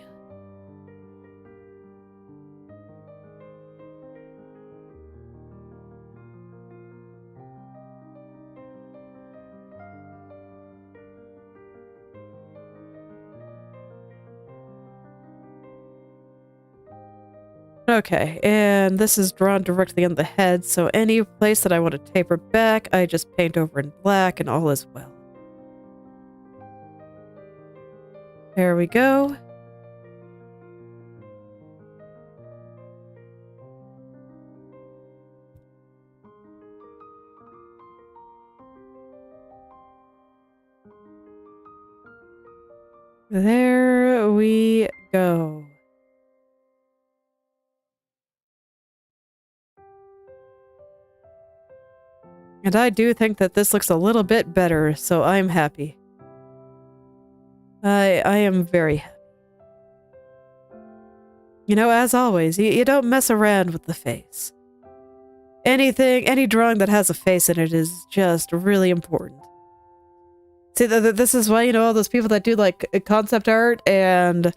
Okay, and this is drawn directly on the head, so any place that I want to taper back, I just paint over in black and all is well. There we go. There we go. And I do think that this looks a little bit better, so I'm happy. I am very happy. You know, as always, you don't mess around with the face. Any drawing that has a face in it is just really important. See, this is why, you know, all those people that do, like, concept art and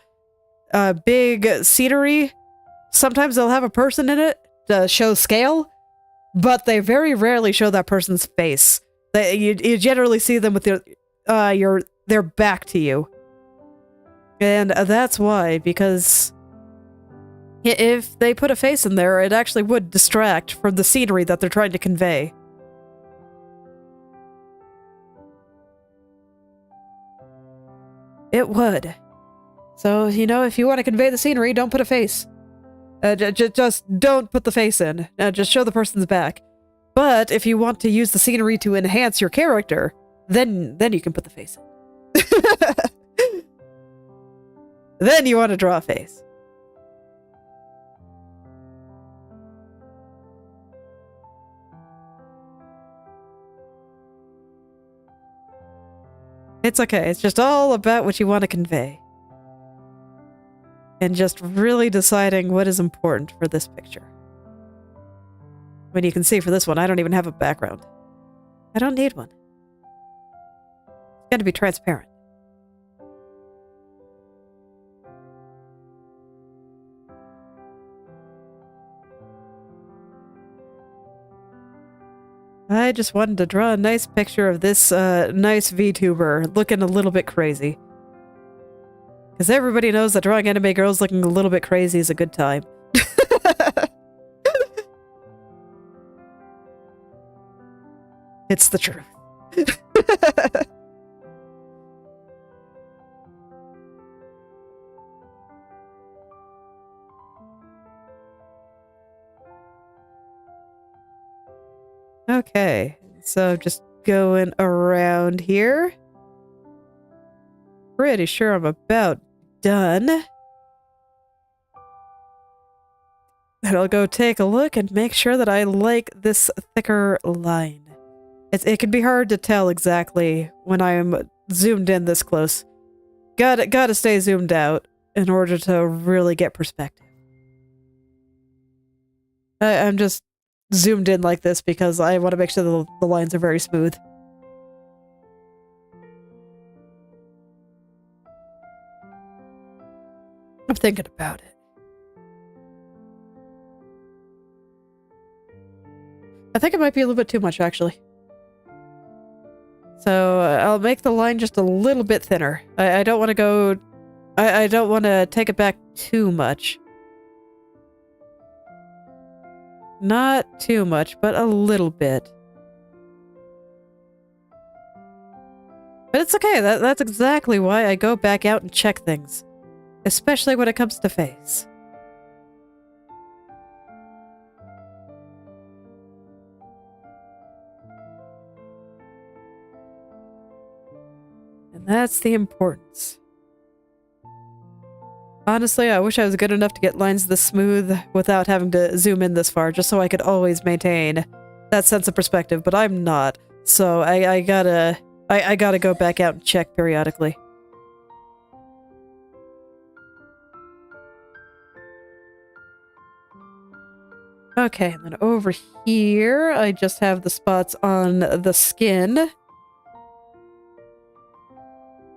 big scenery, sometimes they'll have a person in it to show scale, but they very rarely show that person's face. You generally see them with their back to you. And that's why, because if they put a face in there, it actually would distract from the scenery that they're trying to convey. It would. So, you know, if you want to convey the scenery, don't put a face. Just don't put the face in. Just show the person's back. But if you want to use the scenery to enhance your character, then you can put the face in. Then you want to draw a face. It's okay. It's just all about what you want to convey. And just really deciding what is important for this picture. I mean, you can see for this one, I don't even have a background. I don't need one. It's got to be transparent. I just wanted to draw a nice picture of this nice VTuber looking a little bit crazy. Because everybody knows that drawing anime girls looking a little bit crazy is a good time. It's the truth. Okay, so just going around here. Pretty sure I'm about done. And I'll go take a look and make sure that I like this thicker line. It can be hard to tell exactly when I'm zoomed in this close. Gotta stay zoomed out in order to really get perspective. I'm just zoomed in like this because I want to make sure the lines are very smooth. I'm thinking about it. I think it might be a little bit too much, actually. So I'll make the line just a little bit thinner. I don't want to go... I don't want to take it back too much. Not too much, but a little bit. But it's okay. That's exactly why I go back out and check things. Especially when it comes to face. And that's the importance. Honestly, I wish I was good enough to get lines this smooth without having to zoom in this far, just so I could always maintain that sense of perspective, but I'm not. So I gotta go back out and check periodically. Okay, and then over here, I just have the spots on the skin.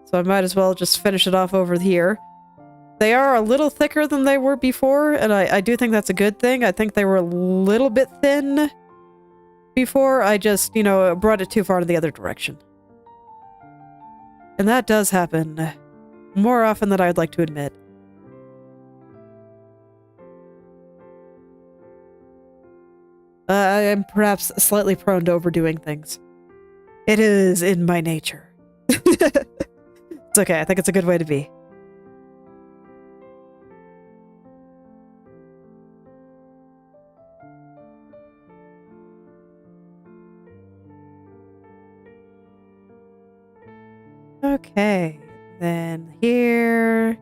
So I might as well just finish it off over here. They are a little thicker than they were before, and I do think that's a good thing. I think they were a little bit thin before. I just, you know, brought it too far in the other direction. And that does happen more often than I'd like to admit. I am perhaps slightly prone to overdoing things. It is in my nature. It's okay, I think it's a good way to be. Okay, then here,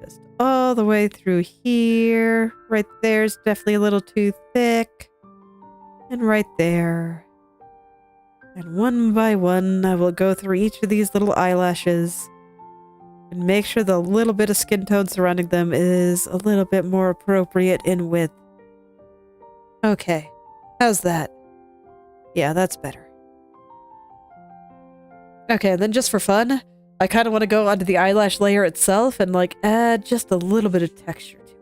just all the way through here. Right there's definitely a little too thick. And right there. And one by one, I will go through each of these little eyelashes and make sure the little bit of skin tone surrounding them is a little bit more appropriate in width. Okay, how's that? Yeah, that's better. Okay, and then just for fun, I kind of want to go onto the eyelash layer itself and like add just a little bit of texture to it.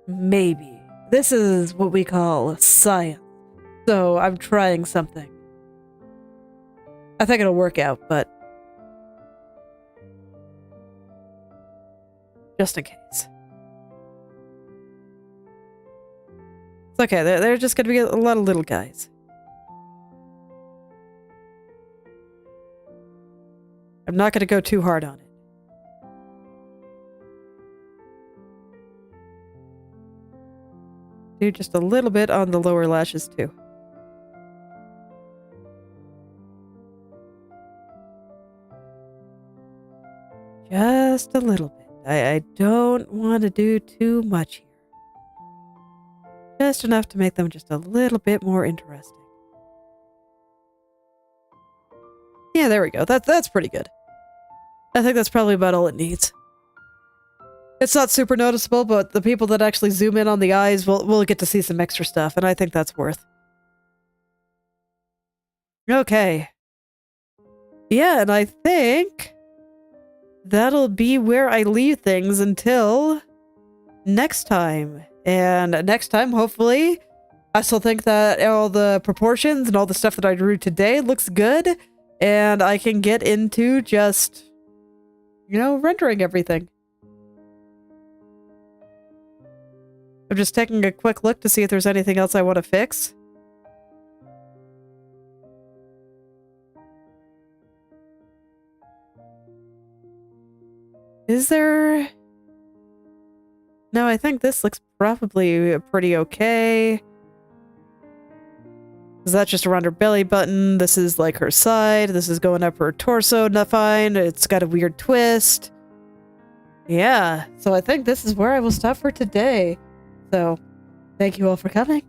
Maybe. This is what we call science. So I'm trying something. I think it'll work out, but just in case. It's okay, they're just gonna be a lot of little guys. I'm not gonna go too hard on it. Do just a little bit on the lower lashes too. Just a little bit. I don't want to do too much here. Just enough to make them just a little bit more interesting. Yeah, there we go. That's pretty good. I think that's probably about all it needs. It's not super noticeable, but the people that actually zoom in on the eyes will get to see some extra stuff, and I think that's worth. Okay. Yeah, and I think that'll be where I leave things until next time. And next time, hopefully, I still think that all the proportions and all the stuff that I drew today looks good, and I can get into just, you know, rendering everything. I'm just taking a quick look to see if there's anything else I want to fix. Is there... No, I think this looks probably pretty okay. Is that just around her belly button? This is like her side. This is going up her torso. Not fine. It's got a weird twist. Yeah, so I think this is where I will stop for today. So, thank you all for coming.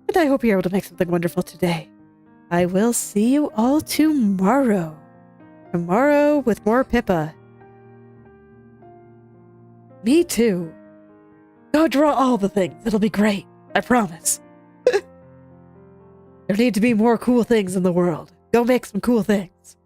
And I hope you're able to make something wonderful today. I will see you all tomorrow. Tomorrow with more Pippa. Me too. Go draw all the things. It'll be great. I promise. There need to be more cool things in the world. Go make some cool things.